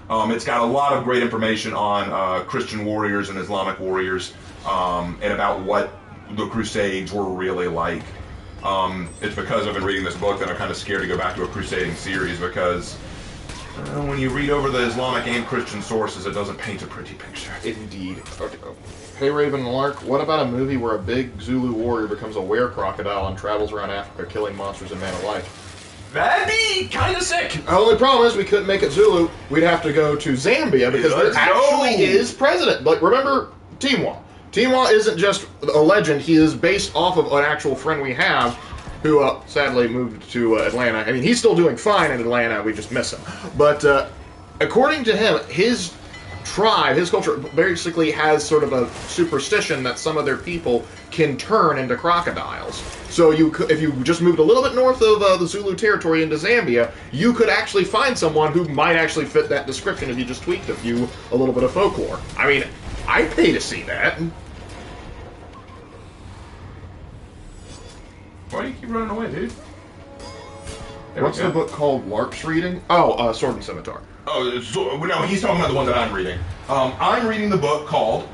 It's got a lot of great information on Christian warriors and Islamic warriors, and about what the Crusades were really like. It's because I've been reading this book that I'm kind of scared to go back to a crusading series because when you read over the Islamic and Christian sources, it doesn't paint a pretty picture.
Indeed. Okay. Hey, Raven and Lark, what about a movie where a big Zulu warrior becomes a were-crocodile and travels around Africa killing monsters and men alike?
That'd be kind of sick.
The only problem is we couldn't make it Zulu. We'd have to go to Zambia because there actually is president. Like, remember Timwa? Timwa isn't just a legend. He is based off of an actual friend we have who sadly moved to Atlanta. I mean, he's still doing fine in Atlanta. We just miss him. But according to him, his tribe, his culture, basically has sort of a superstition that some of their people can turn into crocodiles. So if you just moved a little bit north of the Zulu territory into Zambia, you could actually find someone who might actually fit that description if you just tweaked a little bit of folklore. I mean, I'd pay to see that.
Why do you keep running away, dude?
What's the book called Lark's reading? Oh, Sword and Scimitar.
Oh, no, he's talking about the one that I'm reading. I'm reading the book called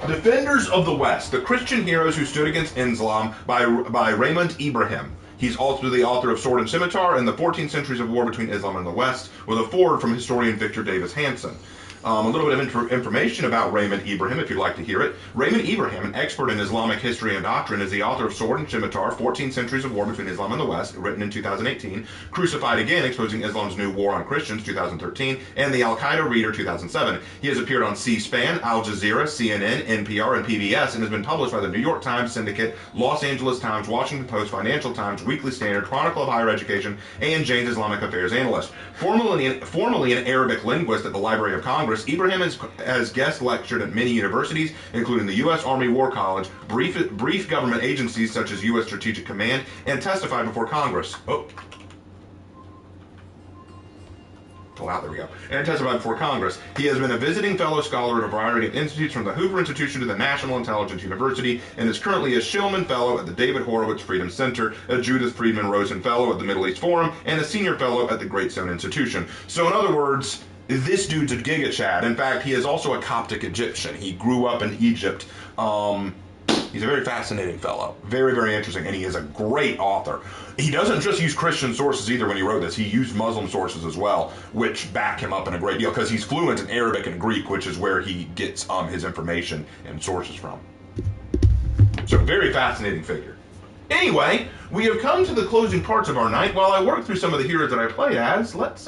Defenders of the West, the Christian Heroes Who Stood Against Islam by Raymond Ibrahim. He's also the author of Sword and Scimitar and the 14 Centuries of War Between Islam and the West, with a foreword from historian Victor Davis Hanson. A little bit of information about Raymond Ibrahim, if you'd like to hear it. Raymond Ibrahim, an expert in Islamic history and doctrine, is the author of Sword and Scimitar, 14 Centuries of War Between Islam and the West, written in 2018, Crucified Again, Exposing Islam's New War on Christians, 2013, and The Al-Qaeda Reader, 2007. He has appeared on C-SPAN, Al Jazeera, CNN, NPR, and PBS, and has been published by the New York Times Syndicate, Los Angeles Times, Washington Post, Financial Times, Weekly Standard, Chronicle of Higher Education, and Jane's Islamic Affairs Analyst. Formerly an Arabic linguist at the Library of Congress, Ibrahim has guest lectured at many universities, including the U.S. Army War College, brief government agencies such as U.S. Strategic Command, and testified before Congress. There we go. And testified before Congress. He has been a visiting fellow scholar at a variety of institutes, from the Hoover Institution to the National Intelligence University, and is currently a Shillman Fellow at the David Horowitz Freedom Center, a Judith Friedman Rosen Fellow at the Middle East Forum, and a Senior Fellow at the Great Stone Institution. So in other words, this dude's a Giga Chad. In fact, he is also a Coptic Egyptian. He grew up in Egypt. He's a very fascinating fellow. Very, very interesting. And he is a great author. He doesn't just use Christian sources either when he wrote this. He used Muslim sources as well, which back him up in a great deal, because he's fluent in Arabic and Greek, which is where he gets his information and sources from. So, very fascinating figure. Anyway, we have come to the closing parts of our night. While I work through some of the heroes that I play as, let's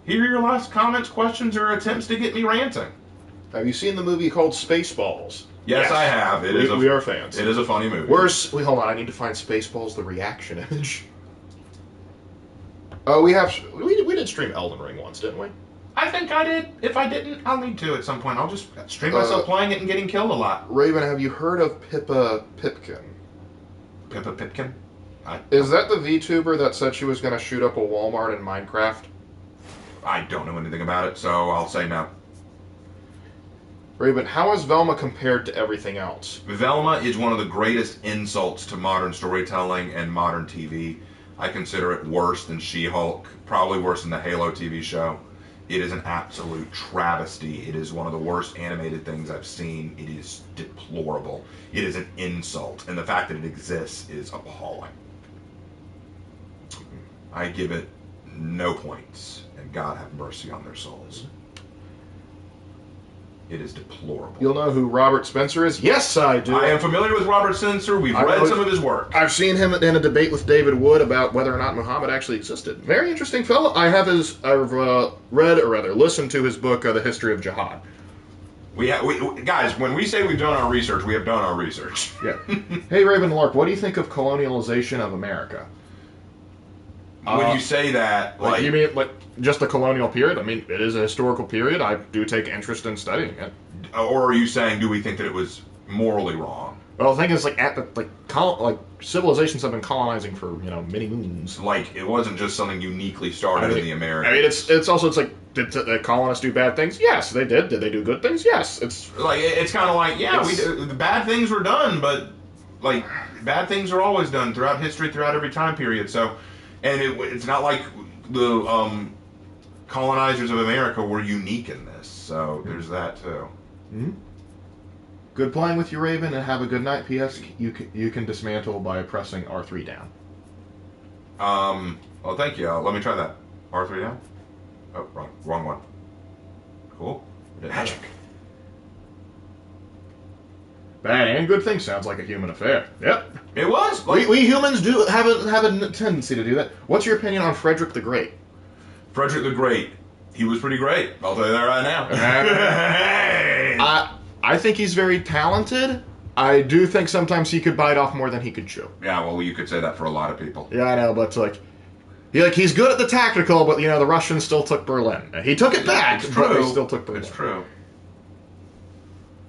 hear your last comments, questions, or attempts to get me ranting.
Have you seen the movie called Spaceballs?
Yes, I have.
We are fans.
It is a funny movie.
Wait, hold on. I need to find Spaceballs, the reaction image. Oh, we did stream Elden Ring once, didn't we?
I think I did. If I didn't, I'll need to at some point. I'll just stream myself playing it and getting killed a lot.
Raven, have you heard of Pippa Pipkin?
Pippa Pipkin?
Is that the VTuber that said she was going to shoot up a Walmart in Minecraft?
I don't know anything about it, so I'll say no.
Raven, how is Velma compared to everything else?
Velma is one of the greatest insults to modern storytelling and modern TV. I consider it worse than She-Hulk, probably worse than the Halo TV show. It is an absolute travesty. It is one of the worst animated things I've seen. It is deplorable. It is an insult, and the fact that it exists is appalling. I give it no points, and God have mercy on their souls. It is deplorable.
You'll know who Robert Spencer is? Yes, I do.
I am familiar with Robert Spencer. We've read some of his work.
I've seen him in a debate with David Wood about whether or not Muhammad actually existed. Very interesting fellow. I've listened to his book, The History of Jihad.
Guys, when we say we've done our research, we have done our research.
Yeah. Hey, Raven Lark, what do you think of colonialization of America?
When you say that,
like you mean like just the colonial period? I mean, it is a historical period. I do take interest in studying it.
Or are you saying, do we think that it was morally wrong?
Well, the thing is, like civilizations have been colonizing for many moons.
Like it wasn't just something uniquely started in the Americas.
I mean, it's also like did the colonists do bad things? Yes, they did. Did they do good things? Yes. It's
kind of like the bad things were done, but like bad things are always done throughout history, throughout every time period. So. And it's not like the colonizers of America were unique in this, so there's that too.
Mm-hmm. Good playing with you, Raven, and have a good night. P.S. You can dismantle by pressing R3 down.
Well, thank you. Let me try that. R3 down? Oh, wrong one. Cool.
Magic. Bad and good thing sounds like a human affair. Yep.
It was.
We humans do have a tendency to do that. What's your opinion on Frederick the Great?
Frederick the Great. He was pretty great. I'll tell you that right now.
I think he's very talented. I do think sometimes he could bite off more than he could chew.
Yeah, well, you could say that for a lot of people.
Yeah, I know, but he's good at the tactical, but the Russians still took Berlin. He took it back, but they still took Berlin.
It's true.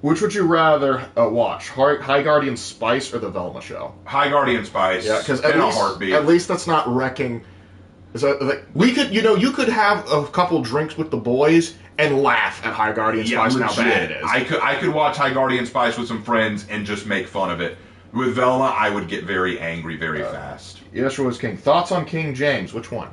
Which would you rather watch, High Guardian Spice or the Velma Show?
High Guardian Spice.
Yeah, because
heartbeat.
At least that's not wrecking. We could, you could have a couple drinks with the boys and laugh at High Guardian Spice and how bad it is.
I could watch High Guardian Spice with some friends and just make fun of it. With Velma, I would get very angry very fast.
Yeshua is King. Thoughts on King James? Which one?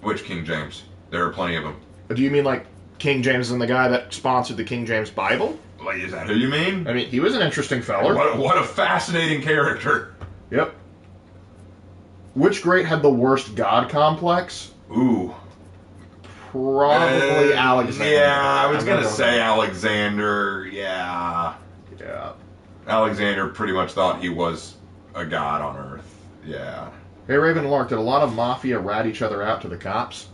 Which King James? There are plenty of them.
Do you mean like King James and the guy that sponsored the King James Bible?
Like, is that who you mean?
I mean, he was an interesting feller.
What a fascinating character.
Yep. Which great had the worst god complex?
Ooh.
Probably Alexander.
Yeah, I was going to say Alexander. Yeah.
Yeah.
Alexander pretty much thought he was a god on Earth. Yeah.
Hey, Raven Lark, did a lot of mafia rat each other out to the cops?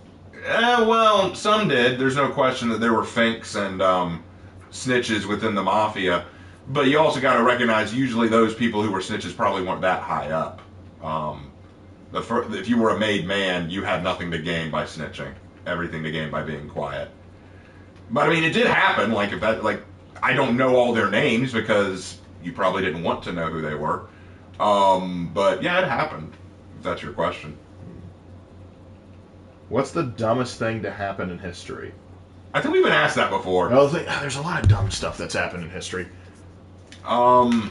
Well, some did. There's no question that there were finks and snitches within the mafia. But you also got to recognize usually those people who were snitches probably weren't that high up. If you were a made man, you had nothing to gain by snitching. Everything to gain by being quiet. But I mean, it did happen. I don't know all their names because you probably didn't want to know who they were. But yeah, it happened. If that's your question.
What's the dumbest thing to happen in history?
I think we've been asked that before.
Well, there's a lot of dumb stuff that's happened in history.
The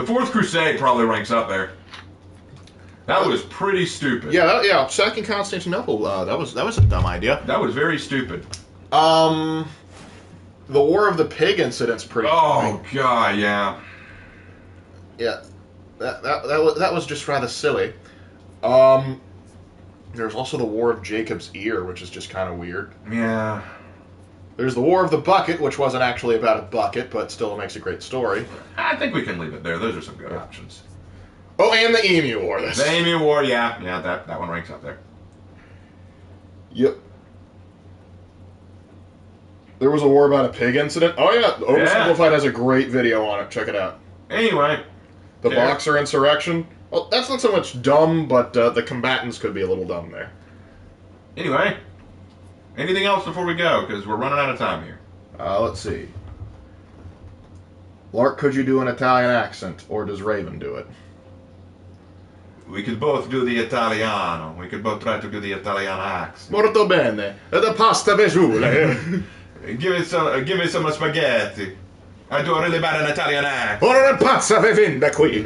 Fourth Crusade probably ranks up there. That was pretty stupid.
Yeah, sacking Constantinople. That was a dumb idea.
That was very stupid.
The War of the Pig incident's pretty.
Oh god, yeah.
Yeah, that was just rather silly. There's also the War of Jacob's Ear, which is just kind of weird.
Yeah.
There's the War of the Bucket, which wasn't actually about a bucket, but still makes a great story.
I think we can leave it there. Those are some good options.
Oh, and the Emu War.
The Emu War, yeah, that one ranks up there.
Yep. There was a war about a pig incident. Oh yeah, Oversimplified has a great video on it. Check it out.
Anyway.
The Boxer insurrection. Well, that's not so much dumb, but the combatants could be a little dumb there.
Anyway. Anything else before we go? Because we're running out of time here.
Let's see. Lark, could you do an Italian accent, or does Raven do it?
We could both do the Italiano. We could both try to do the Italian accent.
Molto bene. The pasta visuale.
Give me some spaghetti. I do a really bad in Italian accent.
Ora la pazza da qui.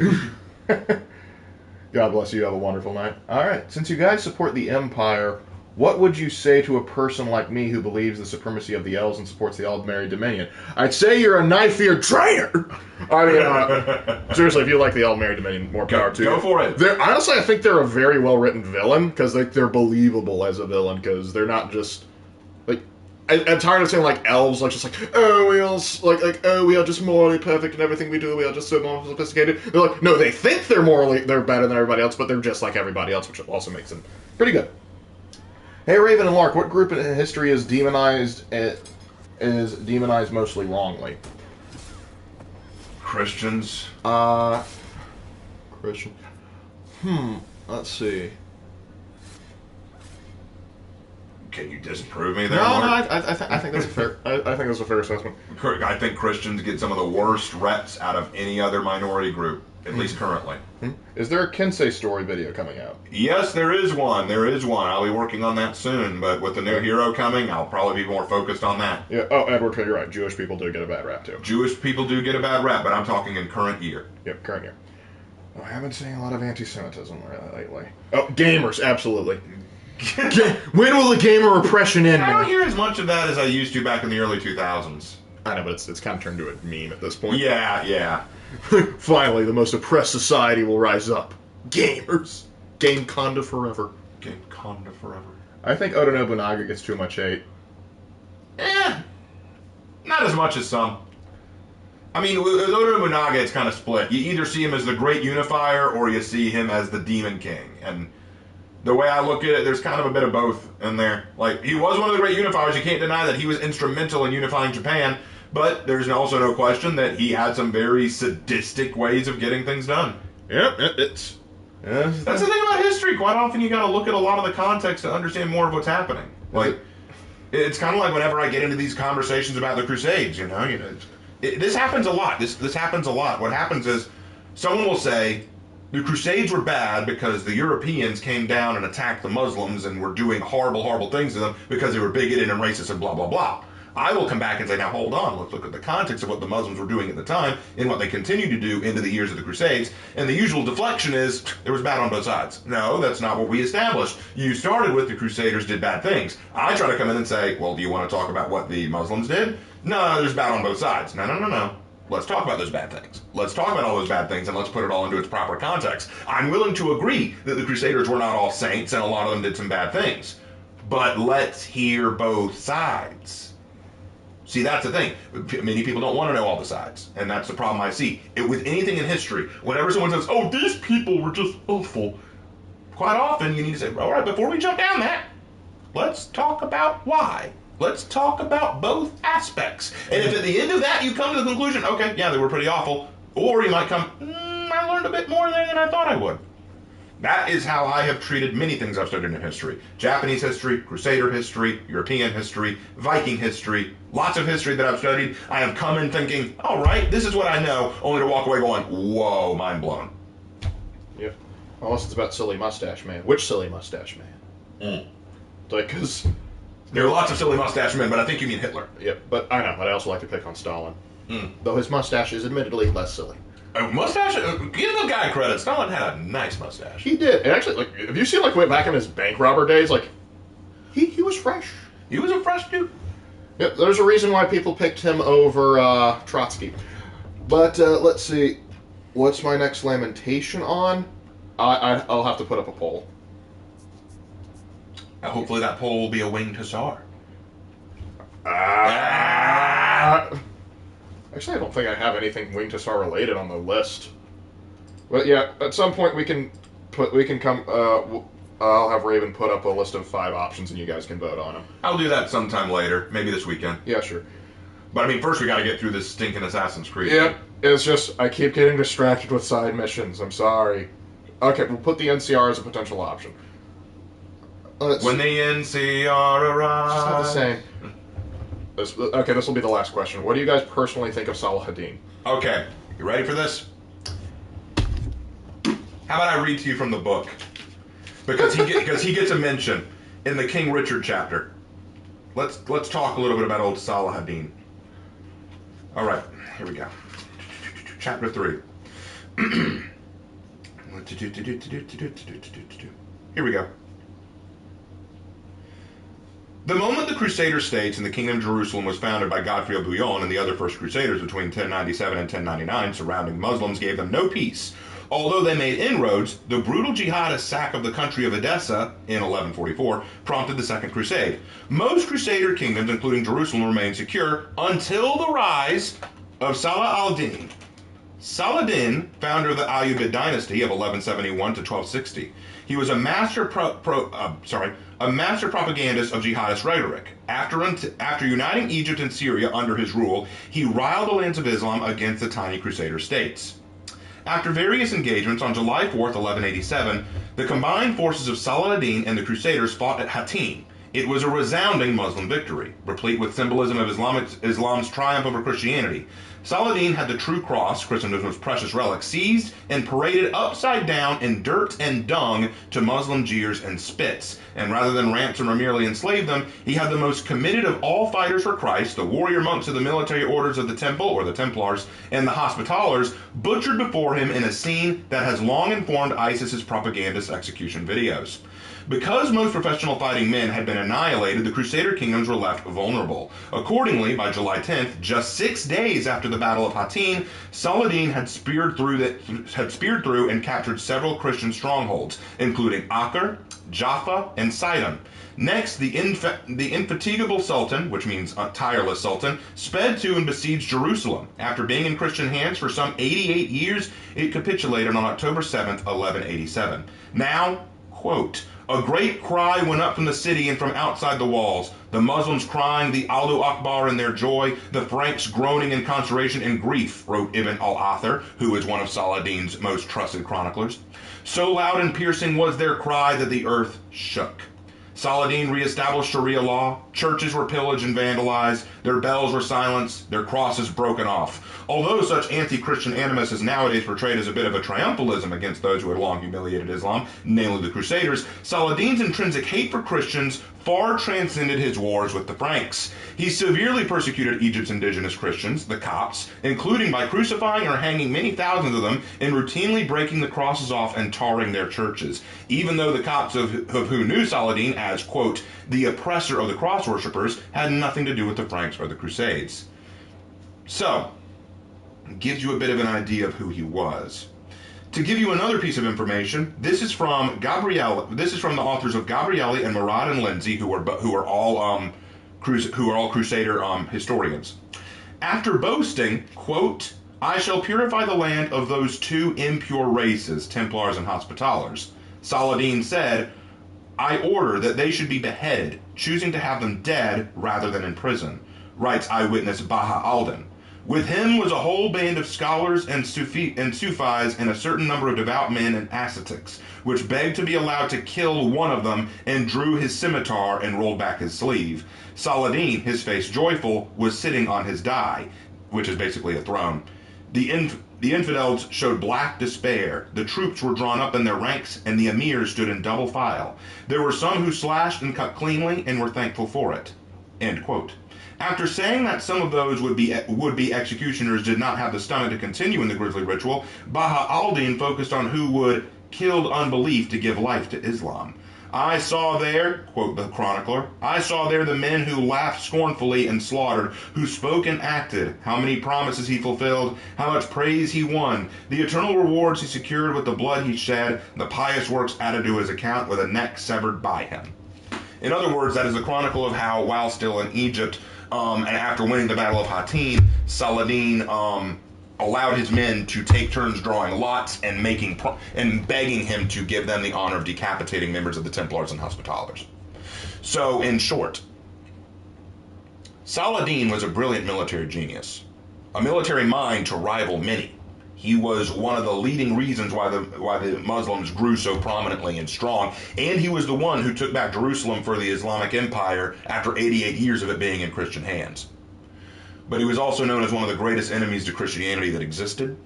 God bless you. Have a wonderful night. All right. Since you guys support the Empire, what would you say to a person like me who believes the supremacy of the elves and supports the Aldmeri Dominion? I'd say you're a knife-eared traitor! I mean, seriously, if you like the Aldmeri Dominion, more power to you.
Go for it.
Honestly, I think they're a very well-written villain, because they're believable as a villain, because they're not just... like. I'm tired of saying, like, elves, like, just like, oh, we all, oh, we are just morally perfect in everything we do, we are just so more sophisticated. They're like, no, they think they're better than everybody else, but they're just like everybody else, which also makes them pretty good. Hey, Raven and Lark, what group in history is demonized mostly wrongly?
Christians.
Christian. Let's see.
Can you disprove me there,
No,
Mark?
I think that's a fair. I think that's a fair assessment.
I think Christians get some of the worst reps out of any other minority group, at least currently.
Is there a Kensei story video coming out?
Yes, there is one. I'll be working on that soon, but with the new hero coming, I'll probably be more focused on that.
Yeah. Oh, Edward, you're right. Jewish people do get a bad rap too.
Jewish people do get a bad rap, but I'm talking in current year.
Yep, current year. Oh, I haven't seen a lot of anti-Semitism lately. Oh, gamers, absolutely. When will the gamer repression end?
I don't hear as much of that as I used to back in the early 2000s.
I know, but it's kind of turned into a meme at this point.
Yeah.
Finally, the most oppressed society will rise up. Gamers. Game Conda forever.
Game Conda forever.
I think Oda Nobunaga gets too much hate.
Not as much as some. I mean, with Oda Nobunaga, it's kind of split. You either see him as the great unifier, or you see him as the demon king. And the way I look at it, there's kind of a bit of both in there. Like, he was one of the great unifiers. You can't deny that he was instrumental in unifying Japan. But there's also no question that he had some very sadistic ways of getting things done.
Yep, it's...
That's the thing about history. Quite often you got to look at a lot of the context to understand more of what's happening. Like, it's kind of like whenever I get into these conversations about the Crusades, this happens a lot. This happens a lot. What happens is someone will say, the Crusades were bad because the Europeans came down and attacked the Muslims and were doing horrible, horrible things to them because they were bigoted and racist and blah, blah, blah. I will come back and say, now hold on, let's look at the context of what the Muslims were doing at the time and what they continue to do into the years of the Crusades. And the usual deflection is, there was bad on both sides. No, that's not what we established. You started with the Crusaders did bad things. I try to come in and say, well, do you want to talk about what the Muslims did? No, there's bad on both sides. No. Let's talk about those bad things. Let's talk about all those bad things and let's put it all into its proper context. I'm willing to agree that the Crusaders were not all saints and a lot of them did some bad things. But let's hear both sides. See, that's the thing. Many people don't want to know all the sides, and that's the problem I see. With anything in history, whenever someone says, oh, these people were just awful, quite often you need to say, all right, before we jump down that, let's talk about why. Let's talk about both aspects. And if at the end of that you come to the conclusion, okay, yeah, they were pretty awful, or you might come, I learned a bit more there than I thought I would. That is how I have treated many things I've studied in history. Japanese history, Crusader history, European history, Viking history, lots of history that I've studied. I have come in thinking, all right, this is what I know, only to walk away going, whoa, mind blown.
Yep. Unless it's about silly mustache man. Which silly mustache man? Like, because...
There are lots of silly mustache men, but I think you mean Hitler.
Yep, but I know, but I also like to pick on Stalin. Though his mustache is admittedly less silly.
Mustache? Give the guy credit. Stalin had a nice mustache.
He did. And actually, like, have you seen, like, way back in his bank robber days? Like, he was fresh.
He was a fresh dude.
Yep, there's a reason why people picked him over Trotsky. But, let's see. What's my next lamentation on? I'll have to put up a poll.
Hopefully that poll will be a winged hussar.
Actually, I don't think I have anything Winged Hussar related on the list. But yeah, at some point I'll have Raven put up a list of 5 options and you guys can vote on them.
I'll do that sometime later, maybe this weekend.
Yeah, sure.
But I mean, first we gotta get through this stinking Assassin's Creed.
Yeah, it's just, I keep getting distracted with side missions, I'm sorry. Okay, we'll put the NCR as a potential option.
When the NCR arrives...
It's not the same. Okay, this will be the last question. What do you guys personally think of Saladin?
Okay, you ready for this? How about I read to you from the book? Because he gets a mention in the King Richard chapter. Let's talk a little bit about old Saladin. All right, here we go. Chapter 3. Here we go. The moment the Crusader states in the Kingdom of Jerusalem was founded by Godfrey of Bouillon and the other first Crusaders between 1097 and 1099, surrounding Muslims gave them no peace. Although they made inroads, the brutal jihadist sack of the country of Edessa in 1144 prompted the Second Crusade. Most Crusader kingdoms, including Jerusalem, remained secure until the rise of Saladin. Saladin, founder of the Ayyubid dynasty of 1171 to 1260. He was a master propagandist of jihadist rhetoric. After uniting Egypt and Syria under his rule, he riled the lands of Islam against the tiny Crusader states. After various engagements on July 4th, 1187, the combined forces of Saladin and the Crusaders fought at Hattin. It was a resounding Muslim victory, replete with symbolism of Islam's triumph over Christianity. Saladin had the true cross, Christendom's most precious relic, seized and paraded upside down in dirt and dung to Muslim jeers and spits. And rather than ransom or merely enslave them, he had the most committed of all fighters for Christ, the warrior monks of the military orders of the Temple, or the Templars, and the Hospitallers, butchered before him in a scene that has long informed ISIS's propagandist execution videos. Because most professional fighting men had been annihilated, the Crusader kingdoms were left vulnerable. Accordingly, by July 10th, just 6 days after the Battle of Hattin, Saladin had speared through and captured several Christian strongholds, including Acre, Jaffa, and Sidon. Next, the indefatigable Sultan, which means tireless Sultan, sped to and besieged Jerusalem. After being in Christian hands for some 88 years, it capitulated on October 7th, 1187. Now, quote, "A great cry went up from the city and from outside the walls, the Muslims crying the Allahu Akbar in their joy, the Franks groaning in consternation and grief," wrote Ibn al-Athir, who is one of Saladin's most trusted chroniclers. "So loud and piercing was their cry that the earth shook." Saladin reestablished Sharia law, churches were pillaged and vandalized, their bells were silenced, their crosses broken off. Although such anti-Christian animus is nowadays portrayed as a bit of a triumphalism against those who had long humiliated Islam, namely the Crusaders, Saladin's intrinsic hate for Christians far transcended his wars with the Franks. He severely persecuted Egypt's indigenous Christians, the Copts, including by crucifying or hanging many thousands of them and routinely breaking the crosses off and tarring their churches. Even though the Copts of who knew Saladin as, quote, the oppressor of the cross worshippers, had nothing to do with the Franks or the Crusades. So, it gives you a bit of an idea of who he was. To give you another piece of information, this is from the authors of Gabrielli and Murad and Lindsay, who are all Crusader historians. After boasting, quote, "I shall purify the land of those two impure races, Templars and Hospitallers," Saladin said, "I order that they should be beheaded, choosing to have them dead rather than in prison," writes eyewitness Baha al-Din. With him was a whole band of scholars and Sufis and a certain number of devout men and ascetics, which begged to be allowed to kill one of them and drew his scimitar and rolled back his sleeve. Saladin, his face joyful, was sitting on his dais, which is basically a throne. The infidels showed black despair. The troops were drawn up in their ranks, and the emirs stood in double file. There were some who slashed and cut cleanly and were thankful for it. End quote. After saying that some of those would-be executioners did not have the stomach to continue in the grisly ritual, Baha al-Din focused on who would kill unbelief to give life to Islam. "I saw there," quote the chronicler, "I saw there the men who laughed scornfully and slaughtered, who spoke and acted, how many promises he fulfilled, how much praise he won, the eternal rewards he secured with the blood he shed, the pious works added to his account with a neck severed by him." In other words, that is a chronicle of how, while still in Egypt, and after winning the Battle of Hattin, Saladin allowed his men to take turns drawing lots and begging him to give them the honor of decapitating members of the Templars and Hospitallers. So, in short, Saladin was a brilliant military genius, a military mind to rival many. He was one of the leading reasons why the Muslims grew so prominently and strong, and he was the one who took back Jerusalem for the Islamic Empire after 88 years of it being in Christian hands. But he was also known as one of the greatest enemies to Christianity that existed.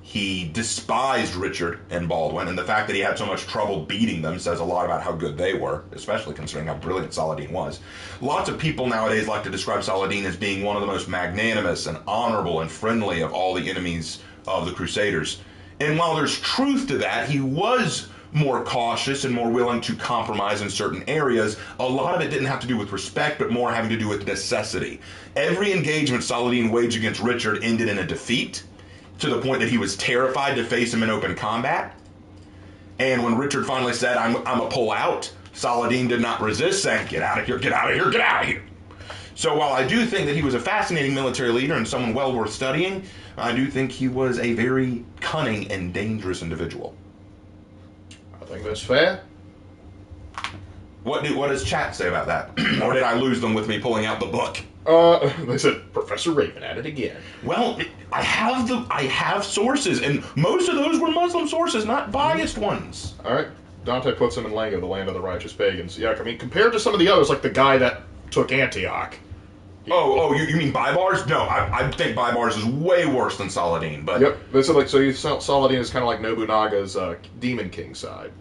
He despised Richard and Baldwin, and the fact that he had so much trouble beating them says a lot about how good they were, especially considering how brilliant Saladin was. Lots of people nowadays like to describe Saladin as being one of the most magnanimous and honorable and friendly of all the enemies of the Crusaders. And while there's truth to that, he was more cautious and more willing to compromise in certain areas. A lot of it didn't have to do with respect, but more having to do with necessity. Every engagement Saladin waged against Richard ended in a defeat, to the point that he was terrified to face him in open combat. And when Richard finally said, I'm a pull out, Saladin did not resist, saying, get out of here, get out of here, get out of here. So while I do think that he was a fascinating military leader and someone well worth studying, I do think he was a very cunning and dangerous individual.
I think that's fair.
What does chat say about that? Or did I lose them with me pulling out the book?
They said Professor Raven at it again.
Well, I have sources, and most of those were Muslim sources, not biased ones.
All right. Dante puts him in Lango, the land of the righteous pagans. Yeah, I mean, compared to some of the others, like the guy that took Antioch.
You mean Baibars? No, I think Baibars is way worse than Saladin. But
yep. Saladin is kind of like Nobunaga's demon king side.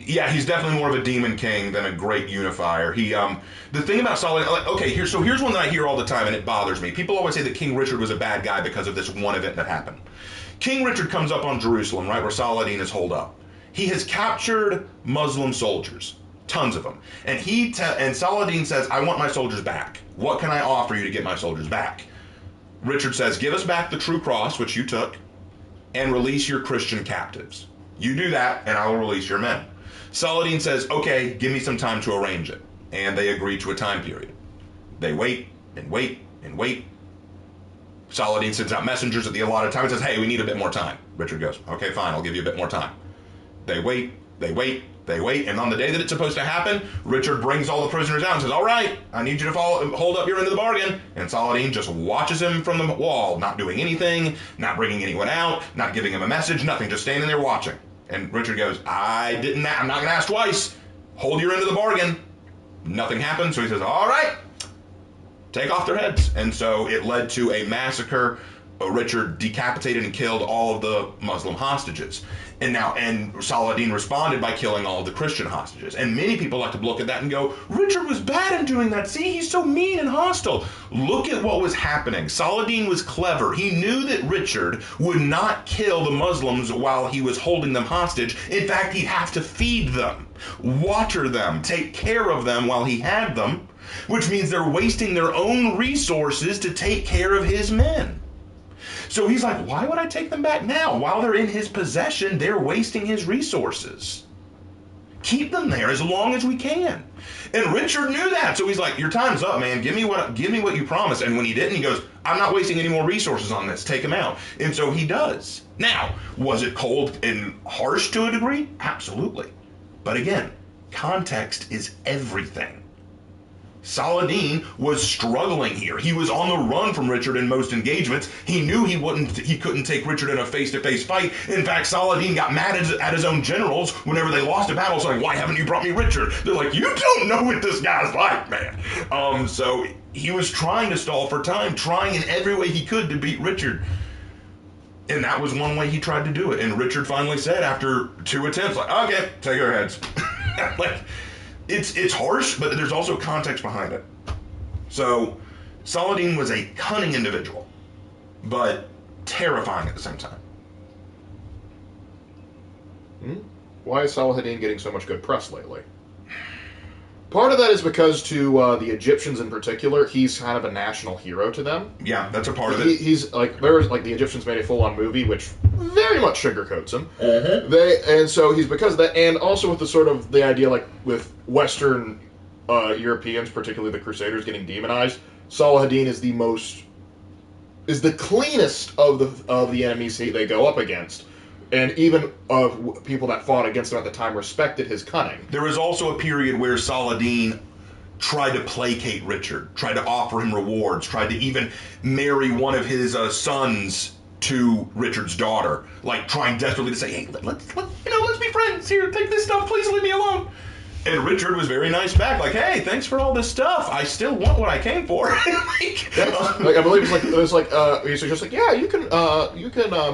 Yeah, he's definitely more of a demon king than a great unifier. The thing about Saladin, here's one that I hear all the time, and it bothers me. People always say that King Richard was a bad guy because of this one event that happened. King Richard comes up on Jerusalem, right, where Saladin is holed up. He has captured Muslim soldiers, tons of them, and Saladin says, I want my soldiers back. What can I offer you to get my soldiers back? Richard says, give us back the true cross, which you took, and release your Christian captives. You do that, and I will release your men. Saladin says, okay, give me some time to arrange it. And they agree to a time period. They wait and wait and wait. Saladin sends out messengers at the allotted time and says, hey, we need a bit more time. Richard goes, okay, fine, I'll give you a bit more time. They wait, they wait, they wait, and on the day that it's supposed to happen, Richard brings all the prisoners out and says, all right, I need you to hold up your end of the bargain. And Saladin just watches him from the wall, not doing anything, not bringing anyone out, not giving him a message, nothing, just standing there watching. And Richard goes, I'm not going to ask twice. Hold your end of the bargain. Nothing happens, so he says, all right, take off their heads. And so it led to a massacre. Richard decapitated and killed all of the Muslim hostages. And Saladin responded by killing all of the Christian hostages. And many people like to look at that and go, Richard was bad in doing that. See, he's so mean and hostile. Look at what was happening. Saladin was clever. He knew that Richard would not kill the Muslims while he was holding them hostage. In fact, he'd have to feed them, water them, take care of them while he had them, which means they're wasting their own resources to take care of his men. So he's like, why would I take them back now? While they're in his possession, they're wasting his resources. Keep them there as long as we can. And Richard knew that, so he's like, your time's up, man. Give me what you promised. And when he didn't, he goes, I'm not wasting any more resources on this. Take them out. And so he does. Now, was it cold and harsh to a degree? Absolutely. But again, context is everything. Saladin was struggling here. He was on the run from Richard in most engagements. He knew he couldn't take Richard in a face-to-face fight. In fact, Saladin got mad at his own generals whenever they lost a battle, saying, why haven't you brought me Richard? They're like, you don't know what this guy's like, man. So he was trying to stall for time, trying in every way he could to beat Richard. And that was one way he tried to do it. And Richard finally said, after 2 attempts, like, okay, take our heads. It's harsh, but there's also context behind it. So, Saladin was a cunning individual, but terrifying at the same time.
Why is Saladin getting so much good press lately? Part of that is because to the Egyptians in particular, he's kind of a national hero to them.
Yeah, that's a part of it.
He's like, the Egyptians made a full-on movie, which very much sugarcoats him. And so he's because of that, and also with the idea, like with Western Europeans, particularly the Crusaders, getting demonized. Saladin is the cleanest of the enemies they go up against. And even people that fought against him at the time respected his cunning.
There was also a period where Saladin tried to placate Richard, tried to offer him rewards, tried to even marry one of his sons to Richard's daughter, like trying desperately to say, hey, let's be friends here, take this stuff, please leave me alone. And Richard was very nice back, like, "Hey, thanks for all this stuff. I still want what I came for."
Like, I believe it was like he's just like, "Yeah, you can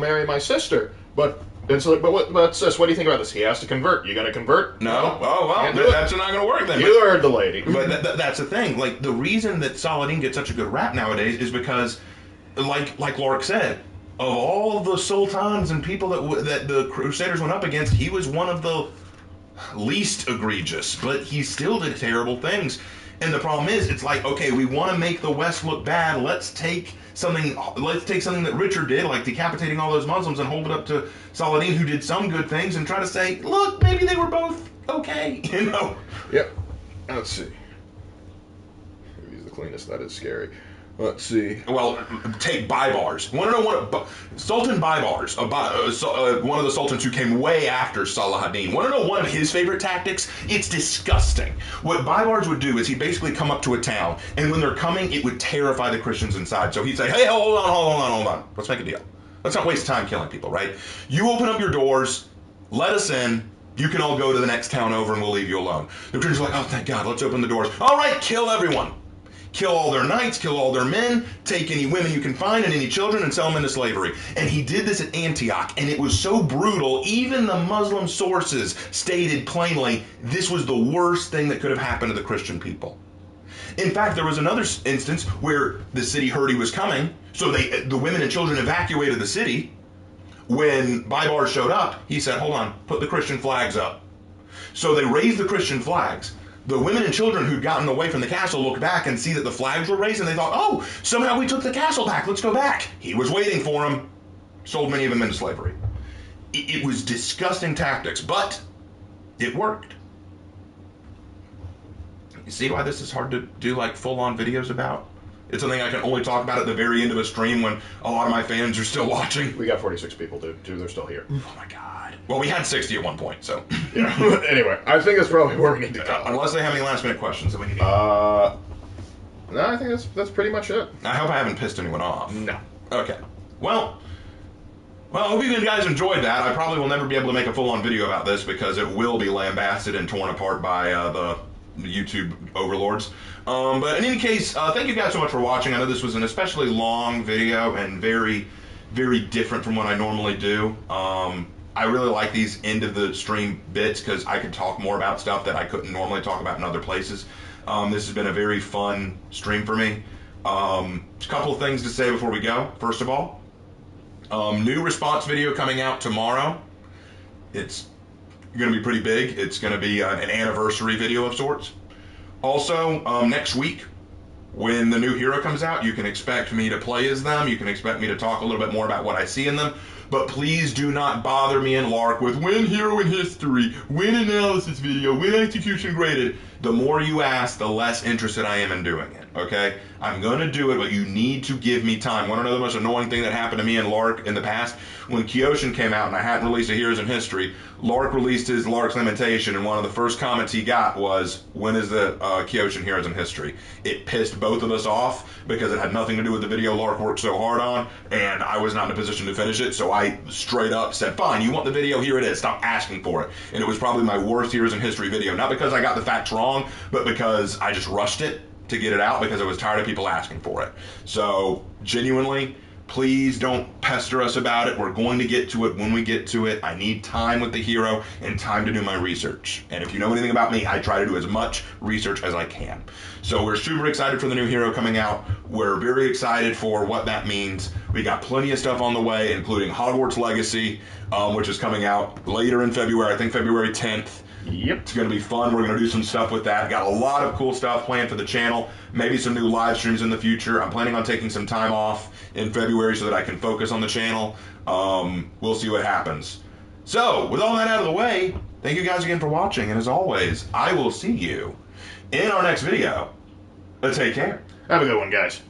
marry my sister," but it's like, but sis, what do you think about this? He has to convert. You gonna convert?
No. Oh well, that's not gonna work then.
You heard the lady.
But that's the thing. Like, the reason that Saladin gets such a good rap nowadays is because, like Lark said, of all the sultans and people that the Crusaders went up against, he was one of the least egregious, but he still did terrible things. And the problem is, it's like, okay, we want to make the West look bad. Let's take something that Richard did, like decapitating all those Muslims, and hold it up to Saladin, who did some good things, and try to say, look, maybe they were both okay, you know?
Yep. Let's see. He's the cleanest. That is scary. Let's see.
Well, take Baybars. Want to know what Sultan Baybars, one of the sultans who came way after Saladin. Want to know one of his favorite tactics? It's disgusting. What Baybars would do is he'd basically come up to a town, and when they're coming, it would terrify the Christians inside. So he'd say, "Hey, hold on. Let's make a deal. Let's not waste time killing people, right? You open up your doors, let us in. You can all go to the next town over, and we'll leave you alone." The Christians are like, "Oh, thank God. Let's open the doors. All right, kill everyone. Kill all their knights, kill all their men, take any women you can find and any children and sell them into slavery." And he did this at Antioch, and it was so brutal, even the Muslim sources stated plainly this was the worst thing that could have happened to the Christian people. In fact, there was another instance where the city heard he was coming, so the women and children evacuated the city. When Baybars showed up, he said, "Hold on, put the Christian flags up." So they raised the Christian flags. The women and children who'd gotten away from the castle looked back and see that the flags were raised, and they thought, "Oh, somehow we took the castle back. Let's go back." He was waiting for them. Sold many of them into slavery. It was disgusting tactics, but it worked. You see why this is hard to do like full-on videos about? It's something I can only talk about at the very end of a stream when a lot of my fans are still watching.
We got 46 people, dude. They're still here.
Oh my God. Well, we had 60 at one point, so.
Yeah. Anyway, I think that's probably where we need to go.
Unless they have any last-minute questions that we need to.
No, I think that's pretty much it.
I hope I haven't pissed anyone off.
No.
Okay. Well, I hope you guys enjoyed that. I probably will never be able to make a full-on video about this because it will be lambasted and torn apart by the YouTube overlords. But in any case, thank you guys so much for watching. I know this was an especially long video and very, very different from what I normally do. I really like these end of the stream bits because I could talk more about stuff that I couldn't normally talk about in other places. This has been a very fun stream for me. A couple of things to say before we go. First of all, new response video coming out tomorrow. It's going to be pretty big. It's going to be an anniversary video of sorts. Also, next week, when the new hero comes out, you can expect me to play as them. You can expect me to talk a little bit more about what I see in them. But please do not bother me and Lark with when hero in history, when analysis video, when execution graded. The more you ask, the less interested I am in doing it, okay? I'm going to do it, but you need to give me time. Want to know the most annoying thing that happened to me and Lark in the past? When Kyoshin came out and I hadn't released a Heroes in History, Lark released his Lark's Lamentation, and one of the first comments he got was, "When is the Kyoshin Heroes in History?" It pissed both of us off because it had nothing to do with the video Lark worked so hard on, and I was not in a position to finish it, so I straight up said, "Fine, you want the video? Here it is. Stop asking for it." And it was probably my worst Heroes in History video, not because I got the facts wrong, but because I just rushed it to get it out because I was tired of people asking for it. So, genuinely, please don't pester us about it. We're going to get to it when we get to it. I need time with the hero and time to do my research. And if you know anything about me, I try to do as much research as I can. So we're super excited for the new hero coming out. We're very excited for what that means. We got plenty of stuff on the way, including Hogwarts Legacy, which is coming out later in February, I think February 10th.
Yep.
It's going to be fun. We're going to do some stuff with that. Got a lot of cool stuff planned for the channel. Maybe some new live streams in the future. I'm planning on taking some time off in February so that I can focus on the channel. We'll see what happens. So, with all that out of the way, thank you guys again for watching. And as always, I will see you in our next video. Take care.
Have a good one, guys.